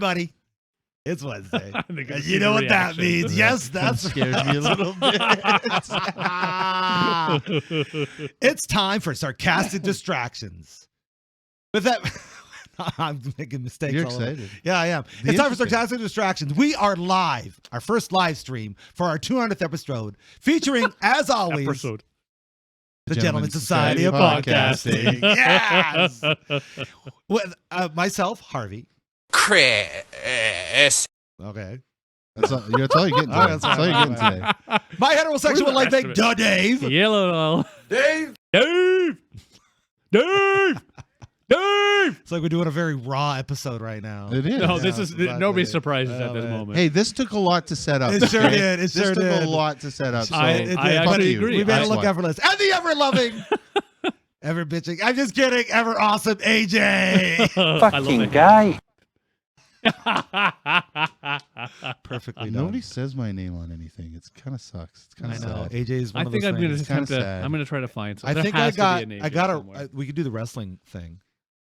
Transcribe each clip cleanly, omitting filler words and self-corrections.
everybody. It's Wednesday. And you know what that means. Yes, that scares me a little bit. It's time for Sarcastic Distractions. With that, I'm making mistakes. You're excited. Yeah, I am. It's time for Sarcastic Distractions. We are live, our first live stream for our 200th episode, featuring, as always, the Gentleman's Society of Podcasting. Yes. With myself, Harvey. Chris. Okay. That's all you're getting today. That's all you're getting today. My heterosexual life mate, Dave. Yellow. Dave. It's like we're doing a very raw episode right now. It is. No, this is nobody's surprises at this moment. Hey, this took a lot to set up. It sure did. It sure this did. took a lot to set up. So I actually agree. We made it look effortless. And the ever-loving, ever-bitching, I'm just kidding, ever-awesome AJ. Fucking guy. Perfectly done. Nobody says my name on anything. It kind of sucks. It's kind of sad. AJ is one I of think those I'm going things. to attempt to. I'm going to try to find something. I think I got we could do the wrestling thing.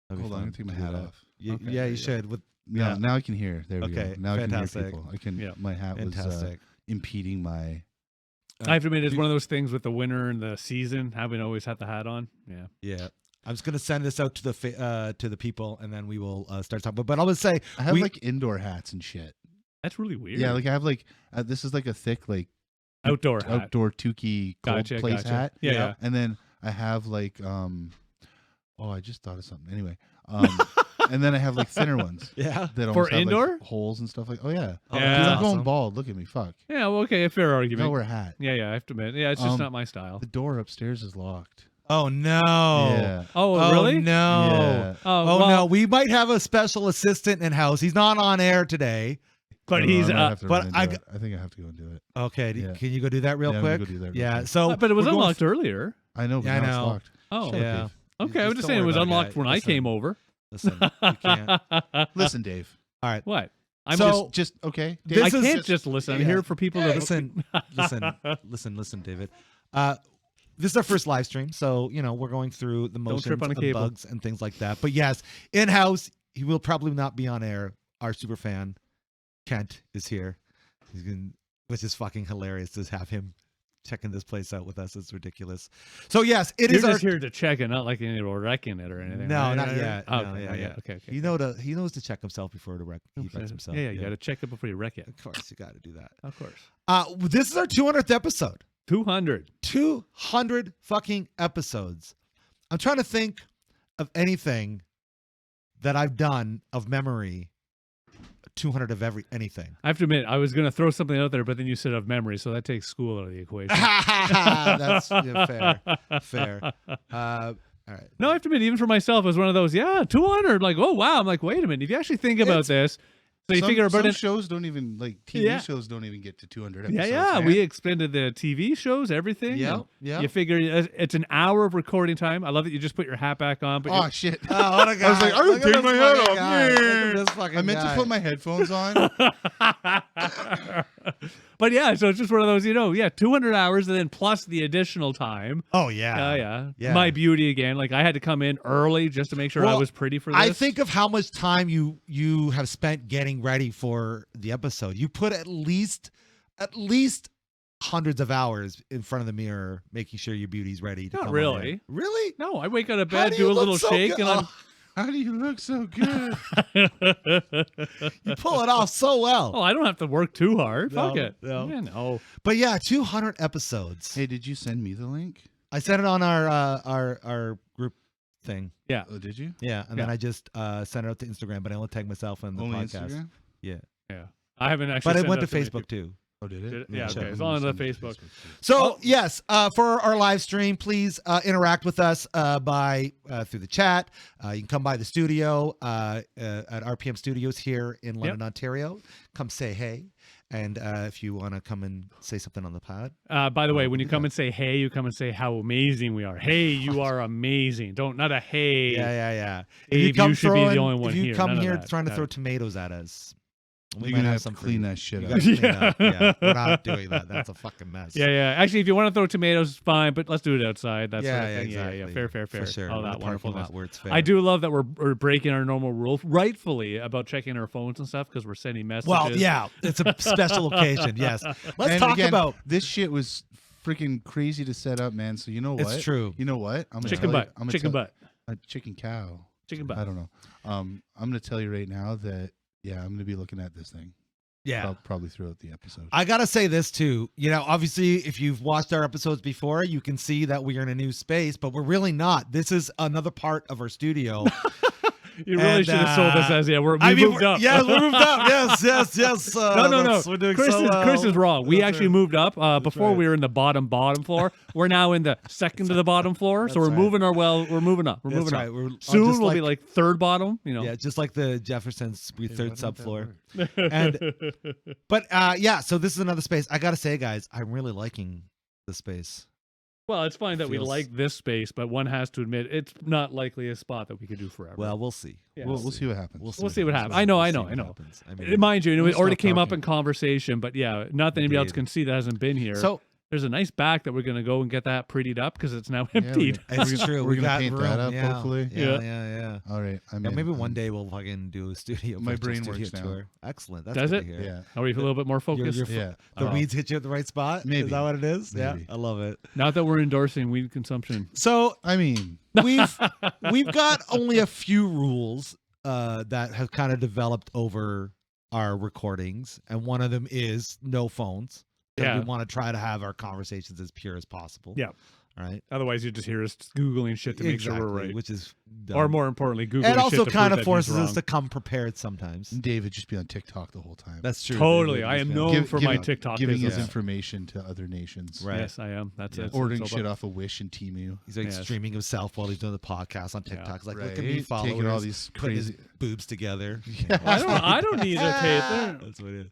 Hold on, I'm going to take my hat off. Yeah, you should. With Yeah, now I can hear. There we go. Now fantastic. I can hear people. I can. Yeah. My hat was impeding my. I have to admit, it's one of those things with the winter and the season, having always had the hat on. Yeah. Yeah. I'm just gonna send this out to the people, and then we will start talking. But I'm gonna say I have like indoor hats and shit. That's really weird. Yeah, like I have like this is like a thick like outdoor Tukey cold place hat. Yeah. And then I have like I just thought of something. Anyway, and then I have like thinner ones. Yeah. That for have, indoor like, holes and stuff like. Oh yeah. Yeah. I'm going bald. Look at me. Fuck. Yeah. Well, okay. A fair argument. I wear a hat. Yeah. I have to admit. Yeah. It's just not my style. The door upstairs is locked. Oh no! Yeah. Oh really? No! Yeah. Oh no! We might have a special assistant in house. He's not on air today, but he's. I think I have to go and do it. Okay, can you go do that real quick? Go do that yeah. quick. So, but it was unlocked earlier. I know. But now it's locked. Oh Shut yeah. up, Okay, I was just saying it was unlocked when I came over. Listen, you can't. Listen, Dave. All right. What? I'm just okay. Dave, I can't just listen. I'm here for people to listen. Listen, David. This is our first live stream, so we're going through the motions of bugs and things like that. But yes, in house, he will probably not be on air. Our super fan, Kent, is here. Which is fucking hilarious to have him checking this place out with us. It's ridiculous. So yes, You're just here to check it, not like we're wrecking it or anything. No, right? not yet. Oh, no, yeah. Okay. He knows to check himself before he wrecks himself. Yeah, you got to check it before you wreck it. Of course, you got to do that. Of course. This is our 200th episode. 200 fucking episodes. I'm trying to think of anything that I've done of memory. 200 of anything. I have to admit, I was going to throw something out there, but then you said of memory, so that takes school out of the equation. That's fair. All right. No, I have to admit, even for myself, it was one of those, 200. Like, oh, wow. I'm like, wait a minute. If you actually think about this, so you figure about some shows don't even, like, TV shows don't even get to 200 episodes. Yeah. We expanded the TV shows, everything. Yeah. You figure it's an hour of recording time. I love that you just put your hat back on. But shit. Oh, what a guy. I was like, I would take my head off. I meant to put my headphones on. But yeah, so it's just one of those, 200 hours and then plus the additional time. Oh, yeah. Yeah. My beauty again. Like I had to come in early just to make sure I was pretty for this. I think of how much time you have spent getting ready for the episode. You put at least hundreds of hours in front of the mirror making sure your beauty's ready to Not come really. on. Really? No, I wake out of bed, do a little shake, and I'm... How do you look so good? You pull it off so well. Oh, I don't have to work too hard. No, Fuck it. no. Yeah, no. But yeah, 200 episodes. Hey, did you send me the link? I sent it on our group thing. Yeah. Oh, did you? Yeah, and then I just sent it out to Instagram, but I only tag myself in the Only podcast. Instagram? Yeah. I haven't actually. But it went to Facebook too. Oh, did it? Yeah, okay. It's on the Facebook. So yes, for our live stream, please interact with us by through the chat. You can come by the studio at RPM Studios here in London, Ontario. Come say hey, and if you want to come and say something on the pod. By the way, when you come and say hey, you come and say how amazing we are. Hey, you are amazing. Not a hey. Yeah. Dave, you should be the only one here. If you here. come None here of that. trying to throw tomatoes at us. We You're might gonna have have to some clean for you. that shit You up. gotta clean it up. Yeah, we're not doing that. That's a fucking mess. Yeah. Actually, if you want to throw tomatoes, fine, but let's do it outside. That sort of thing. exactly. Yeah. Fair. For sure. All In the that parking wonderfulness. lot where it's fair. I do love that we're breaking our normal rule, rightfully, about checking our phones and stuff because we're sending messages. Well, yeah, it's a special occasion. Yes. Let's And talk again, about. this shit was freaking crazy to set up, man. So you know what? It's true. You know what? I'm gonna chicken tell you- butt. I'm gonna Chicken tell- butt. A chicken cow. Chicken butt. I don't know. I'm gonna tell you right now that I'm gonna be looking at this thing. Yeah. Probably throughout the episode. I gotta say this too. Obviously, if you've watched our episodes before, you can see that we are in a new space, but we're really not. This is another part of our studio. You really And, should have sold this as we moved up. Yeah, we moved up. Yes. No. We're doing Chris so is wrong. We That's actually right. moved up. Before right. we were in the bottom floor. We're now in the second to the bottom floor. So That's we're right. moving We're moving up. We're That's moving right. up. We're Soon just we'll be like third bottom. Yeah, just like the Jefferson's third subfloor. But And so this is another space. I gotta say, guys, I'm really liking the space. Well, it's fine that we Feels- like this space, but one has to admit it's not likely a spot that we could do forever. Well, we'll see. Yeah. we'll see what happens. We'll see what happens. I know. We'll see what I know. happens. I mean, Mind you, it We'll already stop came up talking. in conversation, but yeah, not that anybody else Indeed. can see that hasn't been here. so there's a nice back that we're going to go and get that prettied up because it's now Yeah, emptied. it's true. We're We gonna got paint room. that up, Yeah. hopefully. Yeah. All right. I'm Yeah, in. maybe one day we'll fucking do a studio. My virtual brain studio works now. tour. Excellent. That's Does good it? to hear. Yeah. Are we a little bit more focused? You're Yeah. The Oh. weeds hit you at the right spot. Maybe. Is that what it is? Maybe. Yeah, I love it. Not that we're endorsing weed consumption. So I mean, we've got only a few rules that have kind of developed over our recordings, and one of them is no phones. 'Cause Yeah. we want to try to have our conversations as pure as possible. Yeah. All right. Otherwise, you just hear us Googling shit to make sure we're right. Which is dumb. Or more importantly, Googling and also shit to kind prove of that he's forces us wrong. to come prepared sometimes. David just be on TikTok the whole time. That's true. Totally. I am David, known for my TikTok giving his business. information to other nations. Right. Yes, I am. That's Yeah. it. Ordering So- shit off of Wish and Temu. He's like Yes. streaming himself while he's doing the podcast on TikTok. He's like, look at me Right? followers, Taking all these putting his crazy. boobs together. I don't need a tape. That's what it is.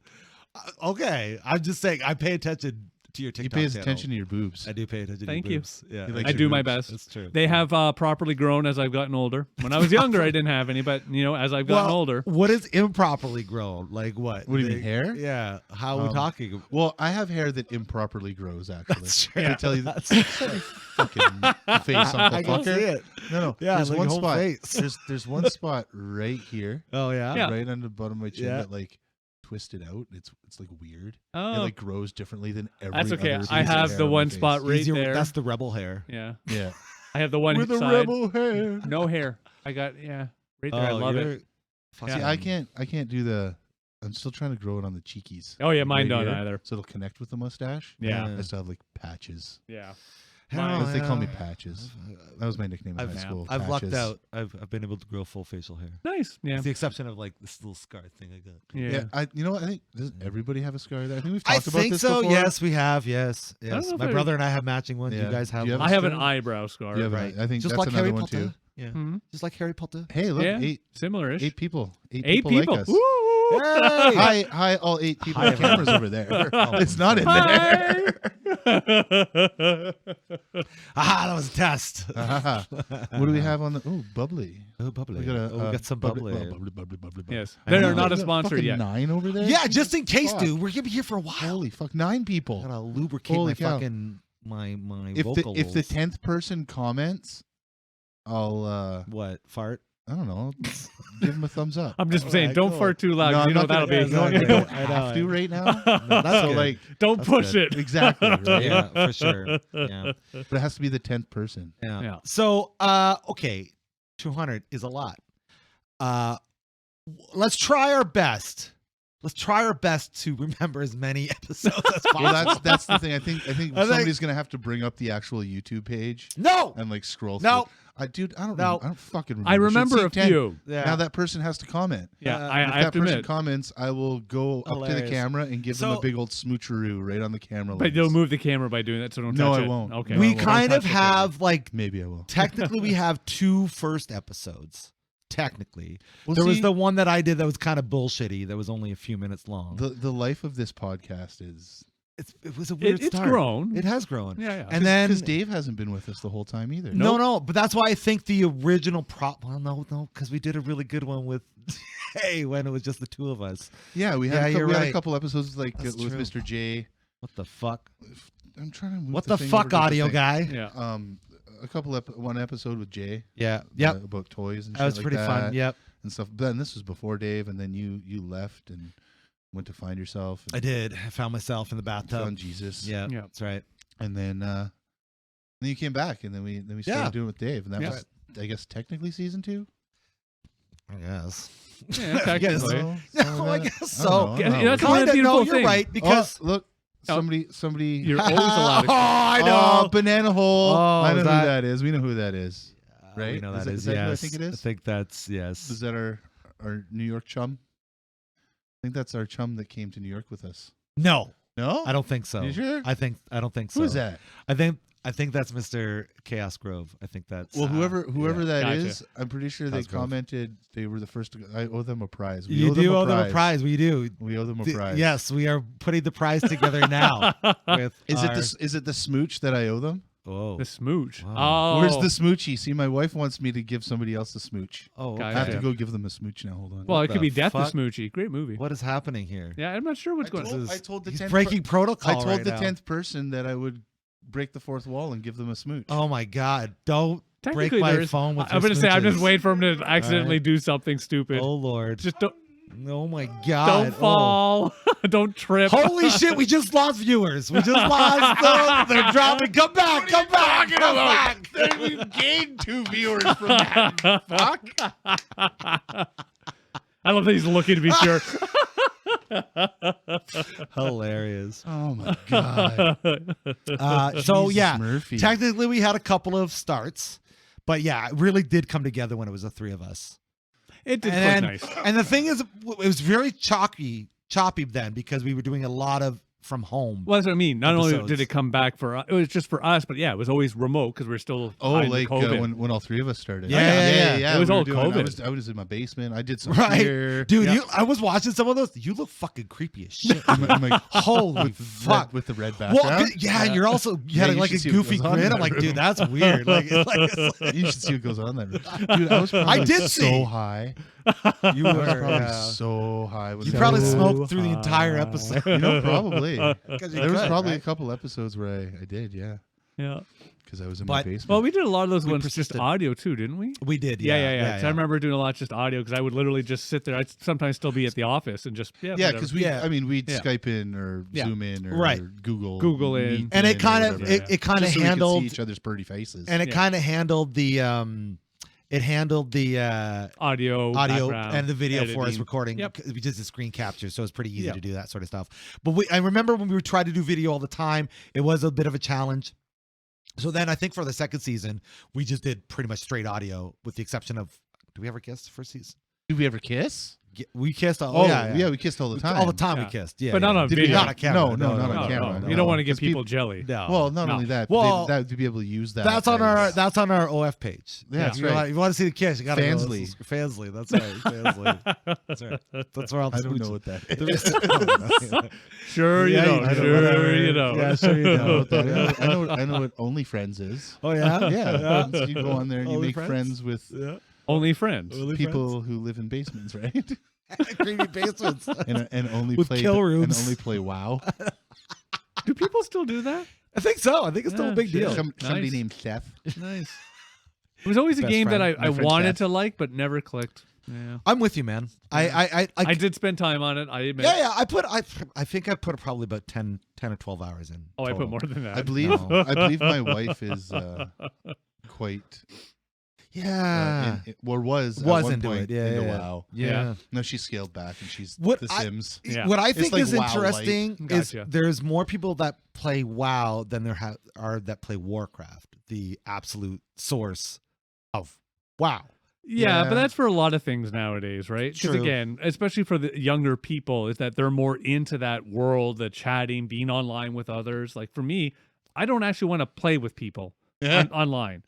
Okay, I'm just saying. I pay attention to your He TikTok. pays channel. attention to your boobs. I do pay attention. Thank to you. your boobs. Yeah, He likes I your do my boobs. best. That's true. They have properly grown as I've gotten older. When I was younger, I didn't have any, but as I've gotten older, What is improperly grown? Like what? What do you mean, hair? Yeah. How are we talking? Well, I have hair that improperly grows. Actually, That's true. I tell you, That's fucking face, Uncle I can Fucker. see it. No, Yeah, there's like one whole spot. face. There's one spot right here, Oh yeah. Yeah. right under the bottom of my chin Yeah. that like twisted out. It's like weird. It oh, like grows differently than every. that's okay. other I piece of have hair the on my one face. spot right Easier- there. That's the rebel hair. Yeah, Yeah, I have the one with the side. rebel hair. No hair. I got right there. I love it. Fucking- See, I can't do the. I'm still trying to grow it on the cheekies. Oh yeah, mine right don't here, either. So it'll connect with the mustache. Yeah. I still have like patches. Yeah. Hell, They call me yeah. Patches. That was my nickname in high school. I've lucked Patches. out. I've been able to grow full facial hair. Nice. Yeah. With the exception of like this little scar thing I got. Yeah. You know what? I think does everybody have a scar there? I think we've I talked about think this so. before. Yes, we have. Yes. don't know if My I- brother and I have matching ones. Yeah. You guys have. Do you have one? I have an scar? eyebrow scar. You have a- Right. I think just that's like another Harry one Potter. too. Yeah. Mhm. Just like Harry Potter. Hey, look, Yeah. eight Similar-ish. people. Eight Eight people like us. Woo! Hey! Hi, all 8 people. Hi, The camera's over there. Oh, It's not in there. Aha, that was a test. What do we have on the? Oh, bubbly. Oh, bubbly. We got we got some bubbly. bubbly. Yes. I They know. are not a Is it sponsor fucking yet. 9 over there. Yeah, just in case, Fuck. dude. We're gonna be here for a while. Holy fuck, 9 people. Gotta lubricate Holy my cow. fucking my If vocals. the 10th person comments, I'll what fart? I don't know, give him a thumbs up. I'm just All saying, right, don't cool. fart too loud. No, 'cause I'm you know not that'll gonna- be. yeah, no, yeah, I don't I know. have to right now. No, that's So good. like Don't That's push good. it. exactly, right? Yeah, for sure. Yeah. But it has to be the 10th person. Yeah. Yeah. So, okay, 200 is a lot. Let's try our best. Let's try our best to remember as many episodes as possible. Well, that's the thing. I think I think- somebody's gonna have to bring up the actual YouTube page no. and like scroll. No. through. I don't. No. I don't fucking remember. I Should remember see a 10. few. Yeah. Now that person has to comment. Yeah, Uh, I If have that to person admit. comments, I will go up to the Hilarious. camera and give them So- a big old smoocheroo right on the camera. But lens. you'll move the camera by doing that, so don't No, touch I it. won't. Okay. No, we I won't. kind Don't of touch it. have like Maybe I will. technically we have 2 first episodes. Technically, Well, there was see, the one that I did that was kind of bullshitty. That was only a few minutes long. the life of this podcast is it was a weird It's start. grown. It has grown. Yeah. And then because Dave hasn't been with us the whole time either. no, but that's why I think the original no, because we did a really good one with Hey when it was just the two of us. Yeah, we had a couple episodes like That's with true. Mr. J. What the fuck? I'm trying to move What the thing fuck, over to the audio thing. guy? Yeah. A couple one episode with Jay. Yeah. Yep. About toys and That shit was like pretty fun. that Yep. and stuff. But then this was before Dave, and then you left and went to find yourself. And I did. I found myself in the bathtub. found Jesus. Yeah. Yeah. That's right. And then you came back, and then we started Yeah. doing it with Dave, and that Yeah. was, I guess, technically season 2. I guess. Yeah, technically. No, I guess I so. don't know. You know, it's one of the Kinda, beautiful no, you're things. right because look, somebody. You're always allowed to. I know. Oh, banana hole. Oh, I know is who that- that is. We know who that is. Right? We know Is that that- is, is that who I yes. think it is? I think that's yes. Is that our New York chum? I think that's our chum that came to New York with us. No, No, I don't think so. You sure? I don't think so. Who is that? I think that's Mr. Chaos Grove. I think that's Well, whoever yeah. that Gotcha. is, I'm pretty sure they Chaos Grove. commented they were the first. I owe them a prize. We You do owe them a prize. prize. We do. We owe them a The- prize. Yes, we are putting the prize together now. With Is it the smooch that I owe them? Oh, The smooch. Wow. Oh. Where's the smoochy? See, my wife wants me to give somebody else a smooch. oh, Gotcha. I have to Yeah. go give them a smooch now. Hold on. Well, it the could be Death fuck? to Smoochie. Great movie. What is happening here? Yeah, I'm not sure what's going on. I told the He's 10th breaking protocol. I told right the now. 10th person that I would break the fourth wall and give them a smooch. Oh my God! Don't break Technically, my there's- phone with. I'm your going to say, I'm just smooches. waiting for him to accidentally Alright. do something stupid. Oh Lord! Just Oh my God! don't fall. Don't trip. Holy shit! We just lost viewers. We just lost them. They're dropping. Come back! Come back! Come back! We gained 2 viewers from that. Fuck. I love that he's looking to be sure. Hilarious. Oh my God. So Jesus yeah, Murphy. technically we had a couple of starts, but yeah, it really did come together when it was the three of us. It did And look nice. And the thing is, it was very choppy then because we were doing a lot of from home. Well, that's what I mean. Not only Episodes. did it come back for it was just for us, but yeah, it was always remote because we're still Oh, hiding like COVID. when all 3 of us started. Yeah. It was we were all doing- I COVID. was in my basement. I did some Right, here. dude. Yeah. I was watching some of those. You look fucking creepy as shit. I'm like, Holy with fuck. with the red Well, background. yeah, and you're also you Yeah, had you like should a see what goofy goes on grin. in I'm that like, room. dude, that's weird. It's like You should see what goes on there. Dude, I was probably I did so see. high. you I was were probably yeah. so high. When You that probably was- smoked through the entire episode. You know, probably. 'Cause you There was could, probably a right? couple episodes where I did, yeah, Yeah. because I was in But- my basement. Well, we did a lot of those We ones persisted. just audio too, didn't we? We did. Yeah. 'Cause I remember doing a lot just audio because I would literally just sit there. I'd sometimes still be at the office and just yeah, whatever. because Yeah. we'd Yeah. Skype in or Yeah. Zoom in or Right. Google in. Meet And it or kind of whatever. yeah. it kind of Just so we could handled see each other's pretty faces. and it Yeah. kind of handled the audio background, and the video for us editing. recording. Yep. We just did screen capture, so it's pretty easy Yeah. to do that sort of stuff. But I remember when we would try to do video all the time, it was a bit of a challenge. So then I think for the second season, we just did pretty much straight audio, with the exception of, do we ever kiss the first season? Did we ever kiss? We kissed. Oh, yeah. we kissed all the time. All the time Yeah. we kissed. Yeah, But not yeah. on Did we video. not Not on camera. No, not No, on camera. no. You don't want to give 'Cause people jelly. No. Well, not No. only that, Well- but to be able to use that. That's on as- our OF page. Yeah, that's You right. want- You want to see the kiss? You got to Fansly. Fansly. That's right. Fansly. That's right. That's where all the I don't know smooches- what that the is. rest- Sure, Yeah, you know. I Sure, whatever. you know. Yeah, sure you I know know. what that is. I know what OnlyFriends is. Oh yeah, Yeah, you go on there and you Only make friends? friends with Yeah. Only friends. people who live in basements, right? Creepy basements. and only With play kill rooms. and only play WoW. Do people still do that? I think so. I think it's still a Yeah, big shit. deal. Somebody Nice. named Seth. Nice. It was always a Best game friend. that My I friend wanted Seth. to like, but never clicked. Yeah. I'm with you, man. I I did spend time on it. I admit. yeah. I think I put probably about 10 or 12 hours in. Oh, I total. put more than that. I believe No. I believe my wife is quite Yeah. was Was at one into point it. Yeah. into yeah. WoW. Yeah. No, she scaled back and she's What The I- Sims. Yeah. What I It's think like is WoW light. interesting is Gotcha. there's more people that play WoW than there are that play Warcraft, the absolute source of WoW. Yeah, but Yeah. that's for a lot of things nowadays, right? Because True. again, especially for the younger people, is that they're more into that world, the chatting, being online with others. Like for me, I don't actually want to play with people online,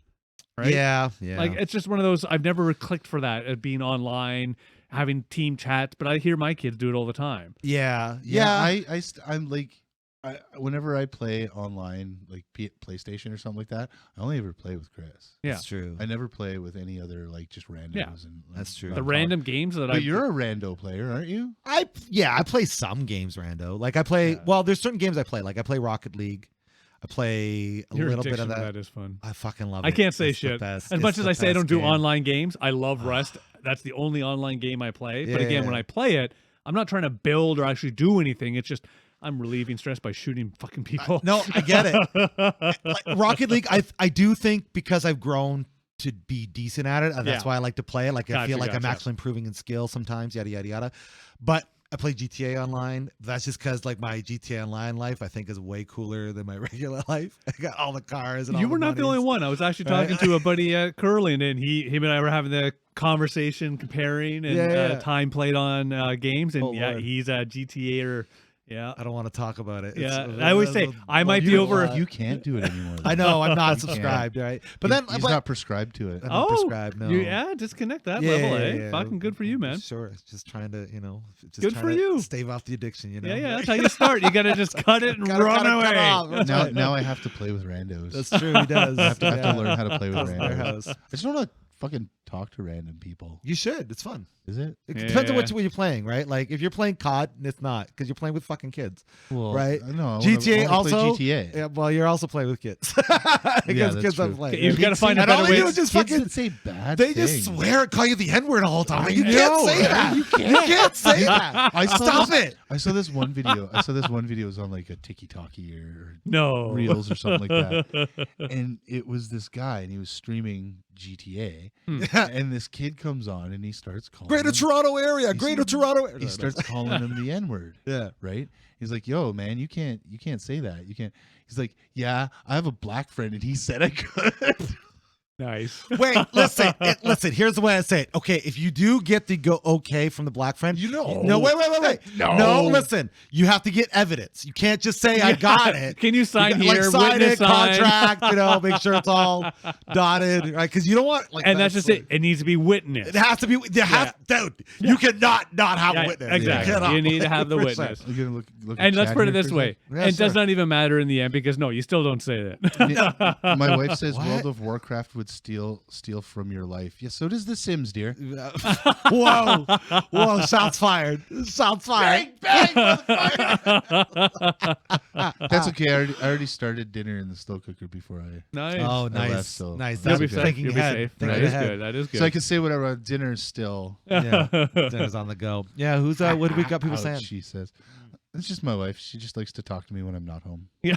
right? Yeah. Like it's just one of those. I've never clicked for that, being online, having team chats. But I hear my kids do it all the time. yeah. I'm like whenever I play online, like PlayStation or something like that, I only ever play with Chris. Yeah. That's true. I never play with any other like just randos. Yeah. And That's true. The random games that But you're a rando player, aren't you? I play some games rando. Like I play. Yeah. Well, there's certain games I play. Like I play Rocket League. I play a Your little bit addiction of to that. that is fun. I fucking love it. I can't say It's the shit. best. As It's much as the I say I don't best do game. online games, I love Rust. That's the only online game I play. But Yeah, again, yeah. when I play it, I'm not trying to build or actually do anything. It's just I'm relieving stress by shooting fucking people. No, I get it. Like, Rocket League, I do think because I've grown to be decent at it, and that's Yeah. why I like to play it. Like I feel like I'm Gotcha. actually improving in skill sometimes, yada yada yada. But I play GTA Online. That's just because like my GTA Online life I think is way cooler than my regular life. I got all the cars and You all were the not the only monies. one. I was actually Right? talking to a buddy at Curling, and him and I were having the conversation comparing and Yeah. time played on games. And Oh, yeah, Lord. he's a GTA or yeah. I don't want to talk about it. Yeah, I always say, I might be You- over- You can't do it anymore. I know I'm not You can't. subscribed, right? But He- then he's but, not prescribed to it. I'm not Oh, prescribed. No. yeah, disconnect that level, eh? yeah. Fucking good for you, man. Sure, it's just trying to, just Good trying for to you. stave off the addiction, Yeah, yeah, that's how you start. You got to just cut it and Gotta run cut away. off. That's Now, right. now I have to play with randos. That's true. He does. I have to learn how to play with Comes to their randos. house. I just want to fucking talk to random people. You should. It's fun. Is it? It depends on Yeah. what you're playing, right? Like if you're playing COD, it's not because you're playing with fucking kids, Well, right? No, GTA I wanna play also. GTA. Yeah, well, you're also playing with kids. Because that's kids true. don't play. You've got to find a And better all they do way. is just Kids fucking. that say bad They things. just swear and call you the N word all the time. You know, can't say right? that. You You can't say that. I saw Stop this, it. I saw this one video. It was on like a TikToky or No. Reels or something like that. And it was this guy, and he was streaming GTA. And this kid comes on, and he starts calling Greater him, Toronto area. Greater Toronto area. he starts calling him the N word. Yeah. Right? He's like, "Yo, man, you can't say that. You can't." He's like, "Yeah, I have a black friend, and he said I could." Nice. Wait, listen. Here's the way I say it. Okay, if you do get the go okay from the black friend, No, wait. No, listen. You have to get evidence. You can't just say I got it. Can you sign You got- here? Like, sign witness it, sign. contract. Make sure it's all dotted, right? Because you don't want like. And that's just it. It needs to be witnessed. It has to be. Dude. You cannot not have Yeah, a witness. exactly. cannot. You need to have the 100%. witness. We're gonna look at And let's chat put it here this for a way. Yeah, It does sure. not even matter in the end because no, you still don't say that. second. My wife says What? World of Warcraft would steal from your life. Yeah, so does The Sims, dear. Whoa. Shots fired. Shots fired. That's okay. I already started dinner in the slow cooker before I. Nice. Oh, I nice. left, so- Nice. You'll That's be safe. thinking You'll be ahead. safe. Thinking That is ahead. good. That is good. So I can say whatever. Dinner is still. Yeah. Dinner's on the go. Yeah. Who's what do we got people Ouch, saying? She says, "It's just my wife. She just likes to talk to me when I'm not home." Yeah.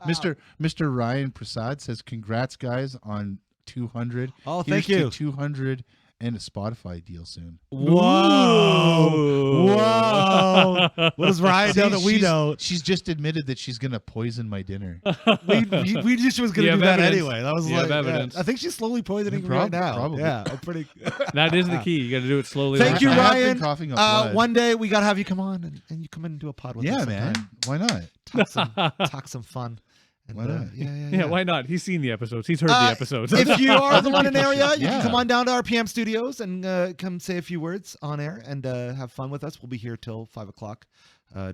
Mr. Ryan Prasad says, "Congrats, guys, on 200. Oh, Here's thank you. to 200 and a Spotify deal soon." Whoa. Ooh. Whoa. What does Ryan know that we she's- know? She's just admitted that she's gonna poison my dinner. We knew she was going You to do have that evidence. anyway. That was You like, have evidence. I think she's slowly poisoning me Prob- right now. probably. Yeah, I'm pretty. That is the key. You got to do it slowly. Thank you, I have Ryan. been coughing up blood. One day we got to have you come on and you come in and do a pod with us. Yeah, sometime. man. Why not? Talk some fun. And, Why not? Yeah, why not? He's seen the episodes. He's heard the episodes. If you are in the London people area, should- you can yeah. come on down to RPM Studios and come say a few words on air and have fun with us. We'll be here till 5 o'clock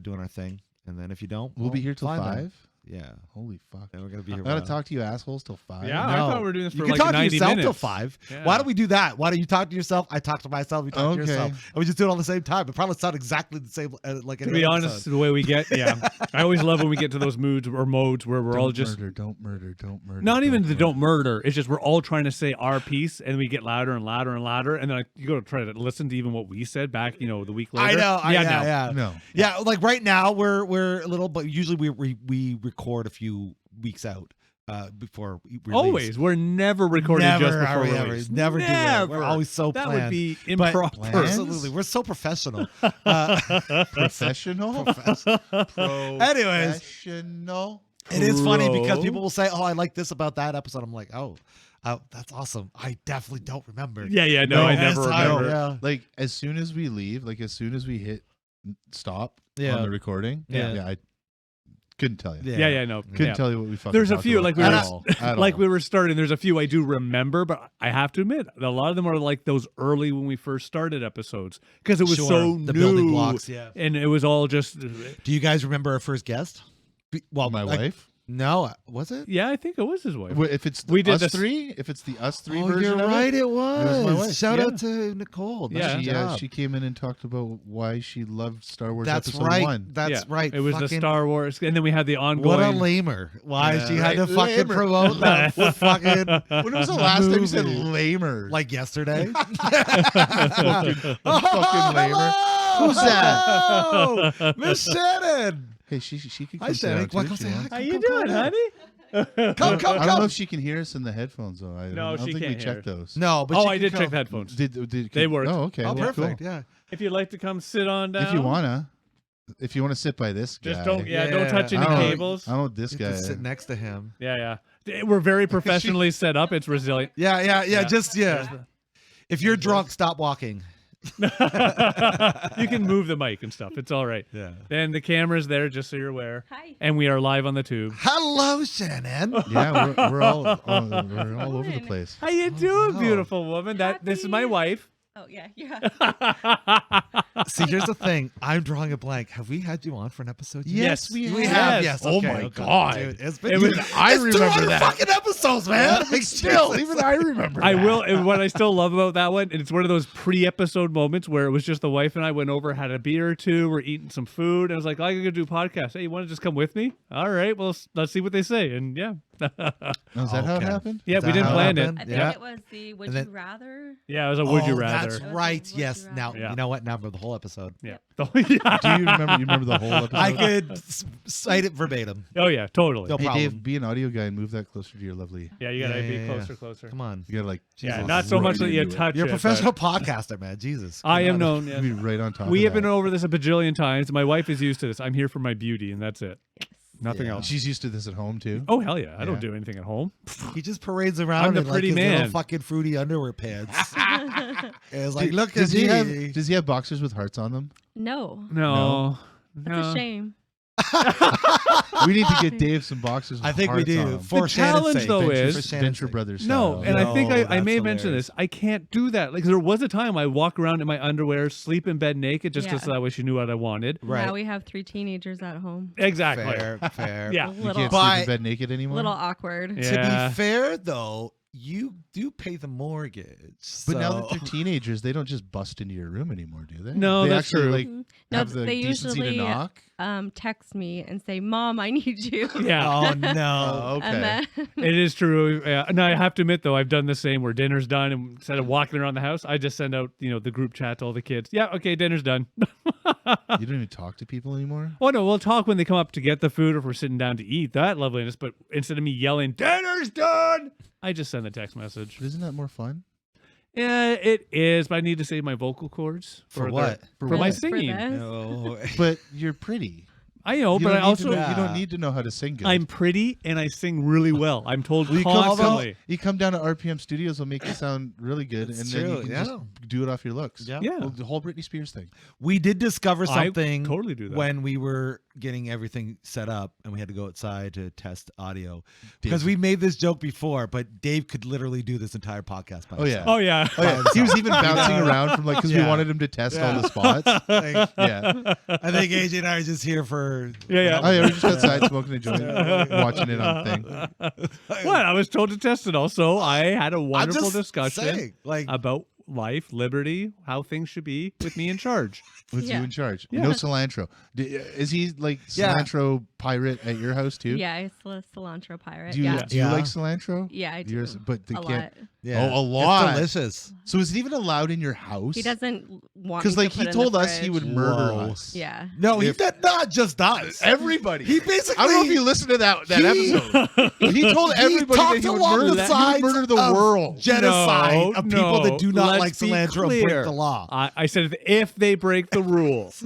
doing our thing. And then if you don't, We'll be here till fine then. 5. Yeah. Holy fuck! Then we're going to be here. I gotta a while. talk to you assholes till 5. Yeah. I thought we were doing this You for can like talk to 90 yourself till minutes. 5. Yeah. Why don't we do that? Why don't you talk to yourself? I talk to myself. You talk to Okay. yourself. And we just do it all at the same time. It probably sound exactly the same. Like To any be other honest, episode. the way we get, yeah. I always love when we get to those moods or modes where we're all just don't murder. not even the don't murder. It's just we're all trying to say our piece, and we get louder and louder and louder, and then you go to try to listen to even what we said back, the week later. I know. no. No. Yeah, like right now we're a little, but usually we record a few weeks out before we release. Always, we're never recording Never just before are we ever. release. Never do that. We're always so that planned. would be But- improper. Plans? Absolutely, we're so professional. Professional. Anyways, Professional. it is funny because Bro. people will say, "Oh, I like this about that episode." I'm like, "Oh, that's awesome." I definitely don't remember. Yeah, no, I never that's how- remember. Yeah. Like as soon as we leave, like as soon as we hit stop Yeah. on the recording, Yeah. I Couldn't tell you. Yeah, no. Couldn't yeah. tell you what we fucking There's a talked few, about like we at were, all, at like all. we were starting. There's a few I do remember, but I have to admit, a lot of them are like those early when we first started episodes because it was Sure, so the new, building blocks, yeah. and it was all just. Do you guys remember our first guest? Well, My wife. No, was it? Yeah, I think it was his wife. If it's We did us this- three, if it's the us three Oh, version you're of right. It was my was. wife, Shout yeah. out to Nicole. Yeah. Nice she job. she came in and talked about why she loved Star Wars That's Episode right. 1. That's Yeah, right. It was the Fucking- Star Wars, and then we had the ongoing. What a lamer. Why Yeah, she had right, to fucking lamer. promote that fucking When was the last time you said movie. lamer? like yesterday? fucking lamer. Who's that? Oh, Miss Shannon. Hey, she can come Hi, sit Shannon. down Welcome too. to She Hi. wants. How Come, you come, doing, come in. honey? Come. I don't know if she can hear us in the headphones though. I No, don't she think we can't hear checked us. those. No, but Oh, she I can did come. check the headphones. They worked. Oh, okay. Oh, well, perfect. cool. Yeah. If you'd like to come sit on down, If you wanna sit by this guy. just don't. Yeah, Yeah. don't touch any I don't- cables. I don't know this You guy. have to sit next to him. Yeah. We're very professionally set up. It's resilient. Yeah. Just If you're drunk, stop walking. You can move the mic and stuff. It's all right. Yeah. And the camera's there, just so you're aware. Hi. And we are live on the tube. Hello, Shannon. Yeah, we're all over the place. How you doing, wow. beautiful woman? This is my Happy- wife. Oh yeah. See, here's the thing. I'm drawing a blank. Have we had you on for an episode yet? Yes, we We have. have, Yes. yes. Oh Okay, my okay. God. Dude, it's been It was- I it's remember 200 that. fucking episodes, man. Like, Still, Jesus. even I remember. I that. will. And what I still love about that one, and it's one of those pre-episode moments where it was just the wife and I went over, had a beer or two, we're eating some food, and I was like, "I gotta do a podcast. Hey, you want to just come with me? All right, well, let's see what they say." And yeah, Oh, is that how it Okay. happened? yeah, Is we that didn't how plan it. happened? I think Yeah. it was the Would And You then- Rather. Yeah, it was a would you Oh, rather. That's It was right. like, would Yes. you Now rather? Yeah. you know what? Now I remember the whole episode. Yeah. Do you remember the whole episode? I could cite it verbatim. Oh yeah, totally. No Hey problem. Dave, be an audio guy and move that closer to your lovely. Yeah, you gotta Yeah, be yeah, closer. Come on. You gotta like. Yeah, Jesus. not so much that you into it. touch You're a it, but professional podcaster, man. Jesus. I am Come on. known. You Yeah. be right on top. We of have been that. over this a bajillion times. My wife is used to this. I'm here for my beauty, and that's it. Yes. Nothing Yeah. else. She's used to this at home too. Oh hell yeah! I Yeah. don't do anything at home. He just parades around I'm the in like pretty his man. little fucking fruity underwear pants. It's like, look Does at he me. have? Does he have boxers with hearts on them? No, No, that's a shame. We need to get Dave some boxers. With I think we hearts do. on them. For The Shannon's challenge, sake. though, Venture- is- for Shannon's Venture sake. Brothers. No, style. and I think No, I that's may have mentioned hilarious. this. I can't do that. Like there was a time I walk around in my underwear, sleep in bed naked, just Yeah. so that way she knew what I wanted. Right. Now we have 3 teenagers at home. Exactly. Fair. Yeah. A You little, can't But- sleep in bed naked anymore. little awkward. Yeah. To be fair, though, you do pay the mortgage. But now that so- they're teenagers, they don't just bust into your room anymore, do they? No, they that's actually true. like No, have the they decency usually to knock. text me and say, "Mom, I need you." Yeah. Oh no. Oh, okay. And then It is true. Yeah. And I have to admit, though, I've done the same where dinner's done, and instead of walking around the house, I just send out, the group chat to all the kids. Yeah, okay, dinner's done. You don't even talk to people anymore. Oh no, we'll talk when they come up to get the food, or if we're sitting down to eat. That loveliness. But instead of me yelling, "Dinner's done," I just send a text message. But isn't that more fun? Yeah, it is. But I need to save my vocal cords For the- what? For For my what? singing. this. No. But you're pretty. I know, You but don't I need also to know, you Yeah. don't need to know how to sing good. I'm pretty and I sing really well. I'm told Well, constantly. you come down to RPM Studios, will make you sound really good, It's and then you true, can yeah. just do it off your looks. Yeah. Yeah. Well, the whole Britney Spears thing. We did discover I something totally do that. when we were getting everything set up and we had to go outside to test audio. Because we made this joke before, but Dave could literally do this entire podcast by Oh, yeah. himself. Oh yeah. Oh yeah, he was even bouncing around from because we Yeah. wanted him to test all Yeah. the spots. Like, Yeah. I think AJ and I are just here for Yeah. Oh yeah, we're just outside smoking a joint, watching it on the thing. What? I was told to test it also. I had a I'm wonderful just discussion saying, like about life, liberty, how things should be with me in charge. With Yeah. you in charge. Yeah. No cilantro. Is he like Yeah. cilantro pirate at your house too? yeah, it's a cilantro pirate. Do you, yeah. do you Yeah. like cilantro? Yeah, I do. Yours, but they a can't. lot. yeah. Oh, a lot. It's delicious. So is it even allowed in your house? He doesn't want Because me like to he put in the told us he fridge. would murder Whoa. us. Yeah. No, he If- did not just us. Everybody. He basically I don't know if you listened to that He- episode. He told everybody that talked he would along murder the that. He would sides murder the of world. genocide of people that do not let's like be cilantro and clear. break the law. I said if they break the rules.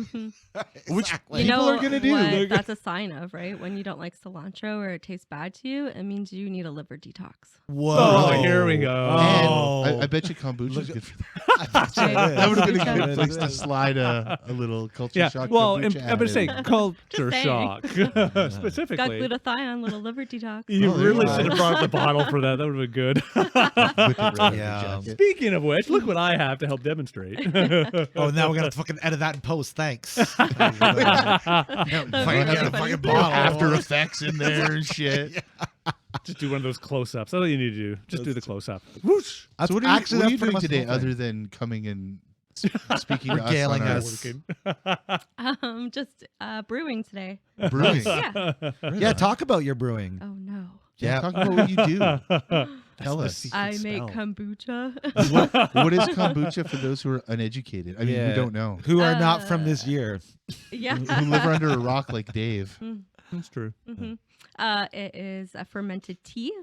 Which Exactly. You people know are gonna do. what that's a sign of, right? When you don't like cilantro or it tastes bad to you, it means you need a liver detox. Whoa. Oh, here we go. And I bet you kombucha's good for that. That would have been a Kombucha. good place to slide a little culture Yeah, shock. well, kombucha I'm going to say added. culture saying. shock Got specifically. glutathione, little liver detox. You Oh, there really you go. should have brought up the bottle for that. That would have been good. Whip it right out of the Yeah. jacket. Speaking of which, look what I have to help demonstrate. Oh, now we're gonna fucking edit that in post. Thanks. That'd be Fucking really funny. After Effects in there and shit. Just do one of those close-ups. That's all you need to do. Just do the close-up. Whoosh. That's So what are actually what are that's you pretty doing much the today whole thing. other than coming and speaking to us Regaling on our us. Just brewing today. brewing? Yeah. Yeah, talk about your brewing. Oh no. Yeah. Talk about what you do. Tell us. I make smell. kombucha. What is kombucha for those who are uneducated? I mean, Yeah. who don't know, Who are not from this year. Yeah. who live under a rock like Dave. That's true. hmm It is a fermented tea.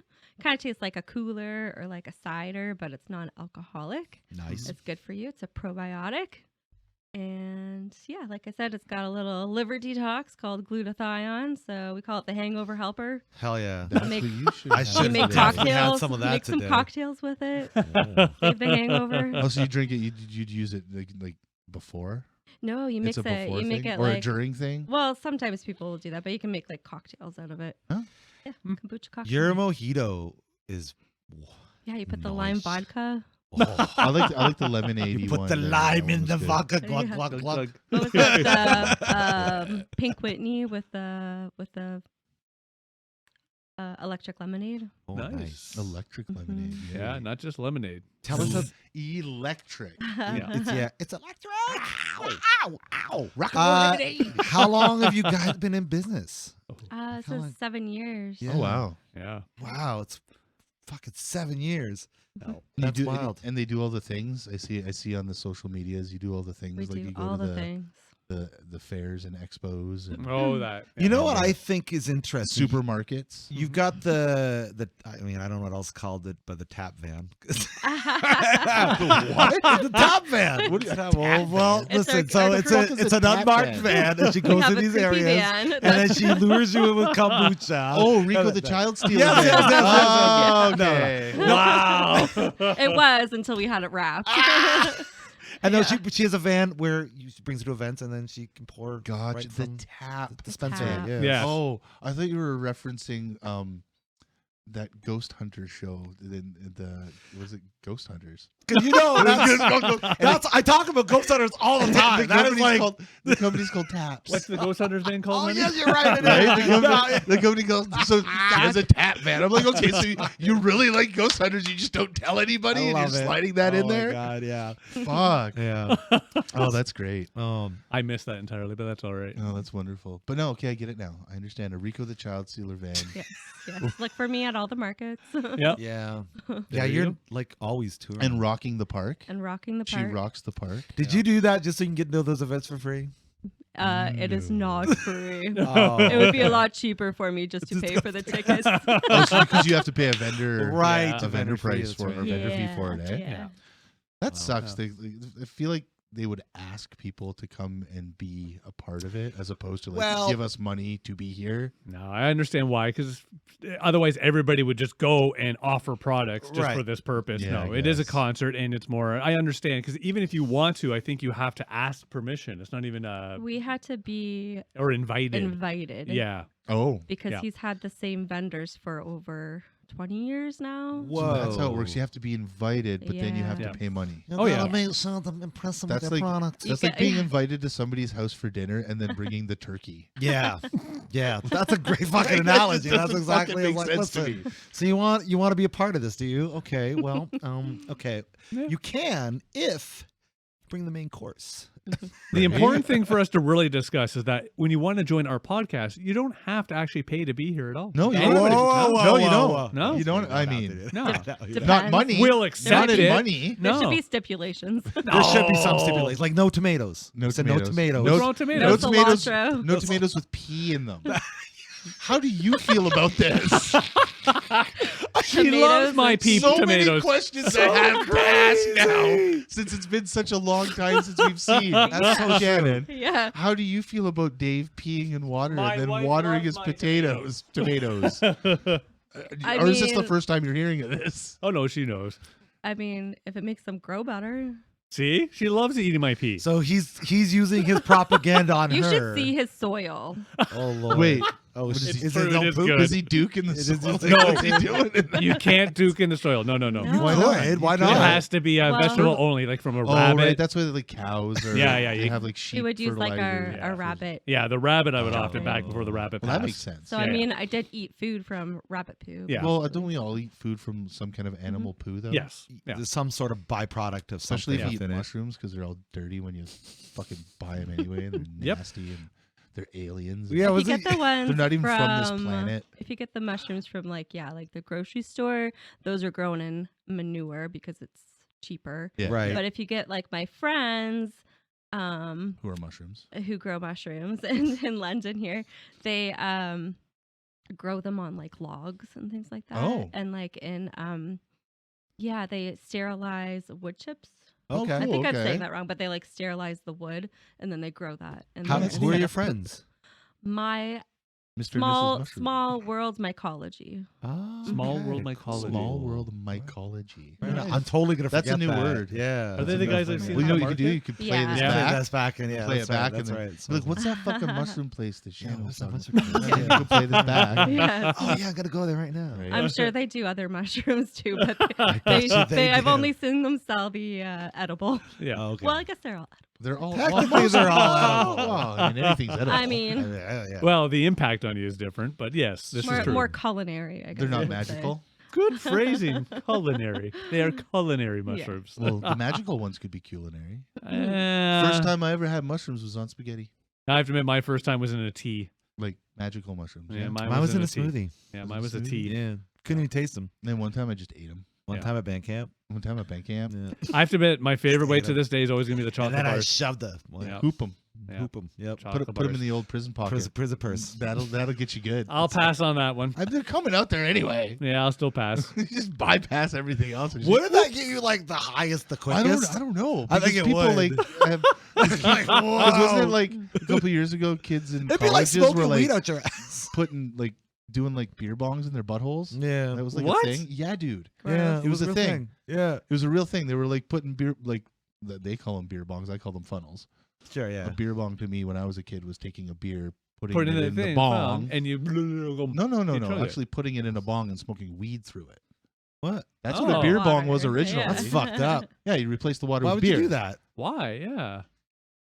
Kind of tastes like a cooler or like a cider, but it's non-alcoholic. Nice. It's good for you. It's a probiotic. And yeah, like I said, it's got a little liver detox called glutathione. So we call it the hangover helper. Hell yeah. That's make- what you should. I have should You make today. definitely had cocktails. some of that make some today. cocktails with it. Oh. Save the hangover. Oh, so you drink it? You'd use it like before? No, you mix It's a it. before You make thing it or a like. during thing? Well, sometimes people will do that, but you can make like cocktails out of it. Huh? Yeah, Mm. kombucha cocktail. Your mojito is. Yeah, you put the lime Nice. vodka. Oh. I like the lemonade. You put the lime in the vodka. Glug, Yeah. glug, glug. What was that? The Pink Whitney with the electric lemonade. Oh, Nice. nice. Electric lemonade. Yeah, not just lemonade. Tell us a, Electric. it's electric. Ow, ow, ow. Rock How long have you guys been in business? So like- 7 years. Yeah. Oh wow. Yeah. Wow, it's fucking 7 years. You That's do, wild. And they do all the things. I see on the social medias. You do all the things. We like do you go all to the things. the fairs and expos and Oh, that. You know yeah. what I think is interesting? supermarkets. You've got the I mean, I don't know what else called it, but the tap van. What? The tap van. What do you- well, It's listen. our- So our it's crew- it's an tap unmarked van. van, and she We goes have to a these creepy areas, van. and then she lures you in with kombucha. Oh, Rico the child stealer. Yes, van. yes, yes, yes, Oh, yes. okay. Wow. It was until we had it wrapped. And no, she has a van where she brings her to events, and then she can pour Gotcha. right The from tap. the dispenser. tap. Yeah. Yeah. Oh, I thought you were referencing that Ghost Hunter show. Was it Ghost Hunters? Because you know that's I talk about ghost hunters all the time. That is like the company's called Taps. What's the Ghost Hunter's van called? oh Lenny? yes, you're right. It Right? is. The No, company, the company goes, so she has a tap van. I'm like, okay, so you really like Ghost Hunters, you just don't tell anybody, I and you're love it. sliding that in Oh my there? God, yeah. Fuck. Yeah. Oh, that's great. I missed that entirely, but that's all right. Oh, that's wonderful. But no, okay, I get it now. I understand. A Rico the child stealer van. yes. Look for me at all the markets. Yep. Yeah. There Yeah, you you're go. like always touring. And rocking the park. And rocking the She park. rocks the park. Did you do that just so you can get into those events for free? It is not free. Oh. It would be a lot cheaper for me just to pay for the tickets. Because you have to pay a vendor, Right, a a vendor vendor fee, price that's for right. or vendor fee for it. Eh? Yeah. That Wow. sucks. I feel like they would ask people to come and be a part of it as opposed to like Well- give us money to be here. No, I understand why, because otherwise everybody would just go and offer products just Right. for this purpose. Yeah, No, I it is a guess. concert, and it's more. I understand, because even if you want to, I think you have to ask permission. It's not even We had to be or invited. invited. Yeah, Oh, Because Yeah. he's had the same vendors for over 20 years now. Whoa. so that's how it works. You have to be invited, but then you have Yeah. to pay money. You Oh, yeah. gotta make sure to impress them That's with their like product. that's You like get- being invited to somebody's house for dinner and then bringing the turkey. Yeah, yeah, that's a great fucking Like, that analogy. just That's doesn't exactly fucking like, make sense to listen. me. So you want to be a part of this, do you? Okay, well, okay, Yeah. you can if you bring the main course. The important thing for us to really discuss is that when you want to join our podcast, you don't have to actually pay to be here at all. No, you Anybody don't. can come. No, you don't. No. You don't. I mean, No. you Depends. not money. We'll not accept in it. money. There No. should be stipulations. There should be some No. stipulations, like no tomatoes. No You said tomatoes. No tomatoes. No- No tomatoes. No No tomatoes. cilantro. No tomatoes with pea in them. How do you feel about this? I She loves my pea So many tomatoes. questions I have to ask now, since it's been such a long time since we've seen. That's so Shannon. Yeah. How do you feel about Dave peeing in water My and then wife watering loves his my tomatoes? I Or is this the mean- first time you're hearing of this? Oh no, she knows. I mean, if it makes them grow better. See, she loves eating my pea. So he's using his propaganda on You her. should see his soil. Oh Lord. Wait, Oh, what is shit. he- Is Fruit it no is poop? good. is he duking the It is- soil? it's- What's he doing in there? You can't duke in the soil. No. No. Why Why not? not? Why You It not? has to be Well- vegetable only, like from a Oh, rabbit. right. That's why like cows or Yeah, they you- have like sheep. You would use like fertilizer. a rabbit. Yeah, the rabbit I would Oh. often back before the rabbit Well, that passed. makes sense. So Yeah, I yeah. mean, I did eat food from rabbit poo. Yeah. Well, don't we all eat food from some kind of animal poo though? Yes. Yeah. There's some sort of byproduct of Especially if something you eat within it. mushrooms because they're all dirty when you fucking buy them anyway. And they're Yep. nasty and they're aliens. Yeah, If you was get it- the ones They're not even from this planet. If you get the mushrooms from like the grocery store, those are grown in manure because it's cheaper. Yeah. Right. But if you get like my friends, Who are mushrooms? who grow mushrooms in London here, they grow them on like logs and things like that. Oh. And like in they sterilize wood chips. Oh, Okay. I cool, think I'm okay. saying that wrong, but they like sterilize the wood and then they grow that. And How, then That's who are instead your of poop- friends? My Mr. and Mrs. small Mushroom. world mycology. Oh, Small okay. world mycology. Small world mycology. Right. Nice. I'm totally gonna That's a forget new that. word. Yeah. Are they the guys I've seen Well, you know on what you could do? market? You could play Yeah. this Yeah, back. that's back and yeah, Play that's it back Right, that's and right. then be like, what's that fucking mushroom place that Shannon what's was that talking mushroom about? Yeah, you can play this back. Yes. Oh yeah, I gotta go there right now. Right. I'm sure they do other mushrooms too, but bet they, you they, they I've do. only seen them sell the edible. Yeah. Oh, okay. Well, I guess they're all edible. They're all Technically, they're all edible. Well, I mean, anything's edible. I mean, Yeah. Well, the impact on you is different, but yes, this is true. more culinary. I guess they're I not would say. magical. Good phrasing. Culinary. They are culinary mushrooms. Well, the magical ones could be culinary. Uh, First time I ever had mushrooms was on spaghetti. I have to admit, my first time was in a tea. Like magical mushrooms. Yeah, mine, Mine was in a tea. smoothie. Yeah, Was mine it was a smoothie? tea. Yeah. Couldn't even taste them. And then one time I just ate them. One Yeah. time at band camp. One time at band camp. Yeah. I have to admit, my favorite way Ate to 'em. this day is always going to be the And chocolate then I bars. shoved the Yeah. Hoop them. Yeah. hoop them. Yep. Chocolate Put them in bars. the old prison pocket. Prison purse. That'll get you good. I'll pass on that one. They're coming out there anyway. Yeah, I'll still pass. You just bypass everything else. and just- Wouldn't that get you like the highest, the quickest? I don't know. I think because it people would. like have. Like, Wasn't it whoa. like a couple years ago? Kids in It'd be like colleges were smoking like weed out your ass. putting like doing like beer bongs in their buttholes. Yeah. That was like What? a thing. Yeah, dude. yeah. Gross. It was a real thing. Yeah. It was a real thing. They were like putting beer they call them beer bongs. I call them funnels. Sure. Yeah. A beer bong to me when I was a kid was taking a beer, putting Put it it in in the the thing, bong. and you go. No. You chug it. Actually putting it in a bong and smoking weed through it. What? That's what a Oh. beer bong was Water. originally. Yeah. That's fucked up. Yeah, you replace the water Why with would beer. you do that? Why? Yeah,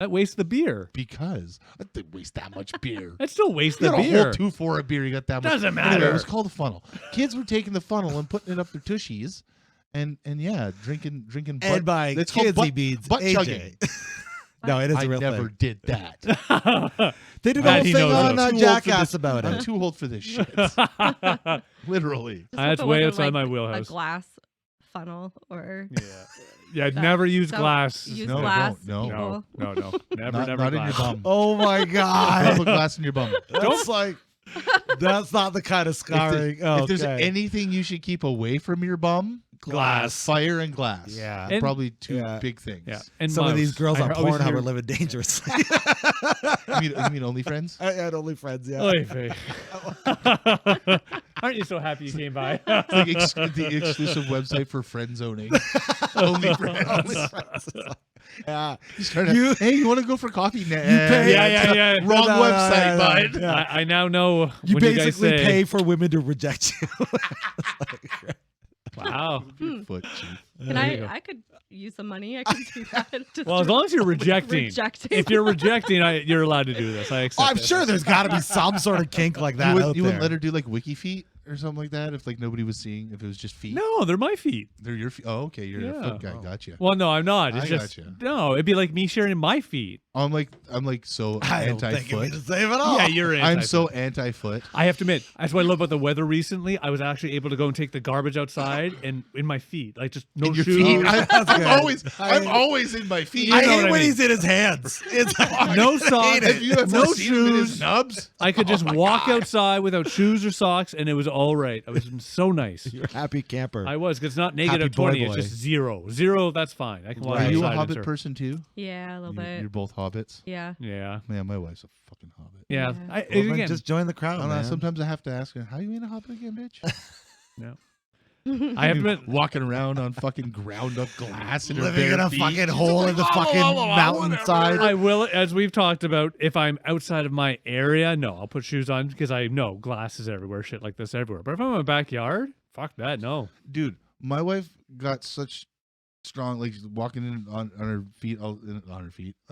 that wastes the beer. Because I didn't waste that much beer. That still wastes You the got a beer. whole 2-4 of beer. You got that much. Doesn't Anyway, matter. it was called a funnel. Kids were taking the funnel and putting it up their tushies, and yeah, drinking. And Butt, by it's called kids, he butt- means butt AJ. chugging. No, it is I a real never thing. did that. They did a That whole he thing knows on of. I'm too old for Jackass this. about I'm it. too old for this shit. Literally. Just That's hope it way wasn't, outside like, my A wheelhouse. glass funnel or Yeah, that- never use don't glass. Use No, glass. don't. No. people. No, never, Not, never not in your glass. bum. Oh my Don't god. put glass in your bum. That's like that's not the kind of scarring. If there's Okay. anything you should keep away from your bum, Glass. fire and glass. Yeah. And- Probably two Yeah. big things. Yeah, and Some of mouse. these girls I on always Pornhub hear- are living dangerously. You mean OnlyFriends? I had only friends, yeah. Oy vey. Aren't you so happy you came by? It's like the exclusive website for friend zoning. OnlyFriends. Yeah. You start You- hey, you want to go for coffee? Nah, pay- Yeah. Wrong No, no, website, no, no, bud. no. I now know You when you guys basically say, pay for women to reject you. Wow. Foot, chief. Can There you go. I could use some money. I could do that. Just Well, as long as you're rejecting. rejecting. If you're rejecting, you're allowed to do this. I accept I'm it. sure there's got to be some sort of kink like that out You wouldn't there. let her do like wiki feet or something like that if like nobody was seeing, if it was just feet. No, they're my feet. They're your feet. Oh, okay. You're a Yeah. foot guy. Gotcha. Well, no, I'm not. It's I just gotcha. no. It'd be like me sharing my feet. I'm like so I don't think it anti-foot. means the same at all. Yeah, you're in. I'm so anti-foot. I have to admit, that's what I love about the weather recently. I was actually able to go and take the garbage outside and in my feet, like just no In your shoes. feet. That's I'm good. I'm always in my feet. I know hate what I when mean. he's in his hands. It's No socks, Have you ever no seen him in his shoes. nubs? I could just walk outside without shoes or socks, and it was all right. I was so nice. You're a happy camper. I was, because it's not Happy negative boy 20. boy. It's just 0. 0, that's fine. I can walk Right. Are you a outside and Hobbit surf. person too? Yeah, a little bit. You're both hobbits. Yeah. Yeah. Man, my wife's a fucking hobbit. Yeah. Yeah. I, Well, then again, just join the crowd, I don't know, man. sometimes I have to ask her, how you in a hobbit again, bitch? I haven't been. Walking around on fucking ground up glass in her Living bare in a feet. fucking She's hole like, in the "Oh, fucking oh, oh, mountainside. I will, as we've talked about, if I'm outside of my area, no, I'll put shoes on because I know glass is everywhere, shit like this everywhere. But if I'm in my backyard, fuck that, no. Dude, my wife got such strong, like walking in on her feet, on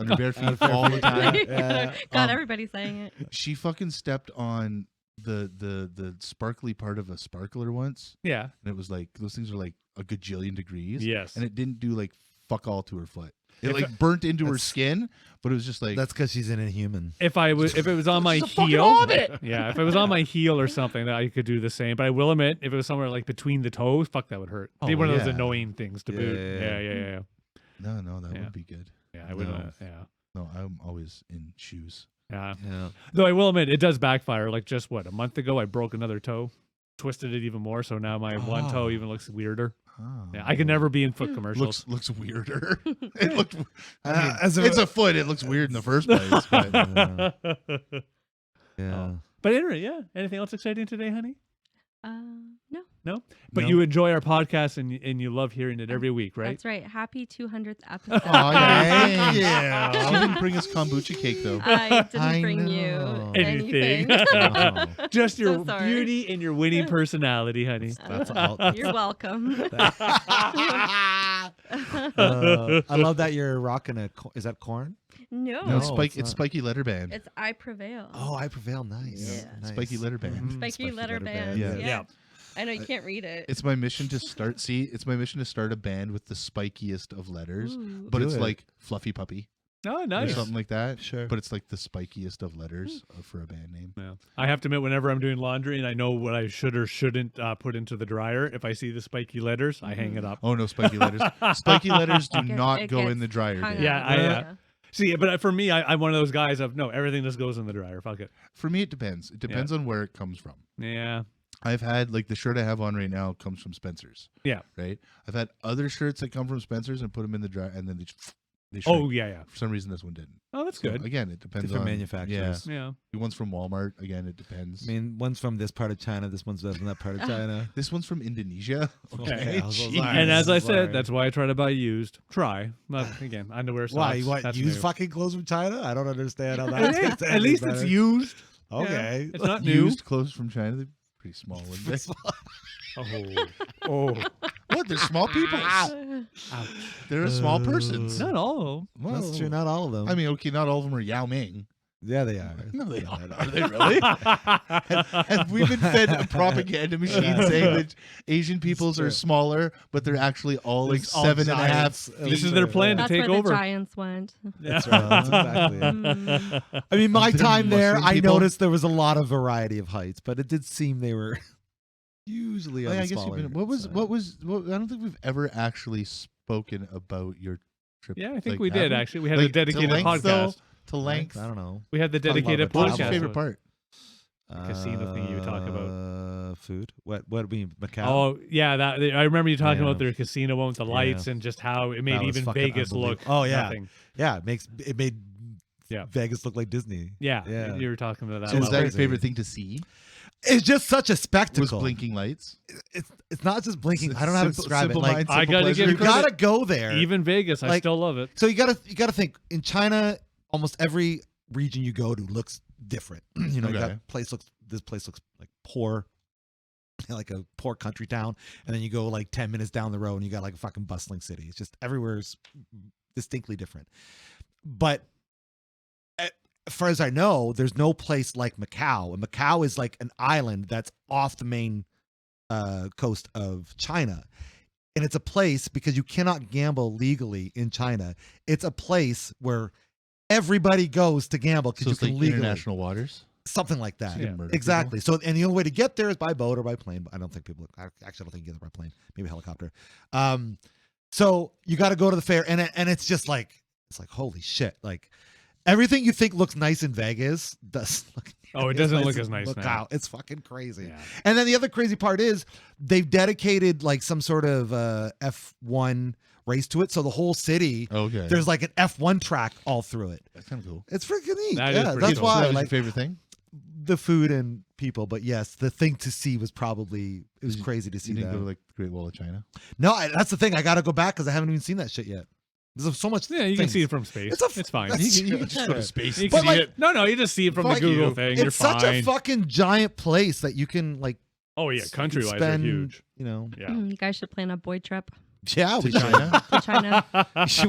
her bare feet all the time. Yeah. God, everybody's saying it. She fucking stepped on the sparkly part of a sparkler once, Yeah. and it was like those things are like a gajillion degrees. Yes. And it didn't do like fuck all to her foot. It If like burnt into her that's- skin, but it was just like That's because she's an inhuman. If it was on my She's a fucking heel, hobbit. yeah, if it was on my heel or something, that I could do the same. But I will admit, if it was somewhere like between the toes, fuck, that would hurt. Oh, Be one of those yeah. annoying things to Yeah, boot. yeah, Yeah. no, that Yeah. would be good. Yeah, I would. No. Yeah. No, I'm always in shoes. Yeah. Yeah. Though I will admit, it does backfire. Like just a month ago, I broke another toe, twisted it even more. So now my one toe Oh. even looks weirder. Oh. Yeah, I can never be in foot commercials. looks weirder. It looked. I mean, as a- it's a foot. It looks weird in the first place. But Yeah. But anyway, yeah. Anything else exciting today, honey? No. No. But No. you enjoy our podcast and you love hearing it every week, right? That's right. Happy 200th episode. oh, Thank yeah. you. She didn't bring us kombucha cake though. I didn't I bring know. you Anything. anything. Just your So sorry. beauty and your winning personality, honey. That's all. You're welcome. I love that you're rocking a. Is that corn? No, No, it's it's not. spiky letter band. it's I Prevail. Oh, I prevail. Nice. Yeah. Nice. Spiky letter band. Mhm. Spiky letter band. Yeah. Yeah. Yeah. I know you can't read it. It's my mission to start. See, it's my mission to start a band with the spikiest of letters, Ooh. but Do it's it. like Fluffy Puppy Oh, or nice. something like that. Sure. But it's like the spikiest of letters for a band name. Yeah. I have to admit, whenever I'm doing laundry and I know what I should or shouldn't put into the dryer, if I see the spiky letters, I hang it up. Oh no, spiky letters! Spiky letters do It get- not it go in gets the dryer. hung Dave. Yeah, up. I, See, but for me, I'm one of those guys of, no, everything just goes in the dryer. Fuck it. For me, it depends. It depends on where it comes from. Yeah. I've had like the shirt I have on right now comes from Spencer's. Yeah. Right. I've had other shirts that come from Spencer's and put them in the dryer, and then they shrink. Oh, yeah. For some reason, this one didn't. Oh, that's So, good. again, it depends Different on manufacturers. Yeah. Yeah. One's from Walmart. Again, it depends. I mean, one's from this part of China. This one's from that part of China. This one's from Indonesia. Okay. I was Jeez. sorry. And as I Sorry. said, that's why I try to buy used. Try. But again, underwear socks. Why? What? That's Use new. fucking clothes from China? I don't understand how At that's least- At least it's used. Okay. Yeah. It's not new. Used clothes from China. They're pretty small. Wouldn't they? Oh. What? They're small people. Ouch. They're small persons. Not all. Well, That's true. Not all of them. I mean, okay, not all of them are Yao Ming. yeah, they are. No, they aren't. Are they really? Have we been fed a propaganda machine saying that Asian peoples are smaller, but they're actually all like It's all 7.5? giants. This is their plan to That's take where over. the Giants went. That's right. That's exactly it. Mm. I mean, my They're time there, mushroom I people? noticed there was a lot of variety of heights, but it did seem they were usually on I the guess you've smaller been. What was? side. What was? What, I don't think we've ever actually spoken about your trip. Yeah, I think like, we did have actually. We had Like, a dedicated to length, podcast. though? To length. I don't know. We had the dedicated Talk What was about podcast. your favorite part? Casino thing you would talk about? Food. What do we mean? Macau? Oh yeah, that I remember you talking Yeah. about their casino one with the lights Yeah. and just how it made That was even fucking Vegas look. unbelievable. Oh, yeah. nothing. yeah. It made Yeah. Vegas look like Disney. Yeah, Yeah. you were talking about that. So It was was that your crazy. favorite thing to see? It's just such a Was spectacle. blinking lights? It's not just blinking. I don't know how to Simple- describe it. simple Like minds, I simple gotta pleasure. give you credit. gotta go there. Even Vegas, I Like- still love it. So you gotta think in China, almost every region you go to looks different. You know, Okay. this place looks like poor, like a poor country town, and then you go like 10 minutes down the road and you got like a fucking bustling city. It's just everywhere's distinctly different. But as far as I know, there's no place like Macau, and Macau is like an island that's off the main coast of China. And it's a place, because you cannot gamble legally in China, it's a place where everybody goes to gamble because So you it's can like legally. international waters. Something like that. So you can murder Exactly. So, and the only way to get there is by boat or by plane. But I don't think people, actually, I don't think you get there by plane, maybe helicopter. So you got to go to the fair, and it's just like, it's like, holy shit. Like, Everything you think looks nice in Vegas does look. Oh, it doesn't look as nice Look now. out. It's fucking crazy. Yeah. And then the other crazy part is they've dedicated like some sort of F1 race to it. So the whole city, Okay. there's like an F1 track all through it. That's kind of cool. It's freaking neat. That is yeah, pretty that's cool. So why that was like your favorite thing? the food and people. But yes, the thing to see was probably it was crazy to see You didn't that. go to like the Great Wall of China? No, that's the thing. I got to go back because I haven't even seen that shit yet. There's so much. Yeah, you can things. see it from space. It's fine. that's You true. can just go to space. You and But can see see like- it. No, you just see it from the Fuck Google you. thing. You're It's such fine. a fucking giant place that you can like. Oh yeah, country-wise, they're spend, huge. You know. Yeah. You guys should plan a boy trip Yeah, we To should. China? to China.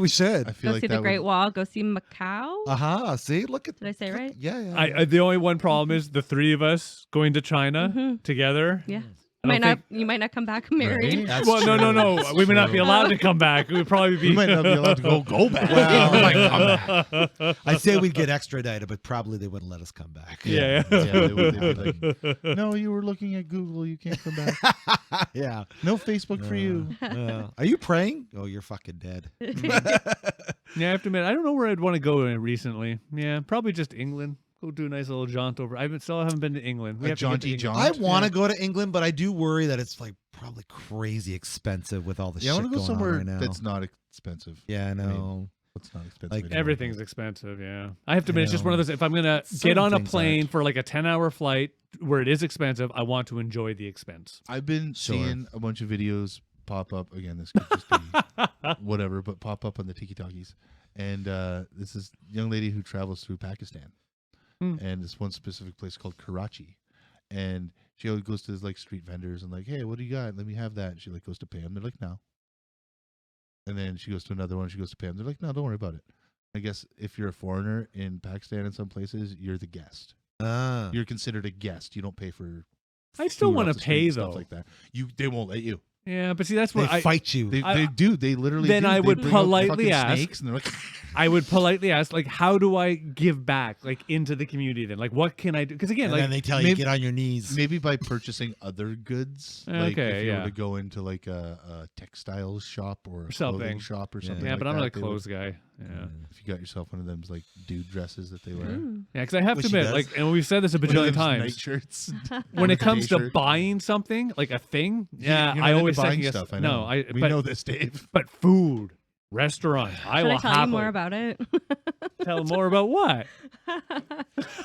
We should. I feel Go like see that the Great would, Wall. Go see Macau. See, look at. Did I say it right? Yeah, yeah. The only one problem is the three of us going to China Mhm. together. Yeah. I don't You might not come back married. Right? That's Well, no. That's We may not be true. allowed to come back. We would probably be. We might not be allowed to go back. Well, We might come back. I'd say we'd get extradited, but probably they wouldn't let us come back. Yeah. They'd be like, no, you were looking at Google. You can't come back. Yeah. No Facebook for you. Are you praying? Oh, you're fucking dead. Yeah, I have to admit, I don't know where I'd want to go recently. Yeah, probably just England. Go do a nice little jaunt over. I still haven't been to England. We A have to get to jaunty England. jaunt? I want to go to England, but I do worry that it's like probably crazy expensive with all the Yeah, I shit want to go going somewhere on right now. that's not expensive. Yeah, I know. What's not expensive? Like, anymore? Everything's expensive, yeah. I have to I admit, it's just one of those. If I'm gonna Certain get on a things plane aren't. for like a 10-hour flight where it is expensive, I want to enjoy the expense. I've been Sure. seeing a bunch of videos pop up. Again, this could just be whatever, but pop up on the Tiki-Talkies. And this is a young lady who travels through Pakistan. Hmm. And this one specific place called Karachi. And she always goes to these like street vendors and like, hey, what do you got? Let me have that. And she like goes to pay them. They're like, no. And then she goes to another one. She goes to pay them. They're like, no, don't worry about it. I guess if you're a foreigner in Pakistan in some places, you're the guest. Ah. You're considered a guest. You don't pay for. I still food want off to the street pay and stuff though. like that. They won't let you. Yeah, but see, that's They what I fight you. They do. They literally. Then do. I They would bring out politely fucking ask- snakes and they're like, I would politely ask, like, how do I give back, like, into the community? Then, like, what can I do? Because again, and like, then they tell you maybe- get on your knees. maybe by purchasing other goods. Like Okay, if you yeah. were to go into like a textiles shop or a Something. clothing shop or Yeah. something. yeah, like but I'm that, not a they would- clothes guy. Yeah, If you got yourself one of them like dude dresses that they wear. Mm. yeah, because I have Which to she admit, does. like, and we've said this a One of bajillion them's times. Nightshirts. When it Day comes to shirt. buying something, like a thing, yeah, You're not I into always buying second guess. stuff. I No, know. We but, know this, Dave. but food, restaurants, I Should will I tell you happily more about it? tell more about what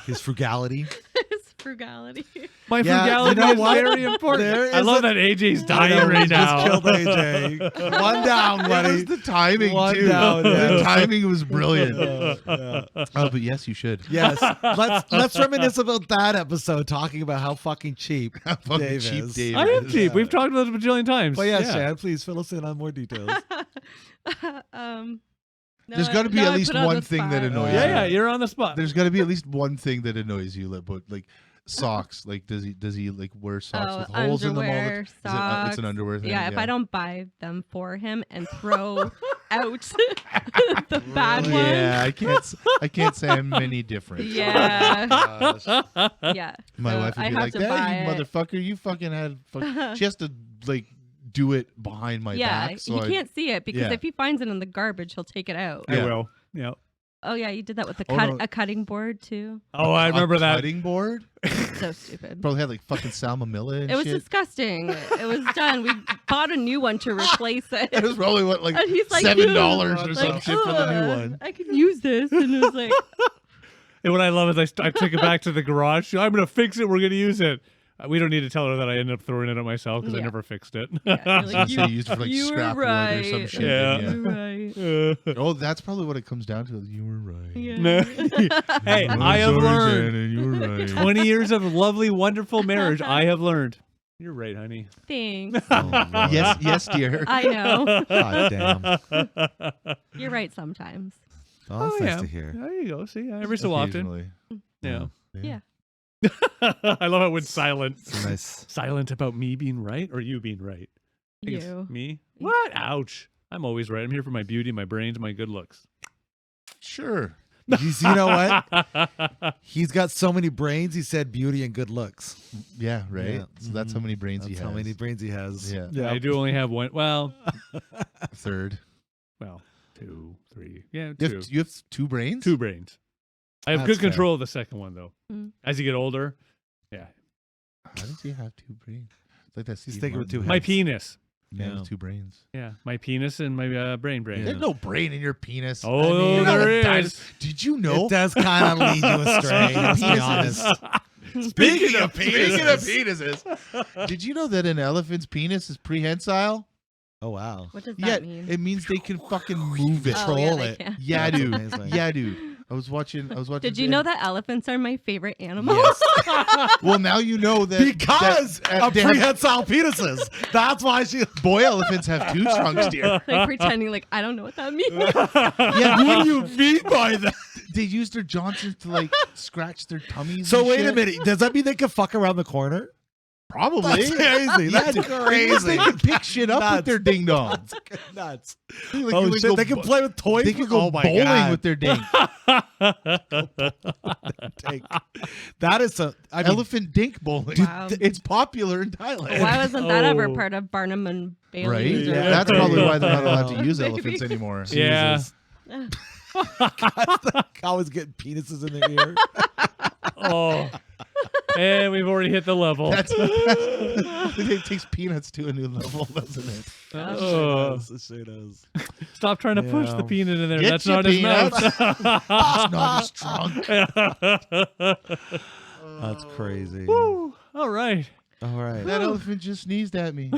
His frugality. It's frugality. my Yeah, frugality you know is what? very important. There I is love a- that AJ's I dying know, we right just now. killed AJ. One down, It was buddy. the timing One too. down, yeah. The timing was brilliant. Yeah. Oh, but yes, you should. Yes, let's reminisce about that episode, talking about how fucking cheap Fucking Dave cheap is. Dave. I am is. cheap. We've talked about this a bajillion times. But yes, yeah. Shan, please fill us in on more details. There's got to be at least one thing that annoys Yeah, you. yeah, you're on the spot. There's got to be at least one thing that annoys you, like socks. Like, does he like wear socks with holes in them all the underwear, time? It's an socks. underwear thing. Yeah, if I don't buy them for him and throw out the bad ones. Yeah, I can't say I'm any different. Yeah. Yeah. My So wife would I be have like, to "That buy you it. motherfucker, you fucking had." She has to like do it behind my Yeah, back. So he I- can't see it because yeah. if he finds it in the garbage, he'll take it out. I Yeah. will. Yeah. Oh yeah, you did that with the Oh, no. a cutting board too. Oh, I remember a that. cutting board. So stupid. Probably had like fucking salmonella and It was shit. disgusting. It was done. We bought a new one to replace it. It was probably what like And he's like, $7 or "Dude, some like, shit for the new ugh, one. I could use this, and it was like, And what I love is I took it back to the garage. I'm going to fix it. We're going to use it. We don't need to tell her that I ended up throwing it at myself because I Yeah. never fixed it. yeah, you're like, So you used it for like you were scrap wood or some right. shit. Yeah. You're right. Oh, that's probably what it comes down to. You were right. Yeah. Hey, I have Sorry, learned. Shannon, you were right. 20 years of lovely, wonderful marriage. I have learned. You're right, honey. Thanks. Oh, Lord. Yes, dear. I know. God damn. You're right sometimes. Oh, that's Oh, nice yeah. to hear. There you go. See, every so often. Occasionally. Yeah. Yeah. I love it when silent. It's nice. Silent about me being right or you being right? I guess You. Me? What? Ouch. I'm always right. I'm here for my beauty, my brains, my good looks. Sure. You know what? He's got so many brains. He said beauty and good looks. Yeah, right. Yeah. So that's how many brains That's he has. how many brains he has. Yeah. I do only have one. Well, Third. two, three. Yeah, You two. have 2 brains? 2 brains. I have That's good fair. control of the second one though. Mm. As you get older, yeah. How does he have 2 brains? It's like that. He's Steve thinking with Martin 2 movie. My heads. penis. Man Yeah. with 2 brains. Yeah, my penis and my brain. Yeah. There's no brain in your penis. Oh, You're not there a is. dinosaur. Did you know? It does kind of lead you astray. Let's be honest. Speaking of penises, did you know that an elephant's penis is prehensile? Oh wow. What does Yeah, that mean? it means they can fucking move it. Oh, yeah, Control they it. can. Yeah, That's dude. amazing. Yeah, dude. I was watching. Did you know that elephants are my favorite animal? Well, now you know that Because that, of they have- prehensile penises. That's why she. boy elephants have 2 trunks, dear. Like pretending like I don't know what that means. Yeah, What do you mean by that? they use their Johnsons to like scratch their tummies. So and wait a shit. minute. Does that mean they can fuck around the corner? Probably. That's crazy. That's It means they crazy. can pick shit up with Nuts. their ding dongs. Nuts. Like, Oh you shit! go They can bo- play with toys. They can go oh my bowling God. with their ding. Take. That is a. I mean, Elephant dink bowling. Wow. It's popular in Thailand. Why wasn't that ever Oh. part of Barnum and Bailey? Right? News or Yeah. That's whatever? probably why they're not allowed to use Maybe. elephants anymore. Yeah. Jesus. Cows getting penises in their ear. Oh, and we've already hit the level. It takes peanuts to a new level, doesn't it? Oh. It sure does. Stop trying to push the Yeah. peanut in there. Get That's your not his peanuts. mouth. It's not his trunk. That's crazy. Woo. All right. All right. That elephant just sneezed at me.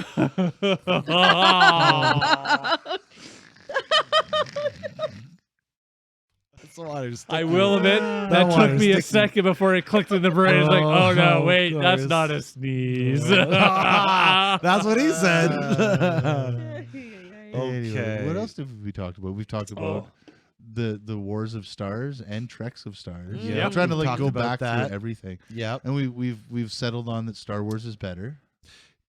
That's a lot of I will admit that water took me a sticking. second before it clicked in the brain. It's like, oh no, Oh, wait, that's Christ. not a sneeze. That's what he said. Anyway, Okay. what else have we talked about? We've talked about the Wars of Stars and Treks of Stars. Yeah, I'm trying to we've like talked go about back that. through everything. Yep. And we've settled on that Star Wars is better.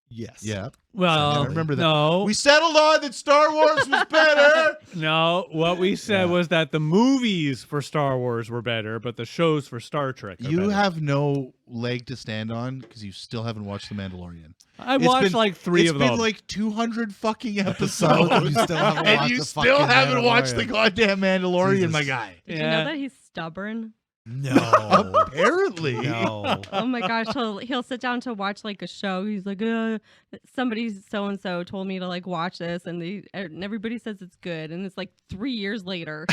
Yes. Yeah. Well, I remember that. no, We settled on that Star Wars was better. no. What we said was that the movies for Star Wars were better, but the shows for Star Trek are You better. have no leg to stand on because you still haven't watched The Mandalorian. I It's watched been- like 3 of It's been them. like 200 fucking So episodes. you still haven't and watched you the still fucking haven't watched the Mandalorian. goddamn Mandalorian, Jesus. my guy. Did you Yeah. know that he's stubborn? No. Apparently. No. Oh my gosh, he'll sit down to watch like a show. He's like, somebody so and so told me to like watch this, and everybody says it's good, and it's like 3 years later,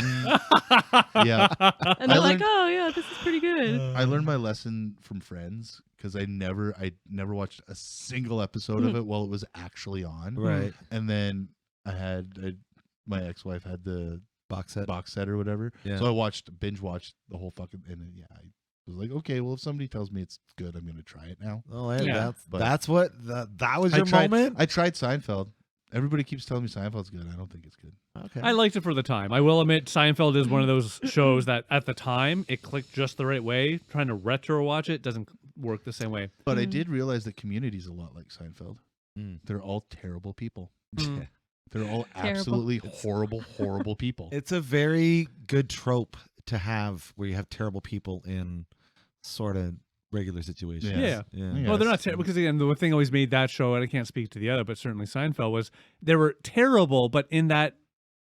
Yeah. and they're I like, learned- oh yeah, this is pretty good. I learned my lesson from Friends because I never watched a single episode of it while it was actually on. Right. And then my ex-wife had the Box set. box set or whatever. Yeah. So I binge watched the whole fucking, and then, yeah, I was like, okay, well, if somebody tells me it's good, I'm gonna try it now. Oh, hey, Yeah. that's what that was I your tried, moment. I tried Seinfeld. Everybody keeps telling me Seinfeld's good. I don't think it's good. Okay. I liked it for the time. I will admit, Seinfeld is one of those shows that at the time it clicked just the right way. Trying to retro watch it doesn't work the same way. But I did realize that Community's a lot like Seinfeld. Mm. They're all terrible people. Mm. They're all Terrible. absolutely horrible people. It's a very good trope to have where you have terrible people in sort of regular situations. Yeah. Yeah. Well, they're not Yes. terrible because again, the thing always made that show, and I can't speak to the other, but certainly Seinfeld was they were terrible, but in that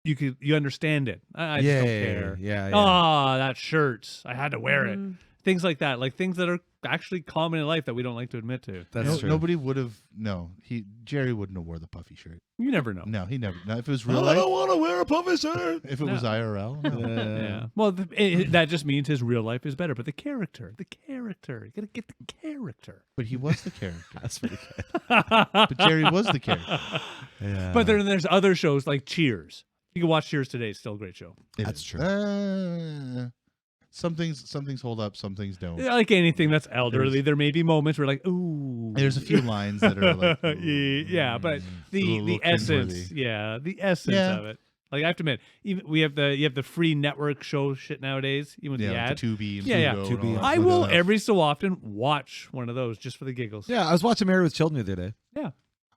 you understand it. I just don't care. Yeah. Oh, that shirt! I had to wear it. Mm. Things like that, like things that are actually common in life that we don't like to admit to. That's true. Nobody would have. No, Jerry wouldn't have wore the puffy shirt. You never know. No, he never. Now, if it was real I life, don't want to wear a puffy shirt. if it was No. IRL, no. Yeah. Well, that just means his real life is better. But the character, you gotta get the character. But he was the character. That's pretty good. But Jerry was the character. Yeah. But then there's other shows like Cheers. You can watch Cheers today; it's still a great show. It That's is. true. Some things hold up, some things don't. Yeah, like anything that's elderly, there may be moments where like, ooh. There's a few lines that are like, yeah, but the little essence, cringeworthy. the essence Yeah. of it. Like I have to admit, even you have the free network show shit nowadays, even with the yeah, ad. the Tubi and Yeah, yeah. Fubo and Tubi. all that I stuff. will every so often watch one of those just for the giggles. Yeah, I was watching Married with Children the other day. Yeah.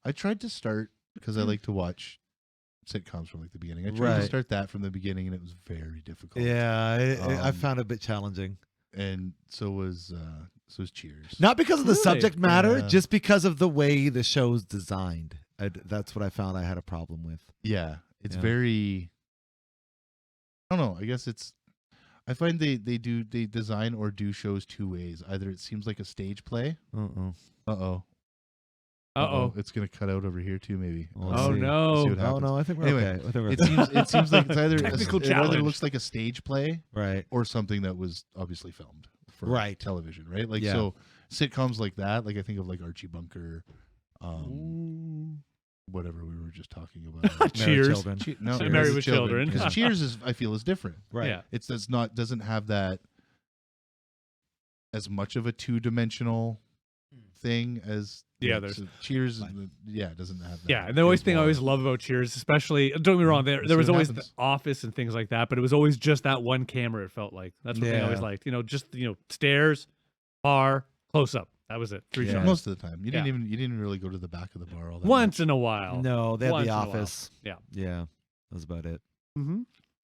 I tried to start because I like to watch sitcoms from like the beginning. I tried Right. to start that from the beginning, and it was very difficult. Yeah, I Um, found it a bit challenging. and so was Cheers. Not because of the Really? subject matter, Yeah. just because of the way the show's designed. That's what I found I had a problem with. Yeah, it's Yeah. very. I don't know. I guess it's. I find they design or do shows two ways. Either it seems like a stage play. It's gonna cut out over here too, maybe. Oh, see. no. Let's see what Oh happens. no, I think we're Anyway, okay. I think we're It okay. seems like it's either Technical it either challenge. looks like a stage play Right. or something that was obviously filmed for Right. television, right? Like Yeah. so sitcoms like that, like I think of like Archie Bunker, whatever we were just talking about. Married Cheers. Children. No, Married Married with Children. Because Cheers is I feel is different. Right. Yeah. It doesn't have that as much of a two-dimensional thing as The others. So Cheers, Fine. doesn't have that. Yeah, and the always thing I always love about Cheers, especially don't get me wrong, Let's see there was what always happens. the office and things like that, but it was always just that one camera. It felt like that's what I always Yeah. liked. Just stairs, bar, close up. That was it. 3 Yeah. shots. Most of the time, you Yeah. didn't really go to the back of the bar all that Once much. in a while. No, they had Once The in a while. Office. Yeah. Yeah. That was about it. Mm-hmm.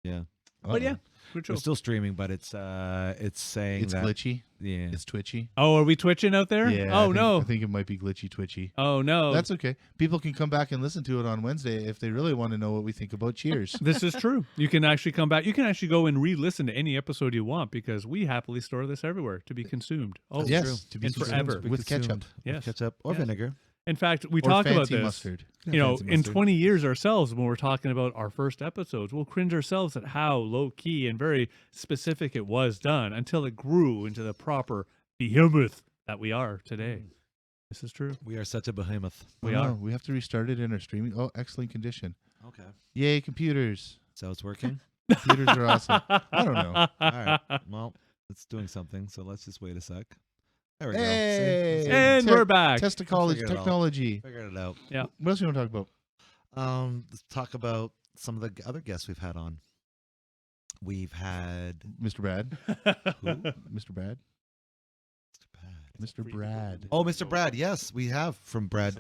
Yeah. But yeah, Uh-oh. good show. We're still streaming, but it's saying It's that glitchy. yeah. It's twitchy. Oh, are we twitching out there? Yeah. Oh I no. think it might be glitchy, twitchy. Oh no. That's okay. People can come back and listen to it on Wednesday if they really want to know what we think about Cheers. This is true. You can actually come back. You can actually go and re-listen to any episode you want because we happily store this everywhere to be consumed. Oh, yes, true. to be And consumed forever. with ketchup Consumed. Yes. With ketchup or Yes. vinegar. In fact, we or talk about fancy this. mustard. Fancy In mustard. 20 years ourselves, when we're talking about our first episodes, we'll cringe ourselves at how low key and very specific it was done until it grew into the proper behemoth that we are today. This is true. We are such a behemoth. We Oh, are. no, we have to restart it in our streaming. Oh, excellent condition. Okay. Yay, computers. So it's working. Computers are awesome. I don't know. All right. Well, it's doing something. So let's just wait a sec. There we Hey! go. See? And we're back. Testacology Figured it out. technology. Figured it out. What else you want to talk about? Let's talk about some of the other guests we've had on. We've had Mr. Brad. who? Mr. Brad. Mr. Brad. Oh, Mr. Brad. Yes, we have from Brad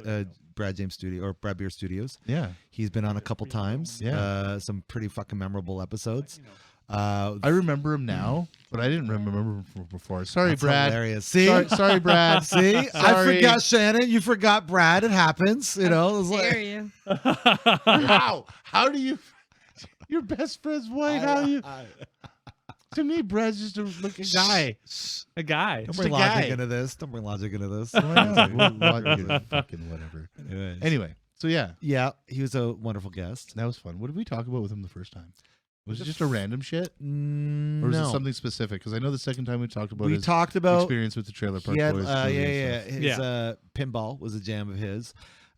James Studio or Brad Beer Studios. Yeah. He's been on a couple times. Yeah. Some pretty fucking memorable episodes. I remember him now, but I didn't remember him from before. Sorry, That's Brad. hilarious. See, Sorry, Brad. see, I Sorry. forgot Shannon. You forgot Brad. It happens. You know. It was Dare like, you? How do you? Your best friend's white. How do you? To me, Brad's just like a guy. A guy. Don't Just bring a logic guy. into this. Don't bring logic into this. Fucking whatever. Anyways. Anyway, so yeah, Yeah, he was a wonderful guest. that was fun. What did we talk about with him the first time? Was it just a random shit, or was No, it something specific? Because I know the second time we talked about we his talked about. experience with the Trailer Park He had, Boys. yeah, movie and yeah. stuff. His pinball was a jam of his.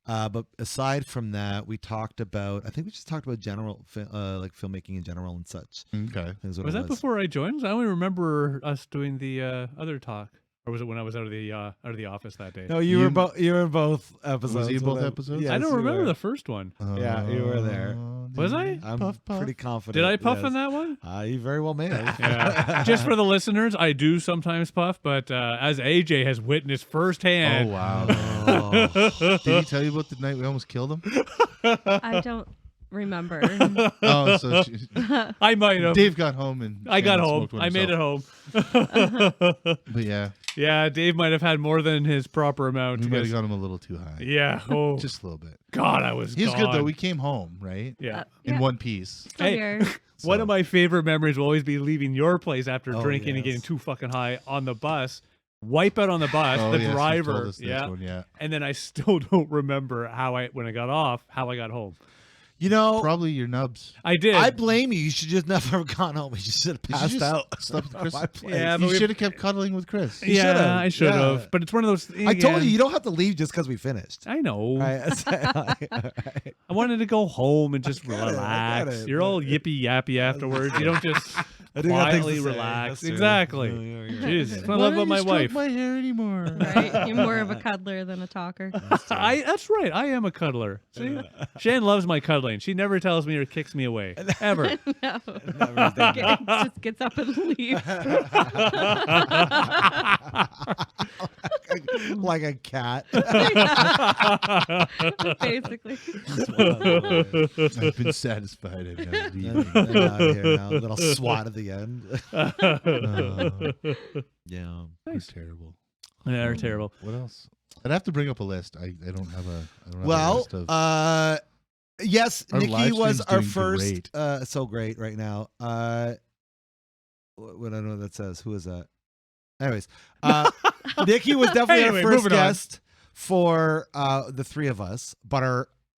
But aside from that, we talked about. I think we just talked about general, like filmmaking in general and such. Okay. Is what Was it that before I joined? I only remember us doing the other talk. Or was it when I was out of the office that day? No, you were both. You were in both episodes. Was he in both whatever. episodes? Yes, I don't you remember were. the first one. Yeah, you were there. Was I? I'm Puff, puff. pretty confident. Did I puff yes. in that one? You very well may have. Yeah. Just for the listeners, I do sometimes puff, but as AJ has witnessed Oh firsthand. wow! Oh. Did he tell you about the night we almost killed him? I don't remember. Oh, so I might have. Dave got home and I got Shannon home. smoked one I made it himself. home. But yeah, Yeah, Dave might have had more than his proper amount. we might have because- got him a little too high. Yeah. Oh, Just a little bit. God, I was. He's good though. gone. We came home right Yeah. in Yeah, one piece. still Hey. here. One So- of my favorite memories will always be leaving your place after Oh, drinking and yes. getting too fucking high on the bus. Wipe out on the bus, Oh, the yes, you've driver. told us this Yeah. one, yeah. And then I still don't remember when I got off, how I got home. You know, Probably your nubs. I did. I blame you. You should just never have gone home. You should have You should passed just out. slept with Chris. My place. Yeah, but You we- should have kept cuddling with Chris. You yeah, should've. I should have. Yeah. But it's one of those. I told again, you don't have to leave just because we finished. I know. Right? Right. I wanted to go home and just I get it, I relax. get it, You're all but- yippee yappy afterwards. You don't just I do got things quietly to say. relax. That's true. Exactly. Yeah, you're right. Jeez, that's what I Why love don't about my you stroke wife. my hair anymore? Right? You're more of a cuddler than a talker. That's right. I am a cuddler. See, Shan loves my cuddling. She never tells me or kicks me away ever. No. Never done that. Just gets up and leaves. Like a cat. Basically. I've been satisfied. I've never leaving. And out of here now. A little swat at the end. Yeah. It's terrible. They're terrible. What else? I'd have to bring up a list. I don't have a. I don't have a Well, list of, yes, Our Nikki live was stream's our doing first. great. So great right now. what I don't know what that says. Who is that? Anyways, Nikki was definitely Anyway, our first moving on. guest for the three of us, but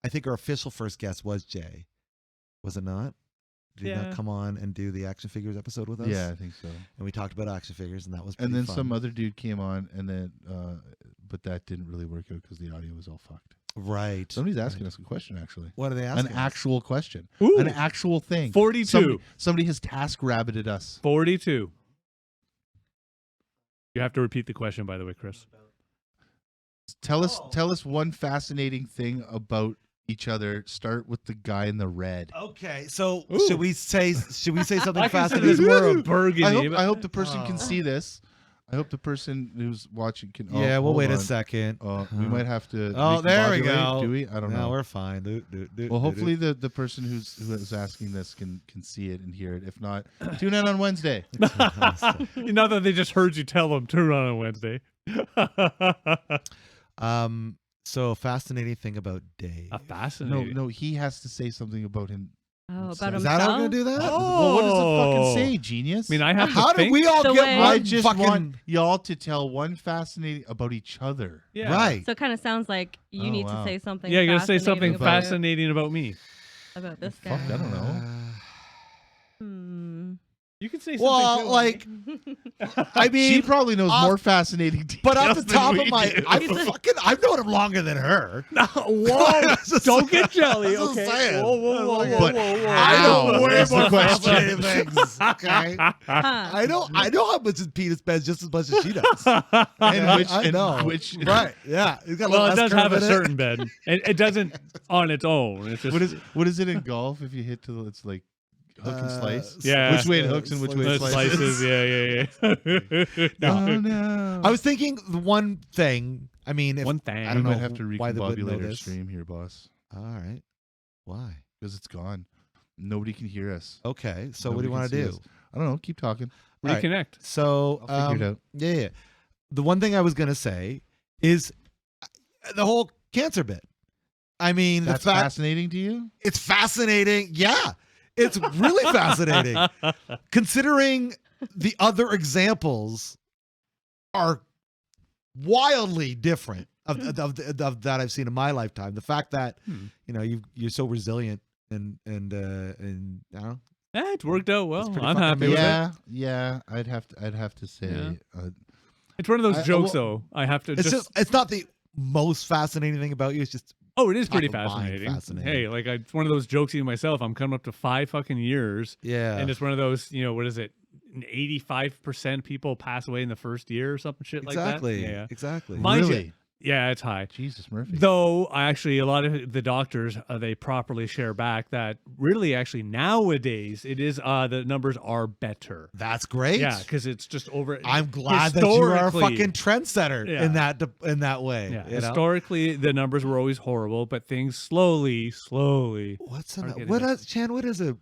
I think our official first guest was Jay. Was it not? Did he Yeah. not come on and do the action figures episode with us? Yeah, I think so. And we talked about action figures, and that was pretty And then fun. some other dude came on, and then but that didn't really work out because the audio was all fucked. Right. Somebody's asking us a question, actually. What are they asking? An us? actual question. Ooh. An actual thing. 42. Somebody has task rabbited us. 42. You have to repeat the question, by the way, Chris. Tell us one fascinating thing about each other. Start with the guy in the red. Okay, so Ooh. should we say something I consider fascinating? this more of a burgundy. I hope the person can Oh. see this. I hope the person who's watching can. Yeah, we'll hold wait a on. second. We might have to. Oh, there we recombobulate, go. Do we? I don't No, know. we're fine. Well, hopefully the person who is asking this can see it and hear it. If not, tune in on Wednesday. Not that they just heard you tell them to run on Wednesday. So fascinating thing about Dave. A fascinating. No, he has to say something about him. Oh, Is about Is himself. that how we're gonna do that? Well, what does it Oh. fucking say, genius? I mean, I have How to did think. we all The get way- one I just fucking want y'all to tell one fascinating about each other. Yeah. right? So it kind of sounds like you Oh, need wow. to say something. Yeah, you're going to say something about- fascinating about me. about this Fuck, guy. I don't know. Hmm. You can say something Well, too. like, I mean, She probably knows off- more fascinating details. but off the than top we of my, do. I've known him longer than her. Whoa! Just Don't saying. get jelly, I'm just okay? saying. Whoa, whoa, whoa, whoa, But whoa, whoa. I know How way is the more question. fascinating things. Okay, Huh. I know how much his penis bends just as much as she does. And I which know. Right? Yeah. He's got a Well, little it does S-curve have a in it. certain bed. It doesn't on its own. It's just what is it in golf? If you hit to it's like hook and slice. Yeah. Which way it hooks and which way the it slices. slices. Yeah. Oh No. no! I was thinking the one thing. I mean, if, One thing. I I don't know might have to why they wouldn't know recombobulate our this. stream here, boss, All right. Why? because it's gone. Nobody can hear us. Okay. So what do you Nobody want can to see do? us. I don't know. Keep talking. All right. Reconnect. So I'll figure it out. Yeah. The one thing I was gonna say is the whole cancer bit. I mean, That's the fact fascinating to you. it's fascinating. Yeah, it's really fascinating. Considering the other examples are wildly different of that I've seen in my lifetime. The fact that you're so resilient and I don't know. Yeah, it's worked out well. pretty I'm fucking happy with it. Yeah. I'd have to say. Yeah. It's one of those jokes, well, though. I have to It's just it's not the most fascinating thing about you. It's just Oh, it is pretty top of mind fascinating. fascinating. Hey, like it's one of those jokes even myself. I'm coming up to 5 fucking years, yeah. and it's one of those. What is it? 85% people pass away in the first year or something shit exactly. like that. Yeah, Exactly. Mind you- Really? yeah, it's high. Jesus Murphy. Though actually, a lot of the doctors they properly share back that really actually nowadays it is the numbers are better. That's great. Yeah, because it's just over. I'm glad that you are a historically- fucking trendsetter Yeah. in that way. Yeah, you know? historically the numbers were always horrible, but things slowly. What's are an, getting what better. is, Chan? What is a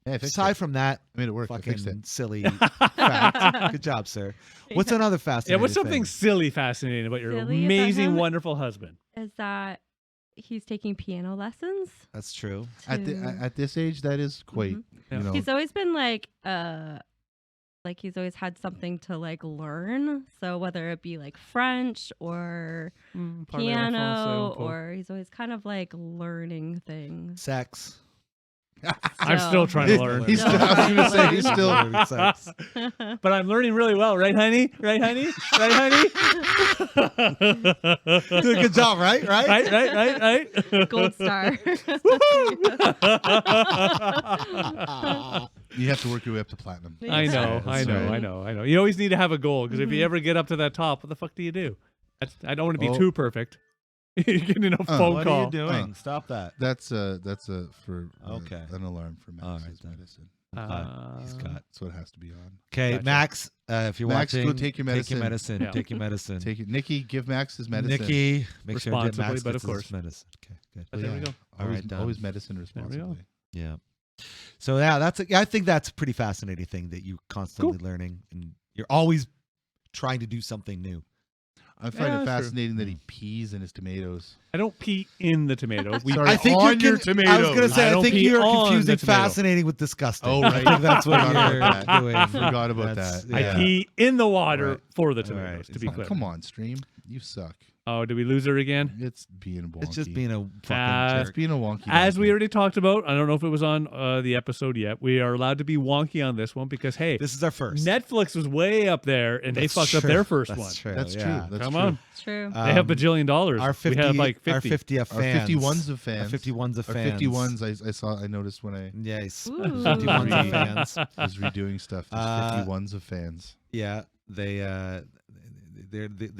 Yeah, I fixed aside it. from that I made it work. I fixed fucking it. silly fact? Good job, sir. What's another Yeah, fascinating? what's something thing? silly fascinating about your Silly about amazing, him? wonderful husband? Is that he's taking piano lessons? That's true. to- At this age, that is quite. Yeah. You know, He's always been like he's always had something to like learn. So whether it be like French or piano, or he's always kind of like learning things. Sex. I'm still trying to learn. He's No. still, I was gonna say he's still. Learning sex. But I'm learning really well, right, honey? Right, honey? Right, honey? Doing a good job, right? Right? right. Gold star. You have to work your way up to platinum. I know, That's I right. know. You always need to have a goal because if you ever get up to that top, what the fuck do you do? I don't want to be Oh. too perfect. You're getting a phone What call. are you doing? Stop that. That's a for Okay. an alarm for All Max's right, then. medicine. He's got. That's what it has to be on. Okay, Gotcha. Max. If you're Max, watching, go take your medicine. Yeah. Take your medicine. Take it, Nikki. Give Max his medicine. Nikki, make sure that Responsibly, Max but gets of his course. medicine. Okay, good. But there we go. All Always, right, done. always medicine we go. responsibly. Yeah. So yeah, I think that's a pretty fascinating thing that you're constantly learning and you're always trying to do something new. I find Yeah, it true. fascinating that he pees in his tomatoes. I don't pee in the tomato. Sorry, I think on you're your con- I was gonna tomatoes. say I I don't think pee you're on confusing the tomato. fascinating with disgusting. Oh, I right. think that's what Forgot you're about that. doing. Forgot about That's- that. I yeah. pee in the water Right. for the All tomatoes, right. to be It's clear. Come on, stream. You suck. Oh, did we lose her again? It's being wonky. It's just being a fucking Uh, It's jerk. being a wonky. As we donkey. already talked about, I don't know if it was on the episode yet. We are allowed to be wonky on this one because, hey, This is our first. Netflix was way up there and they That's fucked up true. their first That's one. True. That's yeah. true. That's Come true. on. It's true. They have $1 bajillion. Our 50, we have like 50. Our 50 of Our fans. 51s of fans. Our 51s of Our fans. 51s. I noticed when I Yes. Ooh. 51s of fans. was redoing stuff. There's 51s of fans. Yeah, they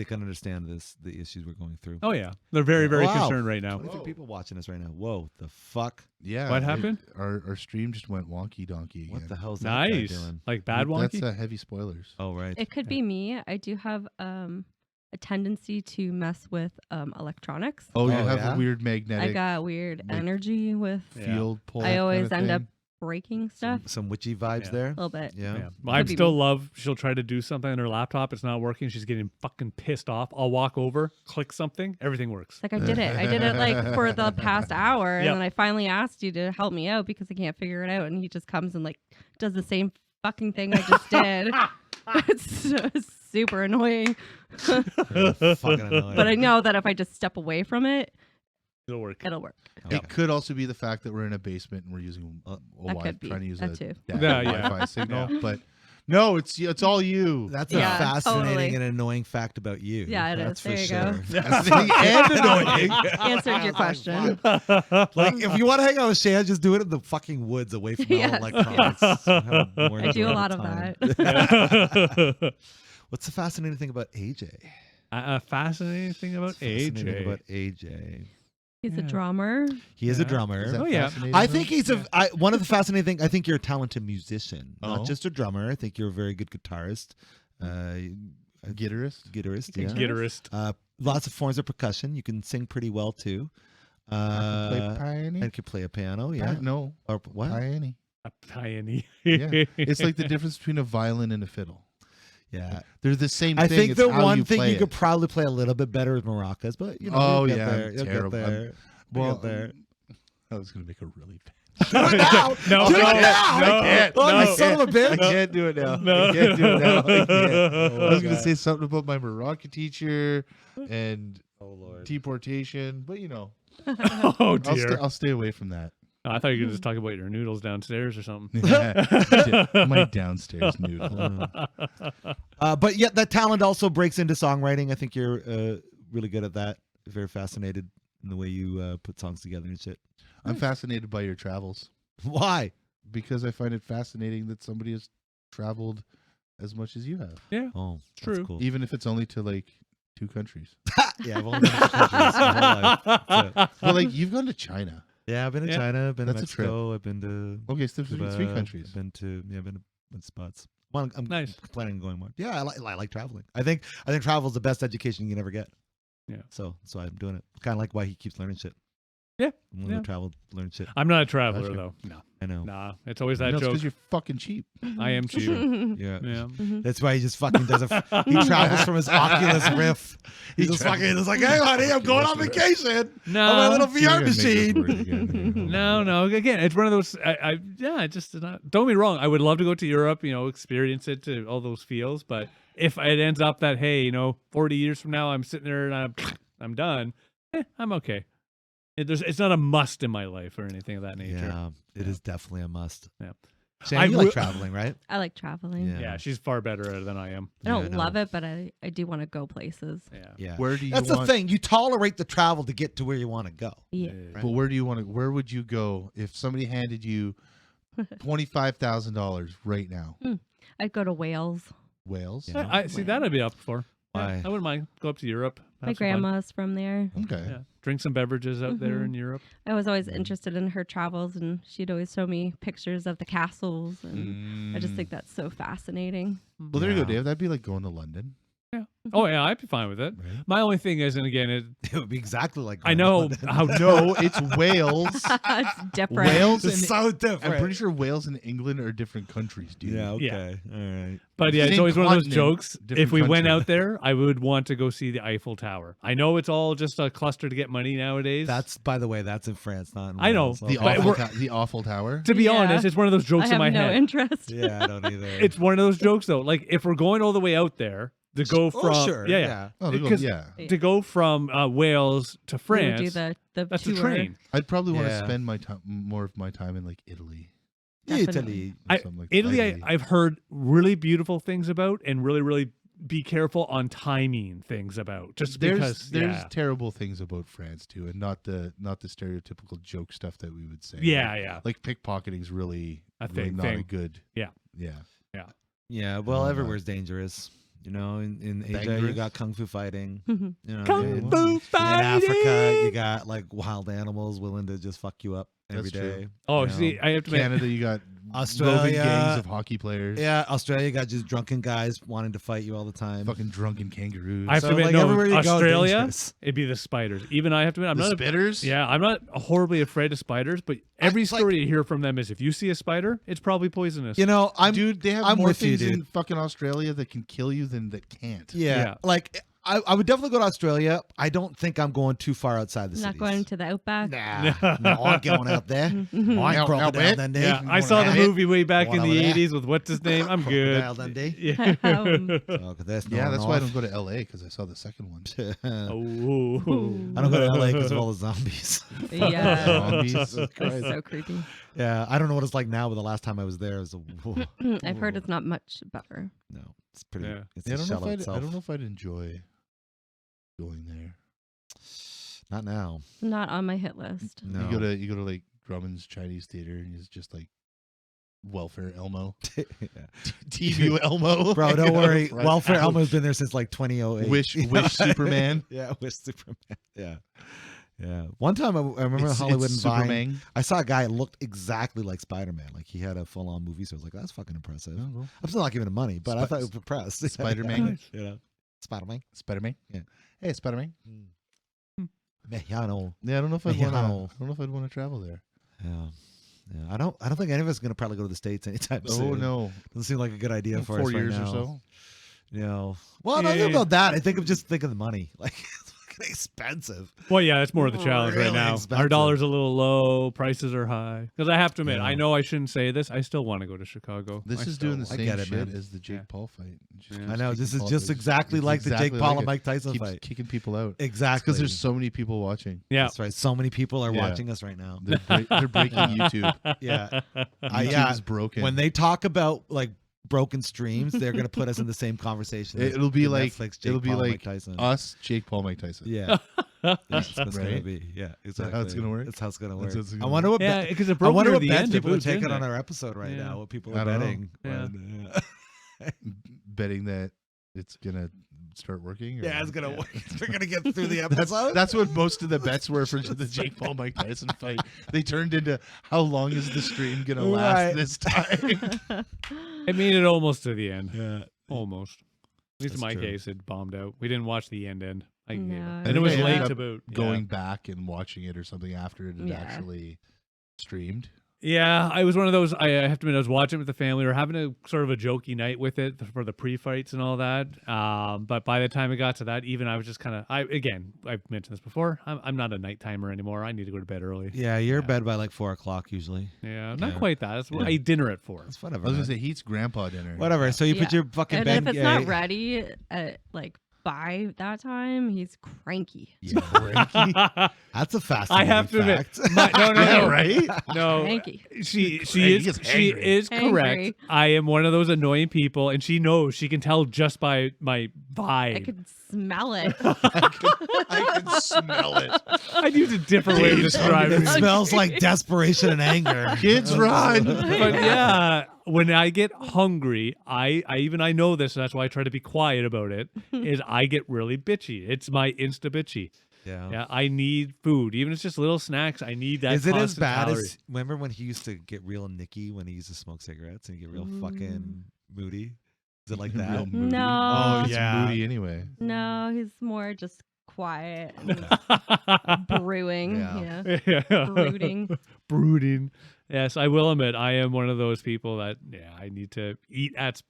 can understand the issues we're going through. Oh, yeah. They're very, very Wow. concerned right now. 23 people watching us right now. Whoa, the fuck? Yeah. What happened? Our stream just went wonky donkey again. What the hell's that guy Nice. doing? Like bad wonky? That's heavy spoilers. Oh, right. It could be me. I do have a tendency to mess with electronics. Oh, you Oh, have yeah? a weird I magnetic got weird like, energy with. Yeah. field pull. I always kind end of up breaking stuff Some witchy vibes Yeah. there. a little bit. Yeah. Yeah. Could I be still me. love, she'll try to do something on her laptop. It's not working. She's getting fucking pissed off. I'll walk over, click something. Everything works. It's like I did it. I did it like for the past hour, and Yep. then I finally asked you to help me out because I can't figure it out, and he just comes and like does the same fucking thing I just did. It's super annoying. Fucking annoying. But I know that if I just step away from it, It'll work. it'll work. Okay. It could also be the fact that we're in a basement and we're using That could be. trying to use That a too. data Yeah. Wi-Fi signal. But no, it's all you. That's Yeah, a fascinating totally. and annoying fact about you. Yeah, it That's is. for There you go. sure. Fascinating and annoying. Answered your question. Like, if you want to hang out with Shan, just do it in the fucking woods away from all Yes, electronics. Have a more I do a enjoyable lot of time. that. What's the fascinating thing about AJ? A fascinating thing about Fascinating AJ. about AJ. He's a Yeah. drummer. He is a Yeah. drummer. Is that Oh, yeah. fascinating, I though? think he's one of the fascinating things. I think you're a talented musician, Oh. not just a drummer. I think you're a very good guitarist, Guitarist. guitarist. You Yeah. think Guitarist. Lots of forms of percussion. You can sing pretty well too. I can play piano. and can play a piano. Yeah. No, Or what? piano. A pioneer. Yeah. It's like the difference between a violin and a fiddle. Yeah. They're the same I thing. think It's the how one you thing play you could it. probably play a little bit better is maracas, but you know, Oh, you'll get yeah, there. I'm You'll terrible. get there. Well, You'll get there. I was gonna make a really bad. Do it now. No, Do it no, now. no, I can't. Oh, no. you son of a bitch. I can't do it now. No. I can't do it now. I can't. Oh, I was gonna God. say something about my maraca teacher and Oh Lord. deportation, but you know, Oh, dear. I'll stay away from that. I thought you were going to just talk about your noodles downstairs or something. My downstairs noodle. But yeah, that talent also breaks into songwriting. I think you're really good at that. Very fascinated in the way you put songs together and shit. I'm fascinated by your travels Why? because I find it fascinating that somebody has traveled as much as you have, Oh, True. That's cool. even if it's only to like 2 countries. Yeah, I've only been to countries my whole life. So, But like you've gone to China. yeah, I've been to Yeah. China. I've been to That's a trip. Mexico. I've been to Okay, so 3 Cuba, countries. I've been to spots. Well, I'm Nice. planning on going more. Yeah, I like traveling. I think travel is the best education you can ever get. Yeah. So I'm doing it. Kind of like why he keeps learning shit. Yeah, I'm gonna yeah. travel, learn shit. I'm not a traveler, Gotcha. though. No. I know. Nah. It's always that No, it's joke. because you're fucking cheap. I am cheap. Yeah. Yeah. That's why he just fucking does it. He travels from his Oculus Rift. He's just fucking. It's like, hey, honey, I'm going on vacation. No. On my little You're VR gonna make this machine. word again. No. Again, it's one of those. I just not. Don't get me wrong. I would love to go to Europe. Experience it to all those feels. But if it ends up that 40 years from now, I'm sitting there and I'm done. I'm okay. It's not a must in my life or anything of that nature. Yeah, it is definitely a must. Yeah. Shane, I you will- like traveling, right? I like traveling. Yeah. Yeah, she's far better at it than I am. I don't Yeah, I know. love it, but I do want to go places. Yeah. Yeah. Where do you That's want? the thing. You tolerate the travel to get to where you want to go. Yeah. Right. But where do you want to? Where would you go if somebody handed you $25,000 right now? I'd go to Wales. Wales. Yeah. I see that I'd be up for. Yeah, Why? I wouldn't mind go up to Europe. My have some fun. grandma's from there. Okay. Yeah, drink some beverages out there Mhm. in Europe. I was always interested in her travels, and she'd always show me pictures of the castles, and I just think that's so fascinating. Well, there you Yeah. go, Dave. That'd be like going to London. Oh yeah, I'd be fine with it. Right? My only thing is, and again, It would be exactly like I know how No, it's Wales. It's different. Wales It's and so different. I'm pretty sure Wales and England are different countries, dude. Yeah. Okay. Yeah. All right. But yeah, it's Same always one of those continent, jokes. different If we went country. out there, I would want to go see the Eiffel Tower. I know it's all just a cluster to get money nowadays. That's, by the way, that's in France, not in I know. Wales. The Okay. the awful tower. to be Yeah. honest, it's one of those jokes I in have my no head. interest. Yeah, I don't either. It's one of those jokes though. Like if we're going all the way out there to go from sure. yeah. Oh, they go- Because- yeah. to go from Wales to We would France, do the that's tour. the train. I'd probably want to Yeah. spend more of my time in like Italy. Italy. or I- something like Italy, that. I've heard really beautiful things about, and really, really be careful on timing things about. Just because there's yeah. terrible things about France too, and not the stereotypical joke stuff that we would say. Yeah, yeah. Like pickpocketing is really A really thing- not a thing. good. Yeah. Yeah. Yeah, well, Oh, everywhere's dangerous. You know, in Asia, you Dangerous? got kung fu fighting. Mhm. You know, Kung in, Fu in fighting. Africa, you got like wild animals willing to just fuck you up every That's true. day. Oh, you know. see, I have to admit, Canada, you got Australia, roving gangs of hockey players. Yeah, Australia got just drunken guys wanting to fight you all the time. Fucking drunken kangaroos. I have So, to admit, like, no, everywhere you go, Australia, dangerous. it'd be the spiders. Even I have to admit, I'm the not. spitters. Yeah, I'm not horribly afraid of spiders, but every It's like- story you hear from them is if you see a spider, it's probably poisonous. You know, Dude, they have I'm more with you, things in dude. fucking Australia that can kill you than that can't. yeah, Yeah. like I would definitely go to Australia. I don't think I'm going too far outside the Not cities. going to the outback. Nah, no, I'm going out there. Mhm. I'm Out- Crocodile outback? Dundee. yeah, I saw the have it? movie way back in One the over there. 80s with what's his name? I'm good. Crocodile Dundee. Yeah. So, 'cause that's Yeah, no that's why I north. don't go to LA because I saw the second one. Oh. I don't go to LA because of all the zombies. Yeah. Zombies. Jesus It's Christ. so creepy. Yeah, I don't know what it's like now, but the last time I was there, it was I've heard it's not much better. no, it's pretty. Yeah. It's Yeah, a shell I itself. don't know if I'd enjoy going there. Not now. Not on my hit list. No. You go to like Drummond's Chinese Theater and it's just like welfare Elmo, Yeah. TVU Elmo. Bro, don't worry. Front. Welfare Elmo's been there since like 2008. Wish Yeah. Superman. Yeah, Wish Superman. Yeah. Yeah. One time I remember It's Hollywood and Vine. Superman. I saw a guy that looked exactly like Spider-Man. Like he had a full-on movie, so I was like, that's fucking impressive. Oh, I'm still not giving him money, but I Spi- thought it was impressed. Spider-Man. You know, Spider-Man. Spider-Man. Yeah. Hey, Spider-Man. Mexicano. Yeah, I don't know if I'd Yeah. want to. I don't know if I'd want to travel there. Yeah. Yeah. I don't think any of us are gonna probably go to the States anytime soon. Oh no, Doesn't seem like a good idea for us 4 right years now. or so. You know. Well, not Yeah. about that. I think I'm just thinking of the money. Like it's fucking expensive. Well, yeah, that's more of the challenge Really right now. Our expensive. dollar's a little low, prices are high. Because I have to admit, Yeah. I know I shouldn't say this. I still want to go to Chicago. This I is still doing the want- I same get it, shit man. as the Jake Yeah. Paul fight. Just Yeah. keeps I know. This kicking is Paul- just exactly it's like the Jake exactly Paul like and it. Mike Tyson Keeps fight. kicking people out. Exactly. Because there's so many people watching. Yeah. That's right. So many people are Yeah. watching us right now. They're breaking YouTube. Yeah. YouTube Yeah. is broken. When they talk about like broken streams, they're gonna put us in the same conversation. as It'll be the like Netflix, Jake it'll be Paul, Mike like Tyson. us, Jake Paul, Mike Tyson. Yeah. That's what it's gonna Right? be. Yeah. that Exactly. how it's gonna work? That's how it's gonna That's work. how it's gonna I wonder what. Yeah, bet- because it I broke wonder near what the bets end. people It are was in taking there. on our episode right Yeah. now. What people I are don't know. betting. Yeah. Betting that it's gonna start working. Or Yeah, it's gonna Yeah. work. We're gonna get through the That's, episode. that's what most of the bets were for the Jake Paul Mike Tyson fight. They turned into how long is the stream gonna last Right. this time? It made it almost to the end. Yeah. Almost. At least in That's my true. case, it bombed out. We didn't watch the end. I gave No. it. I And think it was I ended late up to boot. Yeah. Going back and watching it or something after it had Yeah. actually streamed. Yeah, I was one of those. I have to admit, I was watching it with the family. We were having a sort of a jokey night with it for the pre-fights and all that. But by the time it got to that, even I was just kind of. I've mentioned this before. I'm not a night timer anymore. I need to go to bed early. Yeah, you're Yeah. bed by like 4:00 usually. Yeah, not Yeah. quite that. That's Yeah. I eat dinner at 4. It's whatever. I was gonna man. say Heat's grandpa dinner. Whatever. So you put Yeah. your fucking And bed. if it's not ready at like by that time, he's cranky. Yeah, cranky. That's a fascinating I have to admit, fact. no, Yeah, right? no. Cranky. She He is gets she hangry. is correct. Hangry. I am one of those annoying people, and she knows. She can tell just by my vibe. I could smell it. I can smell it. I'd use a different way to describe It it. smells like desperation and anger. Kids run. But yeah, when I get hungry, I know this, and that's why I try to be quiet about it. Is I get really bitchy. It's my insta bitchy. Yeah, I need food, even if it's just little snacks. I need that. Is it as constant bad calorie. as remember when he used to get real nicky when he used to smoke cigarettes and get real fucking moody? Is it like Real that? moody. No. Oh, it's Yeah. moody anyway. No, he's more just quiet and brewing. Yeah. Yeah. Brooding. Brooding. Yes, I will admit I am one of those people that I need to eat at.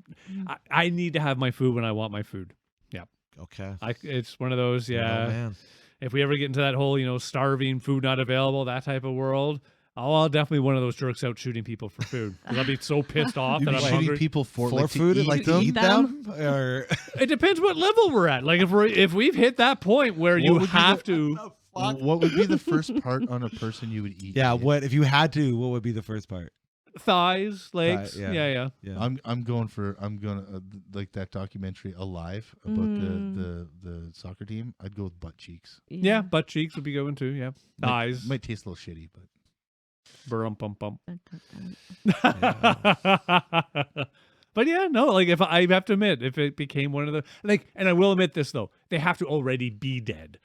I need to have my food when I want my food. Yeah. Okay. It's one of those. Oh, Yeah. man. If we ever get into that whole starving, food not available, that type of world, I'll definitely one of those jerks out shooting people for food. 'Cause I'll be so pissed off You'd that be I'm shooting hungry. people for Food, to like eat to them? eat them, or It depends what level we're at. Like if we've hit that point where you would be have the- to. What would be the first part on a person you would eat? yeah. Ian? What if you had to? What would be the first part? Thighs, legs, yeah. yeah. Yeah. I'm gonna like that documentary Alive about the soccer team. I'd go with butt cheeks. Yeah, butt cheeks would be going too. Yeah, thighs. Might taste a little shitty, but Bum bum bum. But yeah, no. Like if I have to admit, if it became one of the and I will admit this though, they have to already be dead.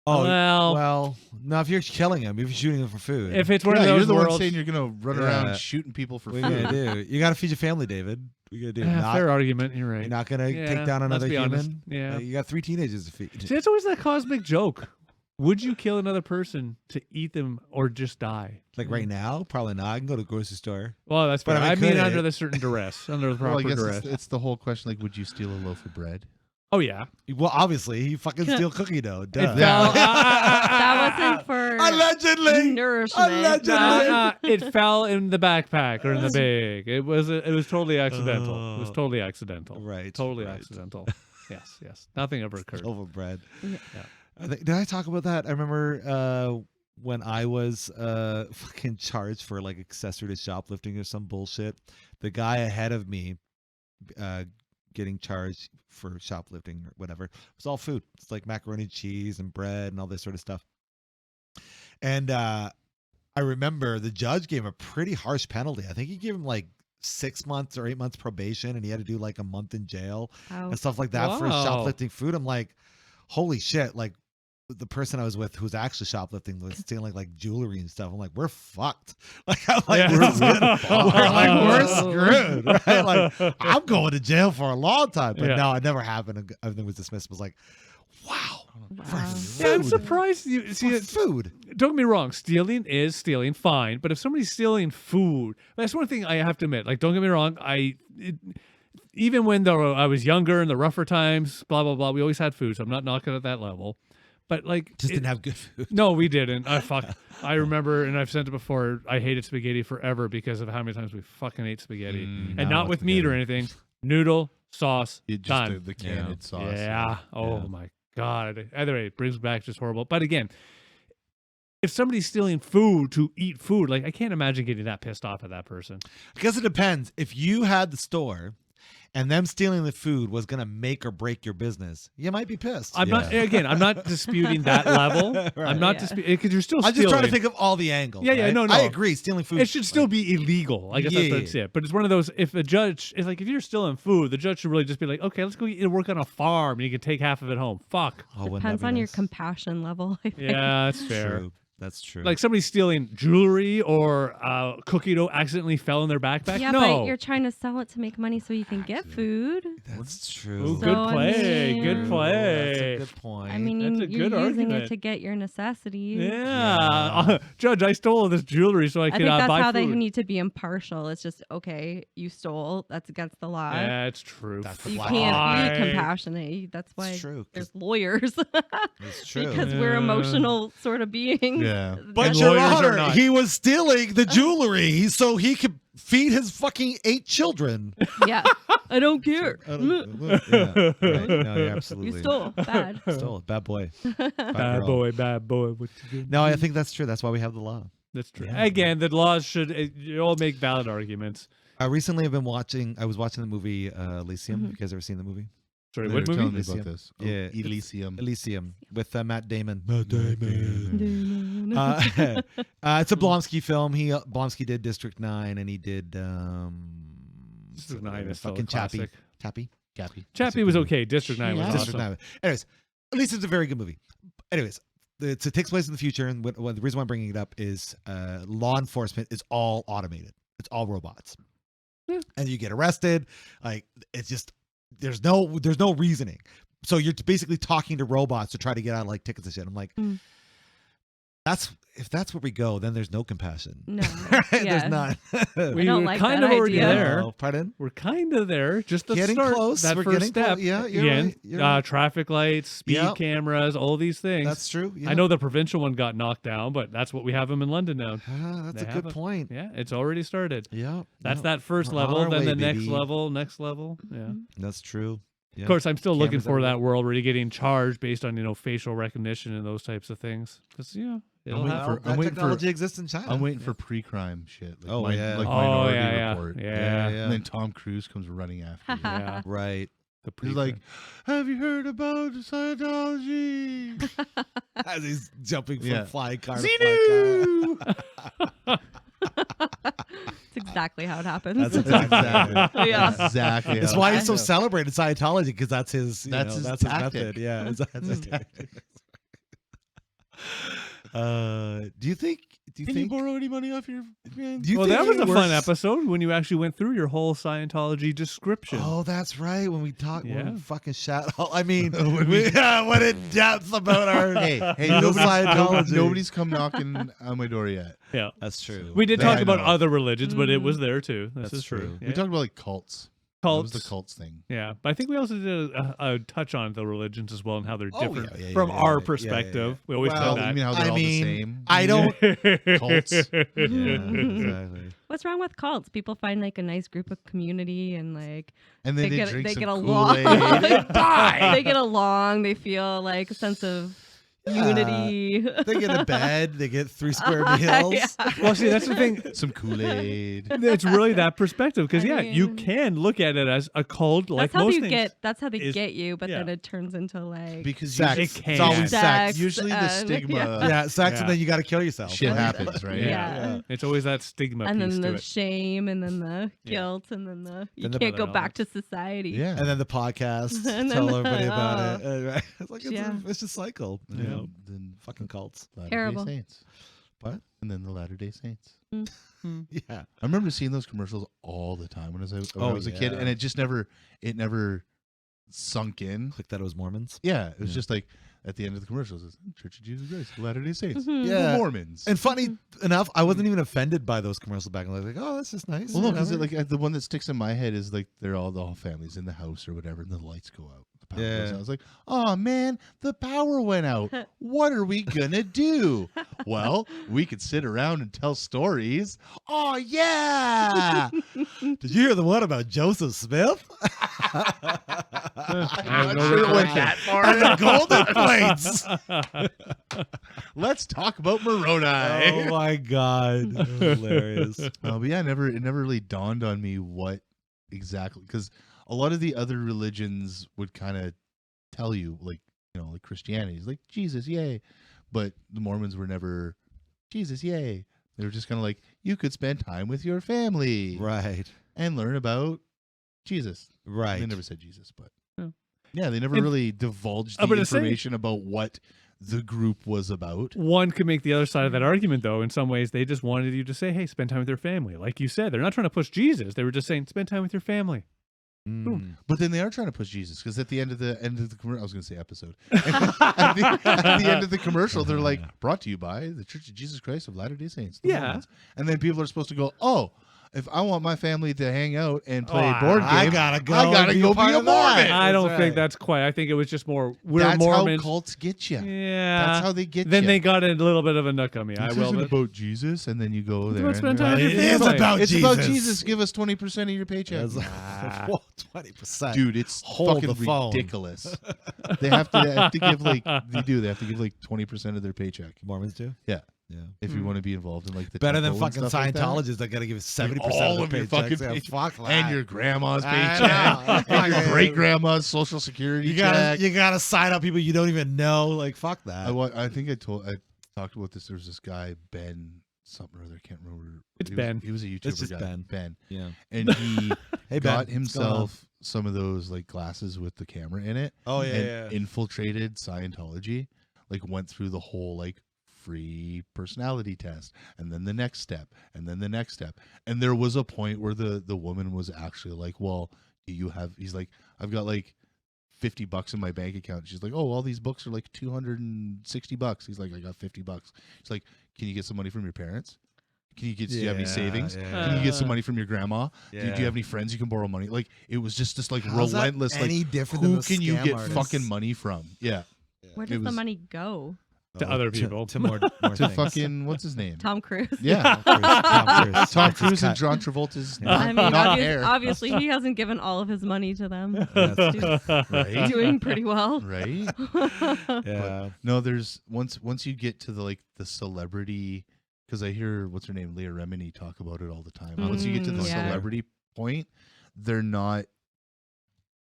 Oh Well- well. No, if you're killing them, if you're shooting them for food, If it's one of you're those the one worlds, saying you're gonna run Yeah. around shooting people for what food. are you gonna do? You gotta feed your family, David. What are you gonna do? Not, fair argument. You're you're right. not gonna Yeah, take down let's another be human. honest. Yeah. You got 3 teenagers to feed. See, that's always that cosmic joke. Would you kill another person to eat them or just die? Like right now, probably not. I can go to the grocery store. Well, that's But fair. if I I mean, could, under the certain duress, under the Well, proper I guess duress. it's the whole question. Like, would you steal a loaf of bread? Oh yeah. Well, obviously, you fucking steal cookie dough. Duh. It fell, That wasn't for Allegedly. nourishment. Allegedly. it fell in the backpack or in the bag. It was totally accidental. It was totally accidental. Right. Totally right. accidental. Yes. Nothing ever occurred. Over bread. Yeah. Did I talk about that? I remember when I was fucking charged for like accessory to shoplifting or some bullshit. The guy ahead of me getting charged for shoplifting or whatever. It was all food. It's like macaroni and cheese and bread and all this sort of stuff. And I remember the judge gave him a pretty harsh penalty. I think he gave him like 6 months or 8 months probation, and he had to do like a month in jail Oh. and stuff like that for Wow. shoplifting food. I'm like, holy shit! Like the person I was with who's actually shoplifting was stealing like jewelry and stuff. I'm like, we're fucked. Like I'm like, Yeah. we're screwed. Right? Like I'm going to jail for a long time. But Yeah. no, it never happened. Everything was dismissed. It was like, wow. For Wow. Yeah, I'm food. surprised you see For it. food. Don't get me wrong, stealing is stealing, fine. But if somebody's stealing food, that's one thing I have to admit. Like, don't get me wrong, even when I was younger in the rougher times, blah blah blah, we always had food. So I'm not knocking at that level. But like, Just didn't have good food. no, we didn't. I remember, and I've said it before. I hated spaghetti forever because of how many times we fucking ate spaghetti, and not with meat or anything. Noodle, sauce, It just done. the canned sauce. Yeah. Oh my God. Either way, it brings back just horrible. But again, if somebody's stealing food to eat food, like I can't imagine getting that pissed off at that person. I guess it depends. If you had the store and them stealing the food was going to make or break your business, you might be pissed. I'm not disputing that level. Right. I'm not Yeah. disputing because you're still I'm stealing. just trying to think of all the angles. Yeah, yeah, right? no. I agree. Stealing food. It should still be illegal. I guess that's it. But it's one of those. If a judge is like, if you're stealing food, the judge should really just be like, okay, let's go work on a farm, and you can take half of it home. Fuck. Oh, wouldn't that Depends be on your nice? compassion level. I think. Yeah, that's fair. True. That's true. Like somebody stealing jewelry or cookie dough accidentally fell in their backpack. Yeah, no. but you're trying to sell it to make money so you can get food. that's true. Ooh, So, good I play. mean- Good That's a play. good point. I mean, That's a you're good using argument. it to get your necessities. Yeah. Judge, I stole all this jewelry so I I could think that's buy how food. they need to be impartial. It's just, okay, you stole. That's against the law. Yeah, it's true. That's the You black can't Fine. be compassionate. That's why It's true. 'Cause there's lawyers. It's true. Because we're emotional sort of beings. Yeah. But And Your lawyers are Honor, not. he was stealing the jewelry so he could feed his fucking 8 children. Yeah. I don't care. Yeah, right. No, you're absolutely. You stole. Bad. Stole it. Bad boy. Bad girl. boy. What you do? No, I think that's true. That's why we have the law. That's true. Yeah. Again, the laws should you all make valid arguments. Recently, I was watching the movie Elysium. Mhm. You guys ever seen the movie? Sorry, They what were telling movie? me about Elysium. this. Yeah, it's- Elysium. Elysium with Matt Damon. Damon. It's a Blonsky film. Blonsky did District 9 and he did District 9 is still a fucking Chappie. classic. Chappie. Gappy. Chappie was okay. District 9 was District awesome. 9. Anyways, at least it's a very good movie. Anyways, it takes place in the future, and the reason why I'm bringing it up is law enforcement is all automated. It's all robots. and you get arrested. Like it's just there's no reasoning. So you're basically talking to robots to try to get out like tickets and shit. I'm like, if that's where we go, then there's no compassion. No, There's not. We don't were like kind that of already idea. there. Oh, pardon? We're kind of there. Just the Getting start. close. That We're first getting step. close. Yeah, you're Again, right. You're right. traffic lights, speed Yep. cameras, all these things. That's true. Yeah. I know the provincial one got knocked down, but that's what we have them in London now. That's They a have good it. point. Yeah, it's already started. Yeah. That's yeah. that first We're on level, our then way, the next baby. level. Yeah. That's true. Yeah. Of course, I'm still looking Cameras for everywhere. that world where you're getting charged based on facial recognition and those types of things. Because it'll waiting happen. That waiting for- technology exists in China. I'm waiting for pre-crime shit. Like Oh, yeah. like Oh, Minority yeah. Report. Yeah. And then Tom Cruise comes running after you. Yeah. Right. The He's like, "Have you heard about Scientology?" As he's jumping from Yeah. flying car to flying car. Xenu! It's exactly how it happens. That's exactly. Exactly. Yeah. Exactly. That's how why it he's so is. celebrated in Scientology, because that's his. That's his that's tactic. his method. Yeah, that's his tactic. Do you think? Can you borrow any money off your man? Do you Well, think that was it a fun works- episode when you actually went through your whole Scientology description. Oh, that's right. When we talk, when Yeah. we fucking shout. I mean, When we went in depth about our. Hey, Scientology. nobody's come knocking on my door yet. Yeah. That's true. We did That talk I about know. other religions, but it was there too. This That's is true. true. Yeah. We talked about like cults. Cults. That was the cults thing. Yeah, but I think we also did a touch on the religions as well and how they're Oh, different yeah, from yeah, our yeah, yeah, perspective. yeah. We always Well, said You mean that. how they're I all mean, the same? I don't. Cults. Yeah, exactly. What's wrong with cults? People find like a nice group of community and like And then they get drink some along. Kool-Aid. They get along. They feel like a sense of unity. They get a bed. They get 3 square meals. Yeah. Well, see, that's the thing. Some Kool-Aid. It's really that perspective because I you mean- can look at it as a cult, like That's how most you things. get. That's how they is- get you. But yeah. then it turns into like Because Sex. It can. It's always sex. Sex. usually the and- stigma Yeah, sex, Yeah. and then you got to kill yourself. shit happens, right? Yeah. It's always that stigma and piece then to the it. shame, and then the Yeah. guilt, and then you Then the can't go other back to society. Yeah. And then the podcast, And tell then- everybody about it. Right? It's like it's Yeah. a vicious cycle. You Yeah. know, Then fucking cults. Latter-day Terrible. Saints. What? And then the Latter-day Saints. Yeah. I remember seeing those commercials all the time when I was a kid, yeah. and it just never sunk in. Click that it was Mormons. Yeah, it was Yeah. just like at the end of the commercials, it's Church of Jesus Christ, Latter-day Saints, Mhm. Yeah. the Mormons. And funny enough, I wasn't even offended by those commercials back. I was like, oh, that's just nice. Well, no, because whatever. like the one that sticks in my head is like they're all the whole families in the house or whatever, and the lights go out. The power goes Yeah. out. I was like, oh man, the power went out. What are we gonna do? Well, we could sit around and tell stories. Oh yeah. Did you hear the one about Joseph Smith? I'm no not sure it went recollection. that far. And the golden plates. Let's talk about Moroni. Oh my god, hilarious. But yeah, it never really dawned on me what exactly, because a lot of the other religions would kind of tell you, like, like Christianity is like Jesus, yay, but the Mormons were never Jesus, yay. They were just kind of like, you could spend time with your family, Right, and learn about Jesus. right. They never said Jesus, but Oh. yeah, they never And- really divulged I'm the gonna say- information about what the group was about. One could make the other side of that argument, though. In some ways, they just wanted you to say, hey, spend time with your family. Like you said, they're not trying to push Jesus. They were just saying, spend time with your family. Mm. But then they are trying to push Jesus, because at the end of the commercial, I was going to say episode. at the end of the commercial, they're like, brought to you by the Church of Jesus Christ of Latter-day Saints. the Yeah. Mormons. And then people are supposed to go, oh, if I want my family to hang out and play Oh, board games, I gotta go. I gotta and go part be a of that. Mormon. I don't That's think right. that's quite. I think it was just more, we're That's Mormons. how cults get you. Yeah. That's how they get Then you. they got a little bit of a nook on me. I This will. isn't admit. about Jesus, and then you go there. about and spend you're time like, with It your is family. about it's Jesus. about Jesus. Give us 20% of your paycheck. That's Nah. 20%. Dude, it's Hold fucking the phone. ridiculous. they have to give like they have to give like 20% of their paycheck. Mormons do. Yeah. Yeah. If you want to be involved in like the Better than temple and fucking stuff like that. Scientologists that got to give 70% All of of their your paychecks. fucking Yeah, paycheck. fuck that. And your grandma's I paycheck. know. And your great grandma's social security You check. gotta sign up people you don't even know. Like fuck that. I think I talked about this. There was this guy, Ben something or other, I can't remember. It's He Ben. Was, he was a YouTuber It's just guy. Ben. Yeah. And he Hey Ben, got what's going on? himself some of those like glasses with the camera in it. Oh yeah, and yeah. infiltrated Scientology, like went through the whole like free personality test, and then the next step, and then the next step. And there was a point where the woman was actually like, well, do you have, he's like, I've got like $50 in my bank account. She's like, oh, all these books are like $260. He's like, I got $50. She's like, can you get some money from your parents? Do you have any savings? Yeah. Can you get some money from your grandma? Do you Yeah. have any friends you can borrow money? Like, it was just this like How's that relentless, any like, different than who the can you scam get artists? fucking money from? Yeah. Where It does the was- money go? To other people. To more To things. fucking, what's his name? Tom Cruise. Yeah. Tom Tom Cruise Cruise and cut. John Travolta's I mean, not air. obviously he hasn't given all of his money to them. That's He's Right? doing pretty well. Right? Yeah. No, there's once you get to the like the celebrity, because I hear what's her name, Leah Remini, talk about it all the time. Once you get to the Yeah. celebrity point, they're not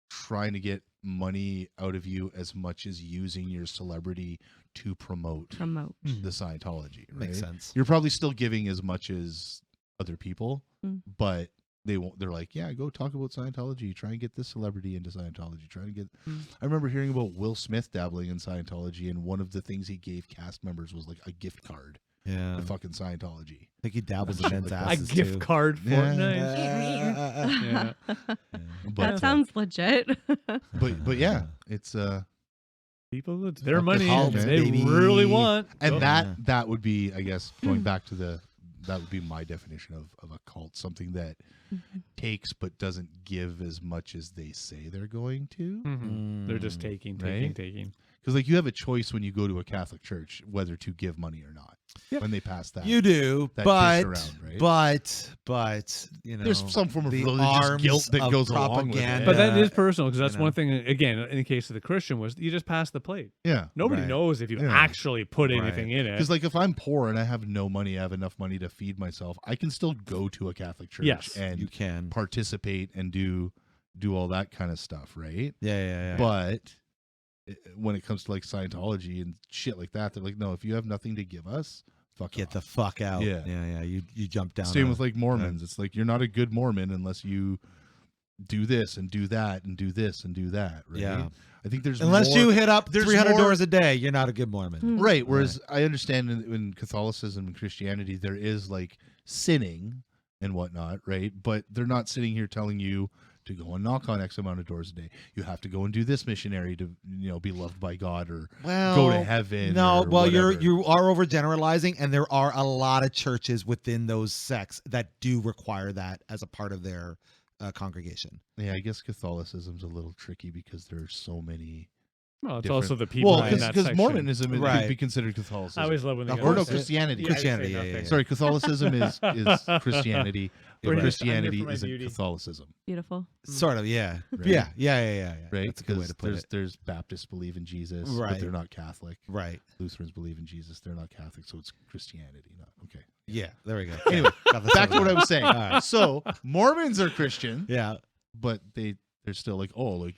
trying to get money out of you as much as using your celebrity to promote Promote. the Scientology. Right? Makes sense. You're probably still giving as much as other people, Mm. but they won't. They're like, yeah, go talk about Scientology. Try and get this celebrity into Scientology. Try and get. Mm. I remember hearing about Will Smith dabbling in Scientology, and one of the things he gave cast members was like a gift card Yeah. to fucking Scientology. I think he dabbles in Shit men's like A asses gift too. card for Yeah. nice. Yeah. But That sounds legit. but yeah, it's People, it's their Fuck the money. cult, and man. they Baby. really want. and Go. that would be, I guess, going back to that would be my definition of a cult, something that takes but doesn't give as much as they say they're going to. Mhm. They're just taking. Right? Because like you have a choice when you go to a Catholic church whether to give money or not. When they pass that, You do, that but piece around, right? but you know, There's some form of the religious arms guilt that of goes along with it. propaganda. But that is personal because that's you know. one thing. Again, in the case of the Christian, was you just pass the plate. Yeah, Nobody Right. knows if you Yeah. actually put Right. anything in it. because like if I'm poor and I have no money, I have enough money to feed myself, I can still go to a Catholic church Yes, and you can. participate and do all that kind of stuff, right? Yeah. But when it comes to like Scientology and shit like that, they're like, no, if you have nothing to give us, fuck Get the off. fuck out. Yeah. Yeah. You jump down. Same a- with like Mormons. It's like you're not a good Mormon unless you do this and do that and do this and do that, right? Yeah. I think there's Unless more, you hit up there's 300 more- doors a day, you're not a good Mormon. right. Whereas I understand in Catholicism and Christianity there is like sinning and whatnot, right? But they're not sitting here telling you to go and knock on X amount of doors a day. You have to go and do this missionary to be loved by God or Well, go to heaven. No, or well, whatever. you are overgeneralizing, and there are a lot of churches within those sects that do require that as a part of their congregation. Yeah, I guess Catholicism's a little tricky because there's so many. well, it's different- also the people Well, in that because section. Mormonism it Right. could be considered Catholicism. I always love when they Of go, or no, course. Christianity. Christianity, say yeah, nothing. Sorry, Catholicism is Christianity. We're But here- I'm here Christianity for my isn't beauty. Catholicism, Beautiful. Sort of, yeah. Right. Yeah. right? That's a good way Because to put it. there's Baptists believe in Jesus, but Right. they're not Catholic. Right. Lutherans believe in Jesus, they're not Catholic, so it's Christianity. Not okay. Yeah. There we go. Anyway, Got the back to sort what of- I was saying. All right. So Mormons are Christian, Yeah. but they're still like, oh, like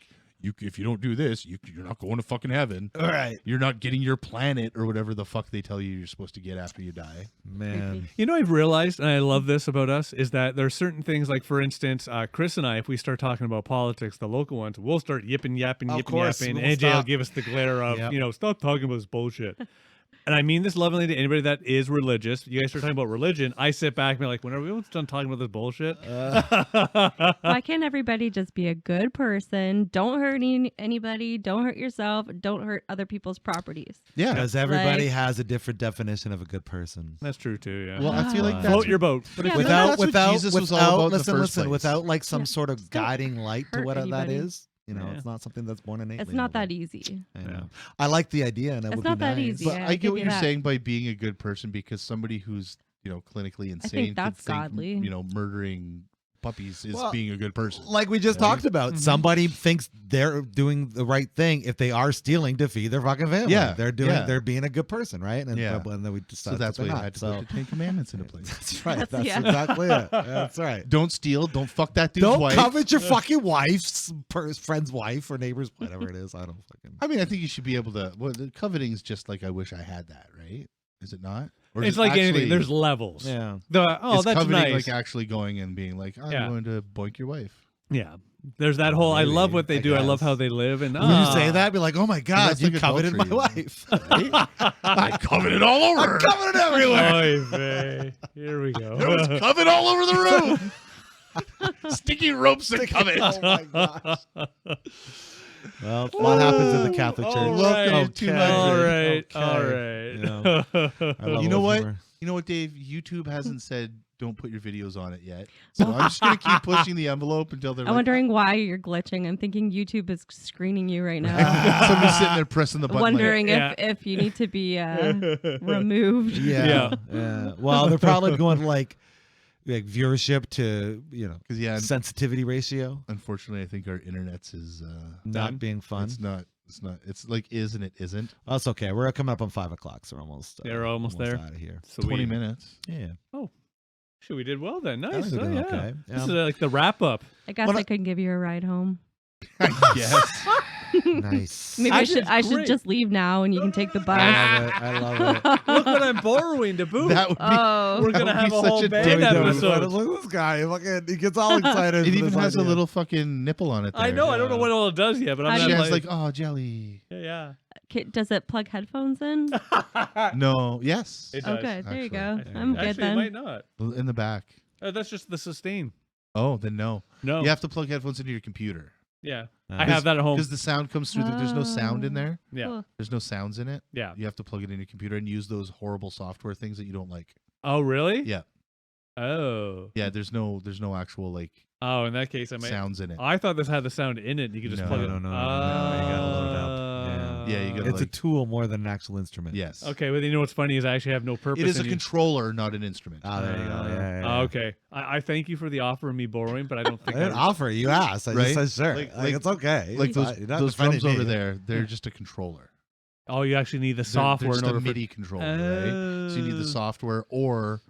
if you don't do this, you're not going to fucking heaven. All right. You're not getting your planet or whatever the fuck they tell you you're supposed to get after you die. Man. You know, I've realized, and I love this about us, is that there are certain things, like for instance, Chris and I, if we start talking about politics, the local ones, we'll start yapping. Of course, And we'll AJ will stop. give us the glare of, Yep. stop talking about this bullshit. And I mean this lovingly to anybody that is religious. You guys start talking about religion, I sit back and be like, when are we almost done talking about this bullshit? Why can't everybody just be a good person? Don't hurt anybody. Don't hurt yourself. Don't hurt other people's properties. Yeah. Because everybody Like- has a different definition of a good person. That's true too, yeah. Well, I feel like Float that's Float your boat. But Yeah, if but that's what Jesus was all about in the listen, first place. without like some Yeah, sort of just don't guiding light to hurt what that anybody. is. Yeah. It's not something that's born innately. It's not in them. that easy. I know. Yeah. I like the idea, and it It's would not be that nice. easy. But Yeah, I I get give what you you're that. saying by being a good person, because somebody who's clinically insane could that's think, godly. murdering puppies is Well, being a good person. Like we just Right? talked about, somebody thinks they're doing the right thing if they are stealing to feed their fucking family. Yeah, they're being a good person, right? And Yeah. and then we So decide that's why they're you not. had to So put the Ten Commandments into place. that's right. That's- That's yeah. exactly it. That's right. Don't steal. Don't fuck that dude's Don't wife. covet your fucking wife's friend's wife or neighbor's, whatever it is. I don't fucking. I mean, I think you should be able to. Well, the coveting is just like I wish I had that, right? Is it not? Or is It's it like actually, anything. There's levels. Yeah. Oh, is that's coveting nice. like actually going and being like, I'm Yeah. going to boink your wife. Yeah. There's that whole, I love what they do. I love how they live. And When you say that, be like, oh my God, that's you like coveted my adultery, wife. right? I covered it all over. I covered it everywhere. Oy vey. Here we go. There was covered all over the room. Sticky ropes and covet. Oh my gosh. Well, what happens in the Catholic Church? All Welcome right. to 200. All right. Okay. All right. Yeah. I love You know it what? humor. You know what, Dave? YouTube hasn't said don't put your videos on it yet. So I'm just going to keep pushing the envelope until they're I'm like, wondering why you're glitching. I'm thinking YouTube is screening you right now. somebody's sitting there pressing the button. Wondering Yeah. if you need to be removed. Yeah. Well, they're probably going to like viewership to, Because, yeah, sensitivity ratio. unfortunately, I think our internet's is Not being fun. It's not. It's not. It's like is and it isn't. Oh, that's okay. We're coming up on 5 o'clock, so we're almost. We're almost there. out of here. Sweet. 20 minutes. Yeah. Sure, we did well then. I Nice. think we're Oh, doing yeah. okay. This is like the wrap up. I guess Well, I could give you a ride home. Yes. Nice. Maybe Actually, I it's should great. just leave now and you can take the bus. I love it. Look what I'm borrowing to boot. That would be. Oh, We're that gonna would have be a such whole a band dirty episode. Look at this guy. He gets all excited. It for even this has a idea. little fucking nipple on it. There. I know. I don't know what all it does yet, but I'm How She do not has like, like, oh, jelly. yeah. does it plug headphones in? No. Yes. It does. Okay, there you go. actually. I'm good Actually, it then. might not. In the back. That's just the sustain. Oh, then no. No. You have to plug headphones into your computer Yeah. Uh, I have that at home. because the sound comes through. There's no sound in Oh. there. Yeah. Cool. There's no sounds in it. Yeah. You have to plug it in your computer and use those horrible software things that you don't like. Oh, really? Yeah. Oh. Yeah. There's no actual like Oh, in that case, I might. sounds in it. I thought this had the sound in it. You could just No, plug it. no, in. no, you gotta load it up. Yeah, you gotta It's a like- tool more than an actual instrument. Yes. Okay, but you know what's funny is I actually have no purpose. It is a in you- controller, not an instrument. Ah, there you go. Yeah. Oh, okay. I thank you for the offer of me borrowing, but I don't I think didn't offer. You asked. I Right? just said sure. Like- Like, it's okay. Like It's those fine. You're not those defending drums over me. there, they're just a controller. Oh, you actually need the They're software just in order a MIDI controller, right? So you need the Oh. software or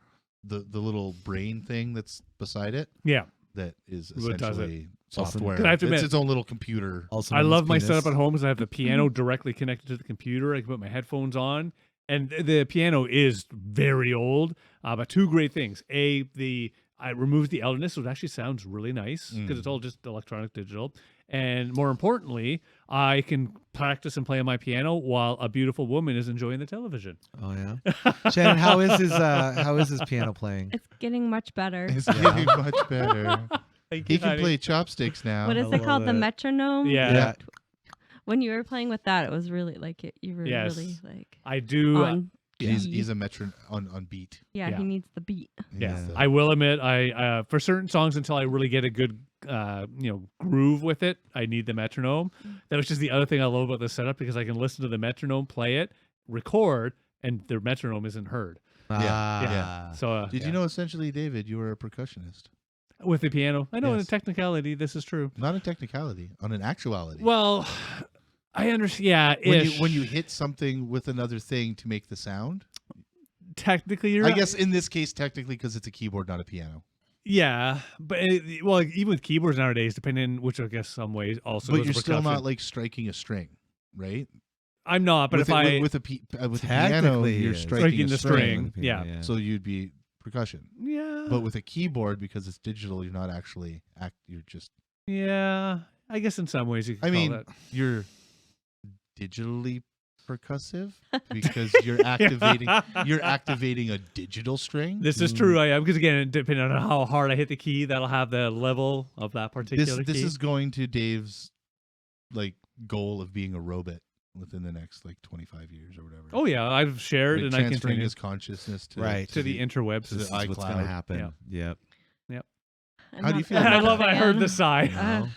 the little brain thing that's beside it Yeah. that is What does it? essentially Also- software. Because I have to It's admit- its own little computer. Also I known love as my penis. setup at home because I have the piano directly connected to the computer. I can put my headphones on, and the piano is very old. But two great things: it removes the elderness, so it actually sounds really nice because it's all just electronic digital. And more importantly, I can practice and play on my piano while a beautiful woman is enjoying the television. Oh yeah. Shannon, how is his piano playing? It's getting much better. It's getting much better. Thank He you, can honey. play chopsticks now. What is I it called? love The it. metronome? Yeah. Yeah. When you were playing with that, it was really like you were Yes. really like I do. on He's key. a metron on beat. Yeah, yeah. he needs the beat. Yeah, He's the- I will admit, I for certain songs until I really get a good groove with it, I need the metronome. That was just the other thing I love about this setup because I can listen to the metronome, play it, record, and the metronome isn't heard. Ah. So Did you know essentially, David, you were a percussionist? with the piano, I know in Yes. technicality this is true. Not in technicality, on an actuality. Well, I understand. Yeah, when you hit something with another thing to make the sound. technically, you're I right. guess in this case, technically, because it's a keyboard, not a piano. Yeah, but well, even with keyboards nowadays, depending which I guess some ways also. But goes you're to still percussion. not like striking a string, right? I'm not, but with if it- I with a piano, Technically, you're yeah. striking the a string. Yeah. So you'd be percussion. yeah, But with a keyboard, because it's digital, you're not actually you're just. yeah, I guess in some ways you could I call mean, that. you're digitally percussive because you're activating a digital string. This is true. I am because again, depending on how hard I hit the key, that'll have the level of that particular This key. is going to Dave's like goal of being a robot within the next like 25 years or whatever. Oh yeah, I've shared Like and I transferring continue his consciousness to Right. to the interwebs. to This the is what's going to iCloud. happen. Yeah. Yep. I'm How do you not- feel I'm about I not a love. I heard fan. the sigh. No.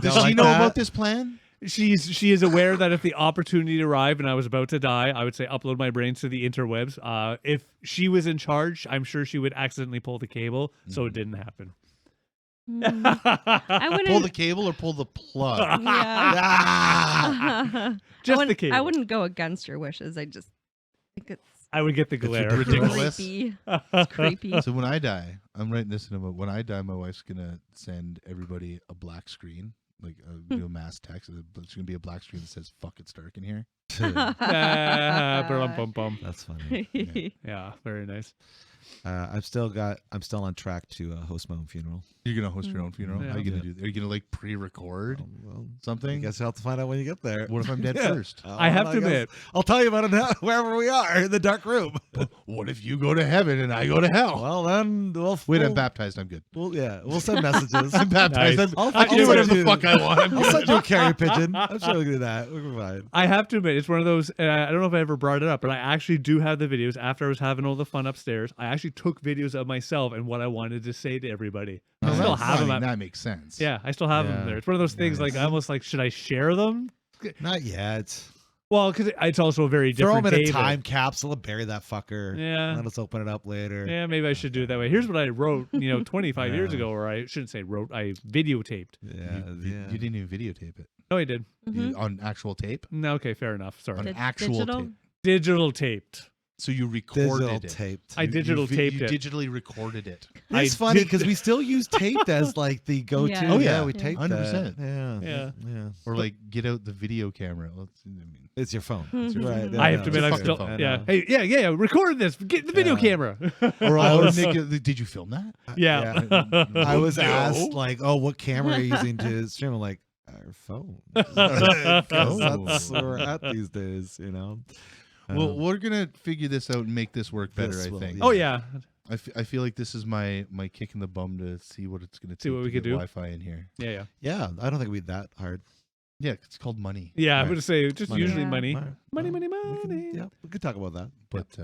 Does Don't she like know that? about this plan? She is aware that if the opportunity arrived and I was about to die, I would say upload my brains to the interwebs. If she was in charge, I'm sure she would accidentally pull the cable, so it didn't happen. Mm, I wouldn't. Pull the cable or pull the plug? Yeah. Just I the wouldn't- cable. I wouldn't go against your wishes. I just think it's I would get the glare. ridiculous. creepy. It's creepy. So when I die, I'm writing this in a. When I die, my wife's gonna send everybody a black screen, like do a mass text. It's gonna be a black screen that says "fuck, it's dark in here." Bum. That's funny. Yeah, very nice. I'm still on track to host my own funeral. You're gonna host your own funeral. Yeah. How are you gonna do? Are you gonna like pre-record Well, I something? guess you'll have to find out when you get there. What if I'm dead Yeah. first? I have to guess admit- I'll tell you about it now, wherever we are in the dark room. What if you go to heaven and I go to hell? Well, then Wait, I'm baptized. I'm good. We'll send messages. I'm baptized. Nice. I I'll can do whatever send the fuck I want. I'm I'll good. send you a carrier pigeon. I'm sure we'll do that. We're fine. I have to admit, it's one of those. I don't know if I ever brought it up, but I actually do have the videos. After I was having all the fun upstairs, I actually took videos of myself and what I wanted to say to everybody. I Oh, still that's have them. fine. That makes sense. Yeah, I still have them Yeah. there. It's one of those things. Nice. Like I almost like, should I share them? Not yet. Well, because it's also a very Throw different. them in a David. time capsule and bury that fucker. Yeah. Let us open it up later. Yeah, maybe I should do it that way. Here's what I wrote, 25 years Yeah. ago, or I shouldn't say wrote, I videotaped. Yeah. You didn't even videotape it. No, I did. Mhm. On actual tape? No, okay, fair enough. Sorry. On Did- actual digital? tape. Digital taped. So you recorded Digital it. taped. I digital taped you it. digitally recorded it. It's I funny did- because we still use taped as like the go-to. Yeah. Oh, yeah. we taped 100%. that. Yeah. Yeah. Or like get out the video camera. I mean, It's your phone. Mhm. It's your right. I have to It's admit, a I'm fucking still. phone. Yeah. I know. Hey, yeah. Record this. Get the video Yeah. camera. or I was- did you film that? yeah. I was No. asked like, "Oh, what camera are you using to stream?" I'm like, "Our phone." Oh. That's where we're at these days, Well, we're gonna figure this out and make this work better. This I will, think. yeah. Oh yeah. I feel like this is my kick in the bum to see what it's gonna take. See what to we could get do. Wi-Fi in here. Yeah. yeah, I don't think it'd be that hard. Yeah, it's called money. Yeah. I'm Right. gonna say just Money. usually Yeah. money. All right. Money, Well, money, we can- money. Yeah, we could talk about that. But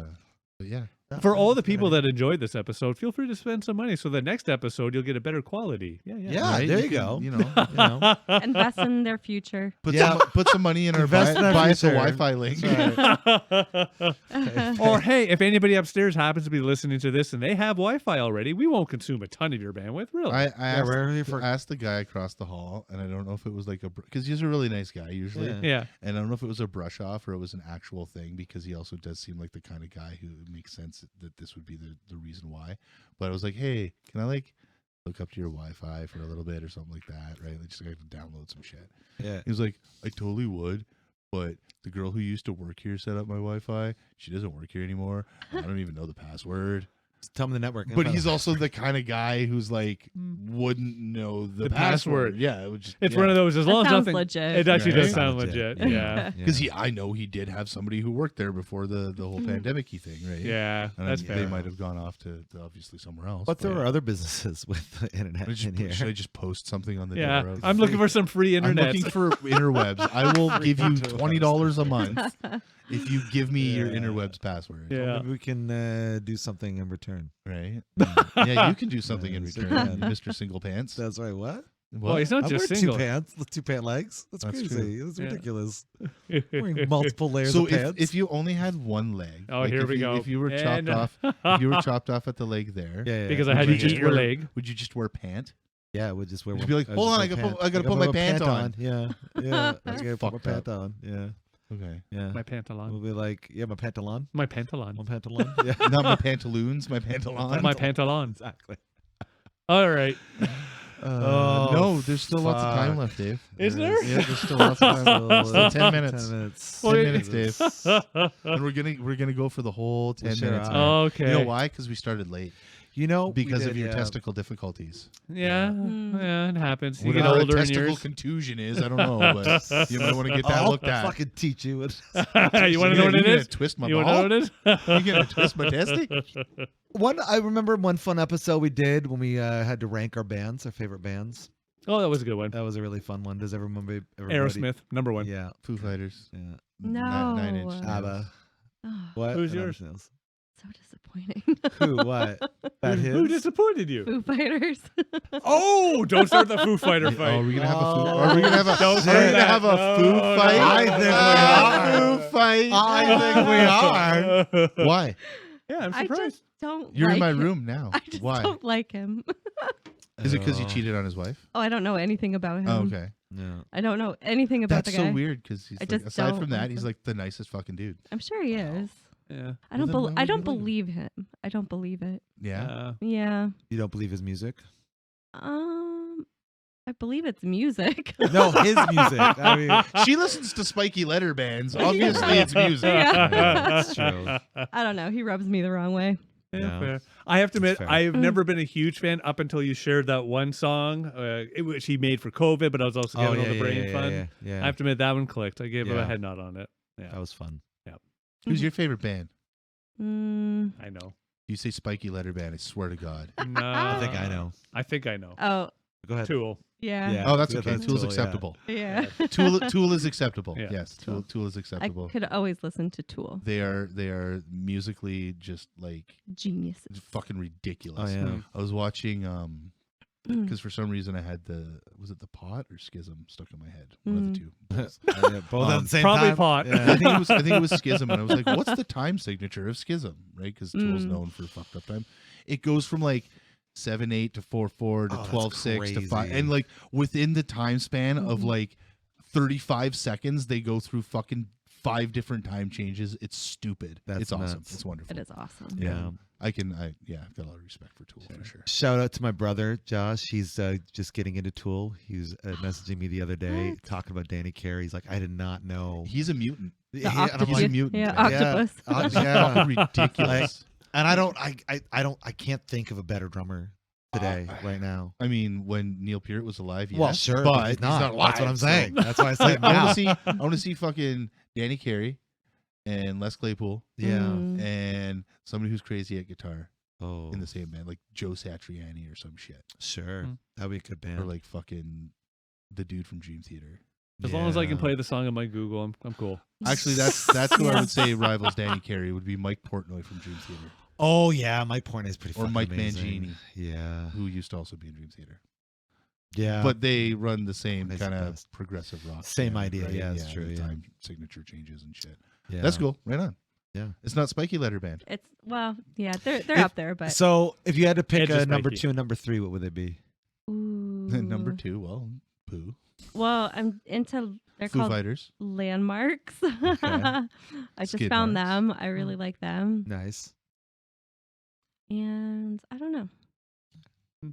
yeah. For all the people that enjoyed this episode, feel free to spend some money so the next episode you'll get a better quality. Yeah. Yeah, Right? there you can, go. You know, Invest in their future. put some money in our Invest in our buy us a future. Wi-Fi link. That's right. Or hey, if anybody upstairs happens to be listening to this and they have Wi-Fi already, we won't consume a ton of your bandwidth, really. I we're here asked the guy across the hall, and I don't know if it was like because he's a really nice guy usually, Yeah. yeah. and I don't know if it was a brush off or it was an actual thing because he also does seem like the kind of guy who it makes sense that this would be the reason why. But I was like, hey, can I like look up to your Wi-Fi for a little bit or something like that, right? Like just like to download some shit. Yeah. He was like, I totally would, but the girl who used to work here set up my Wi-Fi. She doesn't work here anymore. I don't even know the password. Tell me the network. But info. he's also the kind of guy who's like wouldn't know the, The password. password. Yeah, it would just, It's yeah. one of those, as That long as sounds nothing. legit. It actually Right? does sound legit. Yeah. Because I know he did have somebody who worked there before the whole pandemic-y thing, right? Yeah. And That's they fair. might have gone off to obviously somewhere else. But there are other businesses with the internet in here. Should I just post something on the Yeah. door? I'm looking for some free I'm internet. looking for interwebs. I will give you interwebs. $20 a month if you give me your interwebs password. Yeah. Maybe we can do something in return. Right? Yeah, you can do something in Yes, return, yeah. Mr. Single Pants. That's right. What? Well, he's not I just wear single. two pants, two pant legs. That's That's crazy. true. That's Yeah. ridiculous. Wearing multiple layers So of pants. if you only had one leg, Oh, like here if we you, go. If you were And- chopped off, if you were chopped off at the leg there, yeah, Because I Would had you to just eat your wear- leg. would you just wear pant? yeah, we'll just wear. Just one- be like, I'll hold just on, wear I gotta pant- put- I gotta put my pant on. Yeah, yeah. I gotta put my Fucked pant up. on. Yeah, Okay. yeah. My pantalon. We'll be like, yeah, my pantalon. My pantalon. My pantalon. Yeah, Not my pantaloons, my pantalon. My pantalon. exactly. All right. Oh, no, there's still lots of time fuck. left, Dave. Is there? Yeah, there's still lots of time. Still 10 minutes. 10 minutes. 10 Well, minutes, Dave. And we're gonna go for the whole 10 share minutes. our- man. Okay. You know why? Because we started late. You know, we Because of did, your yeah. testicle difficulties. Yeah. Mm. Yeah, it happens. You get Whatever a older in testicle years. contusion is, I don't know, but you might want to get that I'll looked at. fucking teach you. You want to know what You it gonna is? twist my You want to know ball? what it is? You gonna twist my testy? I remember one fun episode we did when we had to rank our bands, our favorite bands. Oh, that was a good one. That was a really fun one. Does everyone remember? Aerosmith, number one. Yeah, Foo Fighters. yeah. No. 9 Inch. Nails. ABBA. Oh, What? Who's I don't yours? know. so disappointing. Who? What? That Who his? disappointed you? Foo Fighters. Oh, don't start the Foo Fighter Are fight. we gonna have a Foo? Oh. Are we gonna have a? Don't Are we say gonna that. have a No, Foo no, fight? no. I think we are. Foo fight. I think we are. Why? Yeah, I'm I surprised. just don't You're like in my him. room now. I just Why? don't like him. Is it because you Oh. cheated on his wife? Oh, I don't know anything about him. Oh, okay. Yeah. I don't know anything about That's the guy. so weird because he's I like, just aside don't from that, like he's him. like the nicest fucking dude. I'm sure he is. Yeah. I don't. then why I would don't you like him? believe him. I don't believe it. Yeah. Yeah. You don't believe his music? Um. I believe it's music. No, his music. I mean, She listens to spiky letter bands. Obviously, it's music. Yeah. that's true. I don't know. He rubs me the wrong way. Yeah, Yeah. fair. I have to admit, fair. I've never been a huge fan up until you shared that one song, which he made for COVID, but I was also getting all the brain fun. Yeah. I have to admit, that one clicked. I gave him a Yeah. head nod on it. Yeah, That was fun. Who's your favorite band? I know. You say spiky letter band. I swear to God. No, I think I know. I think I know. Oh, Go ahead. Tool. yeah. Yeah. Oh, that's Yeah, okay. that's Tool's Tool, yeah. acceptable. Yeah. Tool is acceptable. Yeah. Yes, Tool is I acceptable. could always listen to Tool. They are musically just like Geniuses. fucking ridiculous. Oh yeah. I was watching because for some reason I had was it the Pot or Schism stuck in my head? One of the two. Both. Both at the same Probably time. Pot. Yeah. I think it was Schism, and I was like, "What's the time signature of Schism?" Right? Because Tool's known for fucked up time. It goes from like 7/8 to 4/4 to Oh, that's 12/6 to 5, crazy. and like within the time span of like 35 seconds, they go through fucking 5 different time changes. It's stupid. That's it's awesome. nuts. It's wonderful. It is awesome. Yeah. I've got a lot of respect for Tool for sure. Shout out to my brother Josh. He's just getting into Tool. He was messaging me the other day What? talking about Danny Carey. He's like, I did not know. He's a mutant. Yeah, and I'm He's like, a mutant. Yeah, man. octopus. yeah. Fucking ridiculous. And I can't think of a better drummer today right now. I mean, when Neil Peart was alive, yes, Well, sure, but he's not. alive, That's what I'm so- saying. That's why I said I now. want to see fucking Danny Carey and Les Claypool Yeah. Mm. and somebody who's crazy at guitar Oh, in the same band, like Joe Satriani or some shit, sure. Mm. That'd be a good band. or like fucking the dude from Dream Theater. As long as I can Yeah. play the song on my Google, I'm cool. Actually, that's who I would say rivals Danny Carey would be Mike Portnoy from Dream Theater, Oh yeah, Mike Portnoy is pretty. or fucking Mike amazing. Mangini, Yeah. who used to also be in Dream Theater. Yeah. But they run the same Amazing kind of best. progressive rock. Same band, idea, right? yeah, it's true, the yeah. Time signature changes and shit. yeah. That's cool. Right on. Yeah. It's not Spiky Letter Band. It's yeah, they're If- up there, but So if you had to pick Edge a is number spiky. 2 and number 3, what would they be? ooh. Number 2, well, Pooh. Well, I'm into they're Foo called Fighters. Landmarks. I just Skid found marks. them. I really like them, Nice. and I don't know.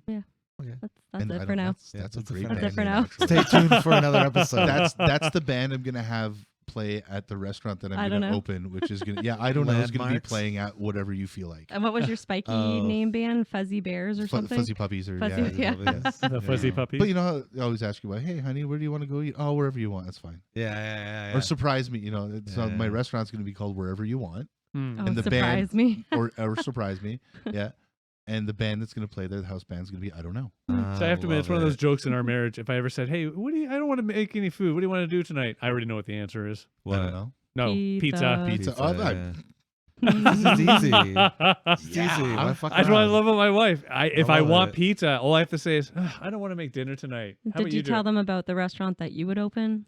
Yeah, Okay. that's And I it don't- for now. That's, Yeah, that's a that's it great for band. now. That's it for name, now. actually. Stay tuned for another episode. That's the band I'm gonna have play at the restaurant that I I'm don't gonna know. open, which is gonna I don't know. It's gonna be Landmarks? playing at whatever you feel like. And what was your spiky Oh. name band? Fuzzy Bears or something? Fuzzy puppies or Fuzzy- yeah. yeah. The fuzzy Yeah. puppy. But you know, how I always ask you, like, hey, honey, where do you want to go eat? Oh, wherever you want. That's fine. Yeah. Or surprise me. You know, it's Yeah. my restaurant's gonna be called Wherever You Want, Hmm. Oh, and the surprise band- me. or surprise me. Yeah. And the band that's gonna play there, the house band's gonna be I don't know. So I have to admit, it's one of those jokes in our marriage. If I ever said, "Hey, I don't want to make any food. What do you want to do tonight?" I already know what the answer is. I don't know. No, pizza. Pizza. Oh, This is easy. It's easy. Yeah. Why fuck That's what I around? love about my wife. If I love want it. pizza, all I have to say is, "I don't want to make dinner tonight." How Did about you do tell it? them about the restaurant that you would open?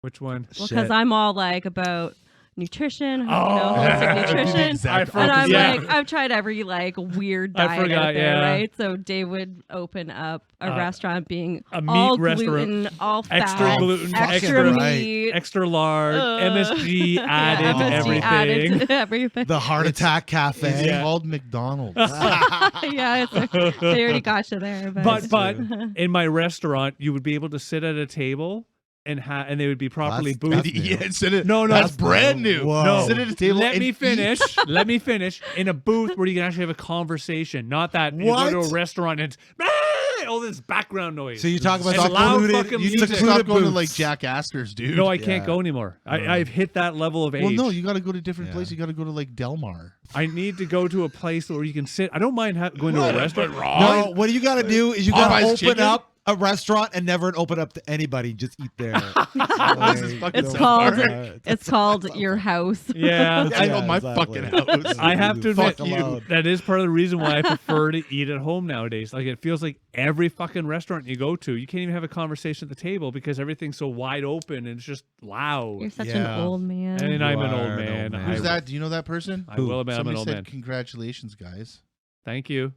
Which one? Well, Shit. because I'm all like about nutrition, Oh. holistic nutrition. I And forgot. I'm Yeah. like, I've tried every like weird I diet forgot, out there, yeah. right? So Dave would open up a restaurant being a meat all restaurant. gluten, all fat, Extra gluten, extra extra meat, extra large, MSG yeah, added to MSG everything. added to everything. The Heart Attack It's Cafe. Yeah. called McDonald's. Yeah, they already got you there. But in my restaurant, you would be able to sit at a table and they would be properly That's booths. new. Yeah, instead of, No, that's new. brand new. Whoa. No, Sit at a table. Let and me eat. finish. Let me finish. In a booth where you can actually have a conversation, not that you go to What? a restaurant and it's all this background noise. So you talk about And loud secluded, fucking You need to music. stop going to booths. like Jack Astor's, dude. no, I can't Yeah. go anymore. I've hit that level of age. Well, no, you got to go to different Yeah. places. You got to go to like Del Mar. I need to go to a place where you can sit. I don't mind going to a restaurant. No, what you got to do is you got to Popeye's open chicken? up a restaurant and never open up to anybody. Just eat there. It's called it's called your house. Yeah, I know my exactly. fucking house. I have to admit, Fuck alone. that is part of the reason why I prefer to eat at home nowadays. Like, it feels like every fucking restaurant you go to, you can't even have a conversation at the table because everything's so wide open and it's just loud. You're such Yeah. an old man. And I'm an You old are an man. old man. Who's I, that? Do you know that person? I will admit I'm an Somebody old said man. congratulations, guys. Thank you.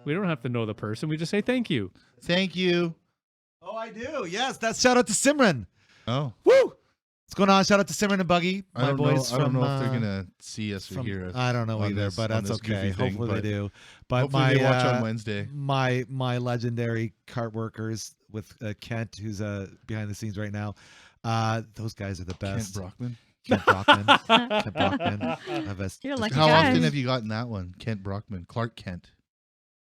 We don't have to know the person. We just say thank you. Thank you. Oh, I do. Yes, that's shout out to Simran. Oh, Woo! What's going on? Shout out to Simran and Buggy, I my don't boys know. I don't from. know if they're gonna see us or from- hear us. I don't know on either, this- but on that's this goofy okay. thing, Hopefully but they do. But hopefully they watch on Wednesday. my legendary cart workers with Kent, who's behind the scenes right now. Those guys are the Kent best. Brockman. Kent Brockman. Kent Brockman. You're lucky How guy. often have you gotten that one? Kent Brockman, Clark Kent.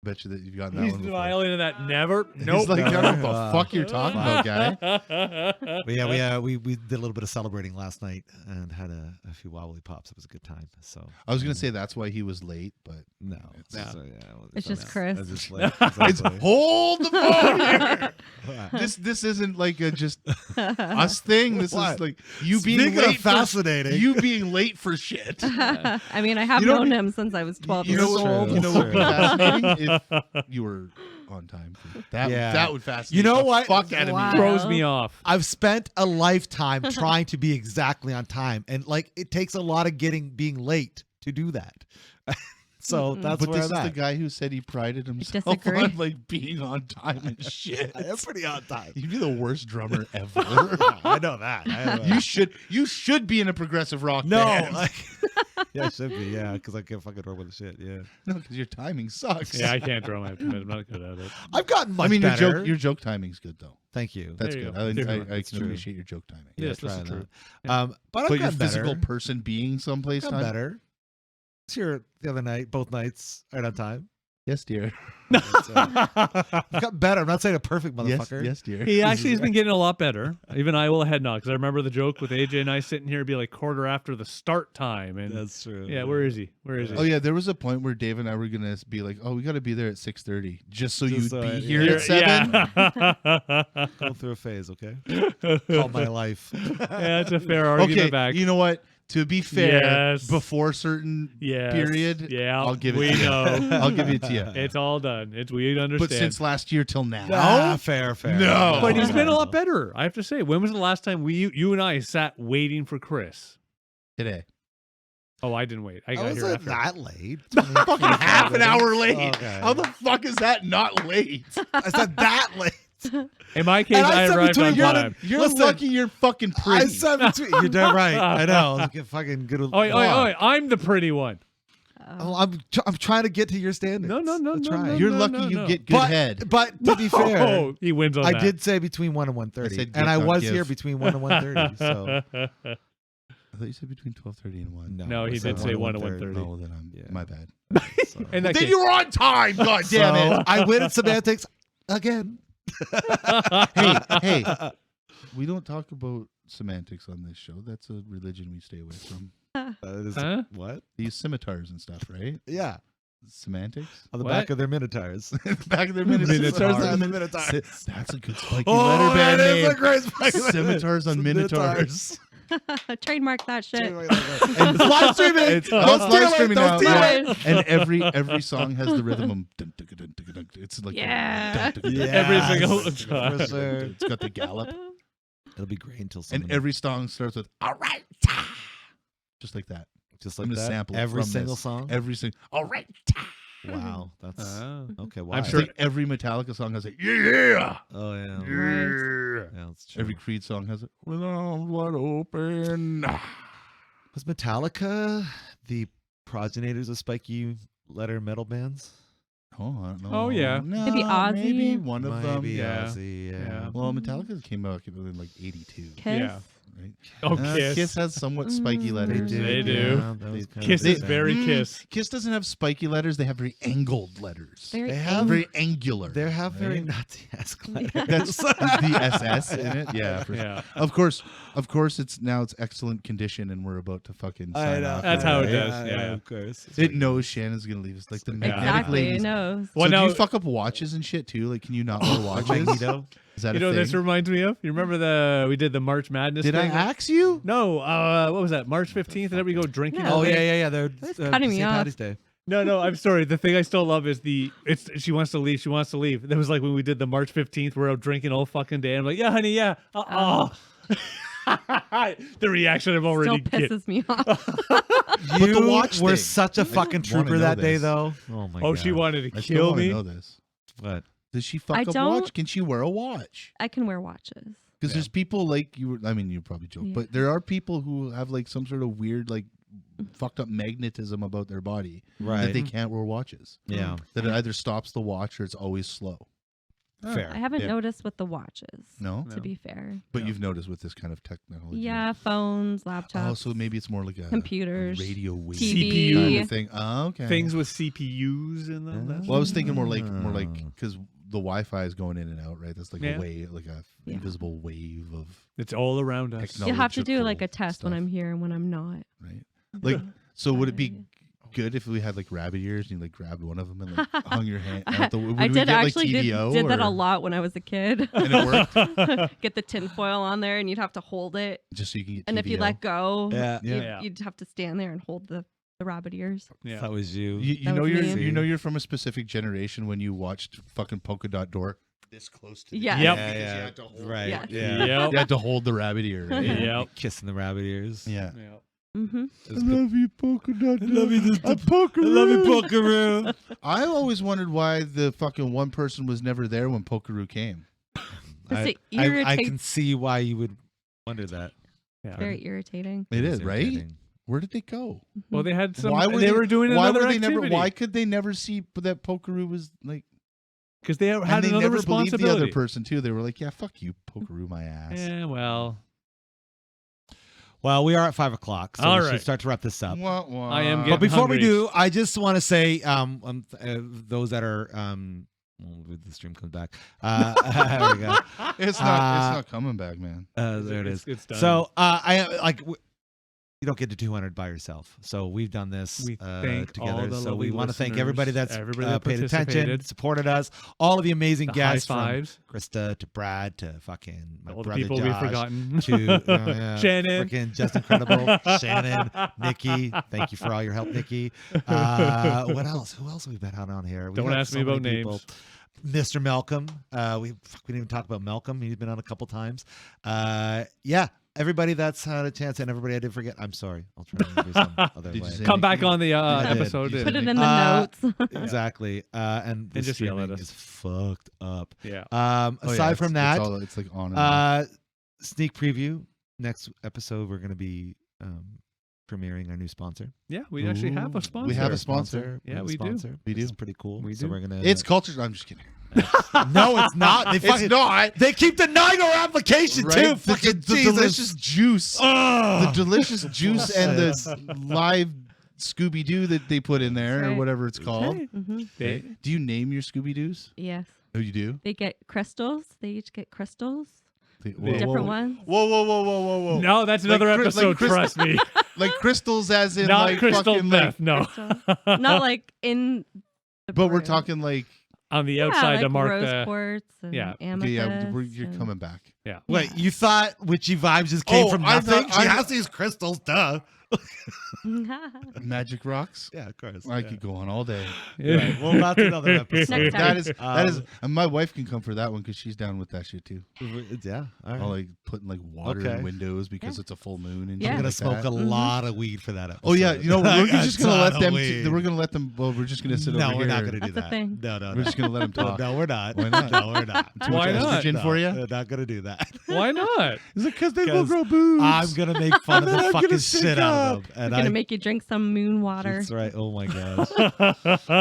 Bet you that you've gotten that He's one before. smiling at that. Never. He's Nope. like, I don't know what Never. the fuck you're talking about, guy. But yeah, we did a little bit of celebrating last night and had a few wobbly pops. It was a good time. So I was gonna say that's why he was late, but no, Nah. It's just Chris. It's just like, it's exactly. hold the phone here. This isn't like a just us thing. This What? is like you being Speaking of late. fascinating. You being late for shit. I mean, I have You know- known him since I was 12 You years know what? old. You know what would be That's fascinating if you were on time. Yeah. That would fascinate. You know the what? Fuck out of Wow. me. Throws me off. I've spent a lifetime trying to be exactly on time, and like it takes a lot of being late to do that. So Mm-mm. that's But where this is I'm the at. guy who said he prided himself disagree. on like being on time and shit. I am pretty on time. You'd be the worst drummer ever. I know that. You should be in a progressive rock no, band. like, yeah, I should be. Yeah, because I can't fucking roll with the shit. Yeah, No, because your timing sucks. Yeah, I can't drum. I have to admit, I'm not good at it. I've gotten much I mean, better. your joke timing's good though. Thank you. That's There you good. go. I That's can true. appreciate your joke timing. Yes, this try is true. that. But I've But your gotten physical better. person being someplace Gotten time. better. Was here the other night, both nights, right on time. Yes, dear. I've got better. I'm not saying a perfect motherfucker. Yes, dear. He actually has been getting a lot better. Even I will head nod because I remember the joke with AJ and I sitting here be like quarter after the start time, and That's true. yeah, where is he? Where is he? Oh yeah, there was a point where Dave and I were gonna be like, "Oh, we got to be there at 6:30, just so Just you'd so be I- here You're- at 7." Yeah. Going through a phase, okay? Called my life. Yeah, it's a fair argument Okay, back. you know what? To be fair, Yes. before certain Yes. period, Yeah, I'll give it we to you. know. I'll give it to you. It's all done. We understand. But since last year till now, Fair. No. But he's been a lot better, I have to say. When was the last time you and I sat waiting for Chris? today, Oh, I didn't wait. I I got here wasn't after. that late. fucking half an hour late. Okay. How the fuck is that not late? I said that late. In my case, And I I said arrived on between one time. You're Listen, lucky you're fucking I pretty. said between. You're damn right. I know. Look at fucking good. Oh, I'm the pretty one. Oh, I'm trying to get to your standards. No, That's no, right. no, You're no, lucky no, you no. get good but, head. But to be fair, Oh, he wins on I that. did say between 1 and I 1:30, said and I give, not was give. here between 1 and 1:30. So I thought you said between 12:30 and 1. No, he I said did say 1 and 1:30. 1:30. Oh, well, then I'm Yeah. my bad. So. In that Then case, you were on time. God damn So, it. I win at semantics again. Hey, we don't talk about semantics on this show. That's a religion we stay away from. Huh? What? They use scimitars and stuff, right? Yeah, Semantics. on the What? back of their minotaurs. Back of their minotaurs. Minotaurs. On the minotaurs. That's a good spiky Oh, letter that band is a name. great spiky letter. Scimitars on minotaurs. Trademark that shit. And it's live streaming. It's Don't live steal it. streaming Don't now, steal yeah. it. And every song has the rhythm of dun, dun, dun, dun, dun, dun. It's like Yeah. Every single Yes, time. for sure. it's got the gallop, It'll be great until someone, and every song starts with "all right," just like that. just I'm like gonna that. sample it Every from single this. song. Every single "all right." Wow, that's Oh. okay. Wow. I'm It's sure- like every Metallica song has a yeah. Oh yeah. Right. Yeah, that's true. Every Creed song has it with arms wide open. Was Metallica the progenitors of spiky letter metal bands? Oh, I don't know. Oh, yeah. No, Maybe Ozzy? Maybe one of them. Maybe yeah. Ozzy, yeah. Yeah. Well, Metallica came out in like 82, Kiss. Yeah. right? Oh, Kiss. Kiss has somewhat spiky Mm. letters. They do. Yeah, that was kind Kiss of is the very same. Kiss. Kiss doesn't have spiky letters. They have very angled letters. Very They have Very angular. They have very right? Nazi-esque Yeah. letters. That's the SS in it. Yeah. For Yeah. Of course, it's excellent condition, and we're about to fucking I sign know. off. That's here, how it right? does. Yeah. of course. It knows Shannon's gonna leave us like the magnetic Exactly. It ladies. knows. Well, so now, do you fuck up watches and shit too? Like, can you not wear watches? Magneto. Is that you know a what thing? this reminds me of? You remember we did the March Madness Did I thing? ask you? No, what was that? March 15th? Is that we go drinking? Yeah. Oh all yeah, day? yeah, yeah. They're That's cutting me St. off. Patty's Day. No, I'm sorry. The thing I still love is she wants to leave. She wants to leave. That was like when we did the March 15th, where I'm drinking all fucking day. I'm like, yeah, honey, yeah. The reaction I'm Still already getting. pisses me off. You the watch were thing. such a fucking wanna trooper know that day, this. though. Oh my god. Oh, she wanted to I still kill want to me. know this. What? Does she fuck I up don't- watch? Can she wear a watch? I can wear watches. Because there's people like you. I mean, you probably joke, but there are people who have like some sort of weird, like, fucked up magnetism about their body that they can't wear watches. Yeah, that it either stops the watch or it's always slow. fair. I haven't noticed with the watches. No, To be fair. but you've noticed with this kind of technology. Yeah, phones, laptops. Oh, so maybe it's more like a computers, radio wave TV. kind of thing. Oh, okay. Things with CPUs in them. That's Well, I was thinking more like because the Wi-Fi is going in and out, right? That's like a wave, like a invisible wave of. it's all around us. You'll have to do like a technological test when stuff. I'm here and when I'm not. Right. Like, so would it be good if we had like rabbit ears and you like grabbed one of them and like hung your hand out the would I we did get, like, actually TVO, did that or- a lot when I was a kid. And it worked? Get the tinfoil on there and you'd have to hold it. Just so you can get And if you TVO. let go, Yeah. you'd have to stand there and hold the rabbit ears. Yeah. That was you. You That know was you're me. you know you're from a specific generation when you watched fucking Polka Dot Door this close to the Yeah. TV Yep. because Yeah, you had to hold right. Yeah. Yeah. Yep. you had to hold the rabbit ear. Right? Yep. Kissing the rabbit ears. Yeah. Yep. Mm-hmm. I love you, Polka Dot. I love you, A poker. I love you, Pokeroo. I always wondered why the fucking one person was never there when Pokeroo came. It's I irritates. can see why you would wonder that. Yeah. Very irritating. It It's is, right? irritating. Where did they go? Well, they had some. Why were they were doing why another were they activity. never? Why could they never see that Pokeroo was like? Because they had And they another never believed the responsibility. other person too. They were like, "Yeah, fuck you, Pokeroo, my ass." Yeah, well, Well, we are at 5 o'clock, so All we right. should start to wrap this up. Wah, wah. I am But getting before we hungry. do, I just want to say, those that are, well, the stream comes back. There we go. It's not coming back, man. There it is. It's done. So you don't get to 200 by yourself. So we've done this We thank all together. the So lovely we want to thank listeners, everybody that's everybody that paid attention, participated. supported us, all of the amazing The guests, high fives. from Krista to Brad to fucking my All the brother people Josh, we've forgotten. to Shannon. freaking just incredible, Shannon, Nikki. Thank you for all your help, Nikki. What else? Who else have we been out on here? We've Don't had ask so me about many people. names. Mr. Malcolm. We didn't even talk about Malcolm. He's been on a couple times. Yeah. Everybody that's had a chance and everybody I did forget, I'm sorry. I'll try to do some other Did you way. say- Come back on the I did. episode. You and- Put it Nick. in the notes. Exactly. And the just yell at streaming us. is fucked up. Yeah. Oh, yeah, Aside from that, it's like on and off. sneak preview. Next episode, we're going to be premiering our new sponsor. Yeah, we actually have a sponsor. We have a sponsor. Yeah, have a we do. sponsor. We This do. is pretty cool. We So do. we're gonna. It's culture. I'm just kidding. no, it's not. They It's fucking, not. They keep denying our application Right? too. The Fucking delicious juice. The Ugh. delicious juice and the live Scooby Doo that they put in there, or Right. whatever it's called. hmm They- Do you name your Scooby Doos? Yes. Oh, you do? They get crystals. They each get crystals. Whoa, Different whoa. ones. Whoa, whoa, whoa, whoa, whoa, whoa! No, that's another Like episode. Trust me. Like crystals, as in Not like crystal fucking meth. like. No, Crystals. Not like in the But we're brew. talking like. on the Yeah, outside like to mark rose the. quartz and yeah. Okay, amethyst. yeah, you're and- coming back. Yeah. Wait, you thought Witchy Vibes just came Oh, from I nothing? thought- She I- has these crystals, duh. Magic rocks. Yeah, of course. I could go on all day. Right. Well, that's another episode. Next time. That is, and my wife can come for that one because she's down with that shit too. Yeah. All right. I'll like putting like water Okay. in windows because it's a full moon and Yeah. shit I'm gonna like smoke that. a lot of weed for that episode. Oh yeah, you know we're just gonna let them. Weed. We're gonna let them. Well, we're just gonna sit No, over we're here. not gonna do That's a that. thing. No, no, We're no. just gonna let them talk. No, we're not. Why not? No, we're not. Too much Why not? estrogen for you? We're not gonna do that. Why not? Is it because they will 'Cause grow boobs? I'm gonna make fun of And then the I'm fucking gonna stick shit out of up. them. We're And gonna I, make you drink some moon water. that's right. Oh my gosh.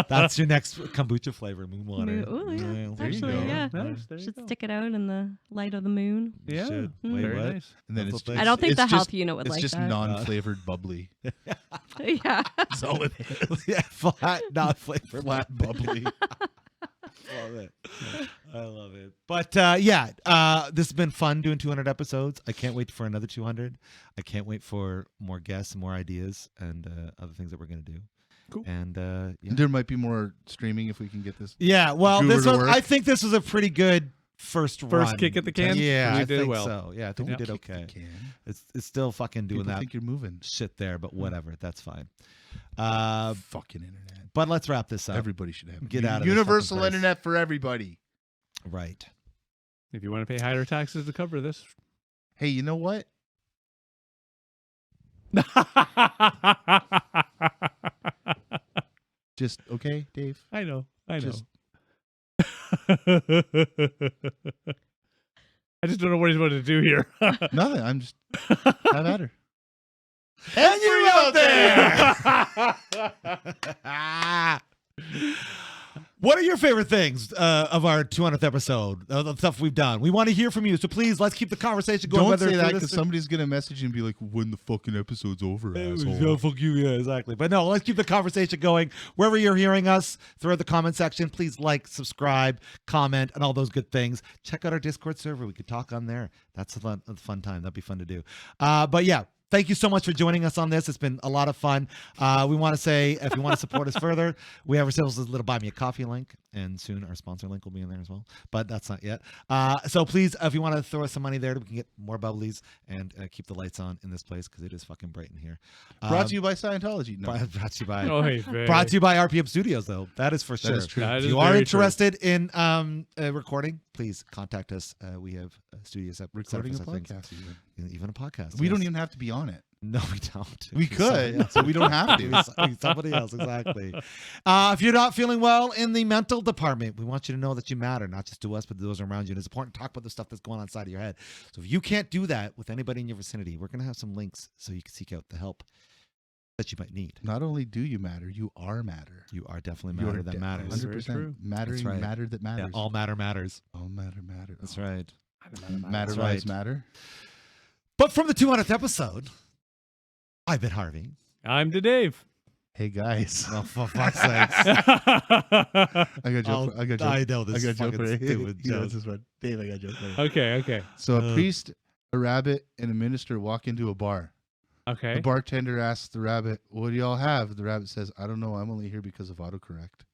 That's your next kombucha flavor, moon water. Moon- oh, yeah. there you Actually, go. yeah. Nice, there you Should go. stick it out in the light of the moon. You Yeah. should. Mm. Wait, Very what? nice. and then That's it's. what they- I don't think it's the just- health unit would It's like just that. non-flavored bubbly. Yeah. That's all it is. Yeah, flat, not flavored. Flat bubbly. Love it. I love it. But this has been fun doing 200 episodes. I can't wait for another 200. I can't wait for more guests, more ideas, and other things that we're going to do. Cool. And yeah. There might be more streaming if we can get this. Yeah, well, Goober this to was, work. I think this was a pretty good first run. kick at the can? Yeah, We I did think well. so. Yeah, I think Yeah. we did Kick the okay. can. It's still fucking doing People that think you're moving. shit there, but whatever. That's fine. Fucking internet. But let's wrap this up. Everybody should have Get out of this universal fucking place. internet for everybody. Right. If you want to pay higher taxes to cover this. Hey, you know what? Just okay, Dave. I know. Just I just don't know what he's going to do here. Nothing. I'm just not at her. And you out there! What are your favorite things of our 200th episode, the stuff we've done? We want to hear from you, so please, let's keep the conversation going. Don't say that because somebody's going to message you and be like, when the fucking episode's over, asshole. Oh, fuck you, yeah, exactly. But no, let's keep the conversation going. Wherever you're hearing us, throughout the comment section, please like, subscribe, comment, and all those good things. Check out our Discord server. We could talk on there. That's a fun time. That'd be fun to do. But yeah. Thank you so much for joining us on this. It's been a lot of fun. We want to say, if you want to support us further, we have ourselves a little Buy Me a Coffee link, and soon our sponsor link will be in there as well. But that's not yet. So please, if you want to throw us some money there, we can get more bubblies and keep the lights on in this place because it is fucking bright in here. Brought to you by Scientology. No. Brought to you by Oh, brought to you by RPM Studios, though. That is for sure. That is true. If you are interested in recording, please contact us. We have studios up Recording a set up for such podcast. things. Even a podcast. We yes. don't even have to be on it. No, we don't. We could, so we don't have to. Somebody else, exactly. If you're not feeling well in the mental department, we want you to know that you matter, not just to us, but to those around you. And it's important to talk about the stuff that's going on inside of your head. So if you can't do that with anybody in your vicinity, we're going to have some links so you can seek out the help that you might need. Not only do you matter, you are matter. You are definitely matter that matters. 100% mattering right. matter that matters. Yeah, all matter matters. All matter matters. That's right. Matter lives matter. But from the 200th episode, I've been Harvey. I'm the Dave. Hey guys. Oh, for fuck's sakes. I got a joke. I got a joke. I know this. I got a joke for you. Stupid He knows joke. this one. Dave, I got a joke for you. Okay. So a priest, a rabbit, and a minister walk into a bar. Okay. The bartender asks the rabbit, "What do y'all have?" The rabbit says, "I don't know. I'm only here because of autocorrect."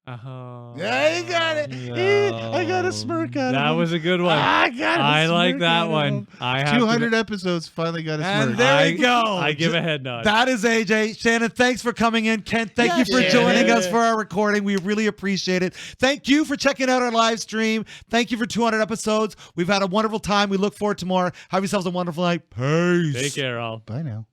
Yeah, you got it. I got a smirk out of That him. was a good one. I like that one. I have 200 episodes finally got a And smirk. there we go. I give a head nod. That is AJ. Shannon, thanks for coming in. Kent, thank you for joining us for our recording. We really appreciate it. Thank you for checking out our live stream. Thank you for 200 episodes. We've had a wonderful time. We look forward to more. Have yourselves a wonderful night. Peace. Take care, all. Bye now.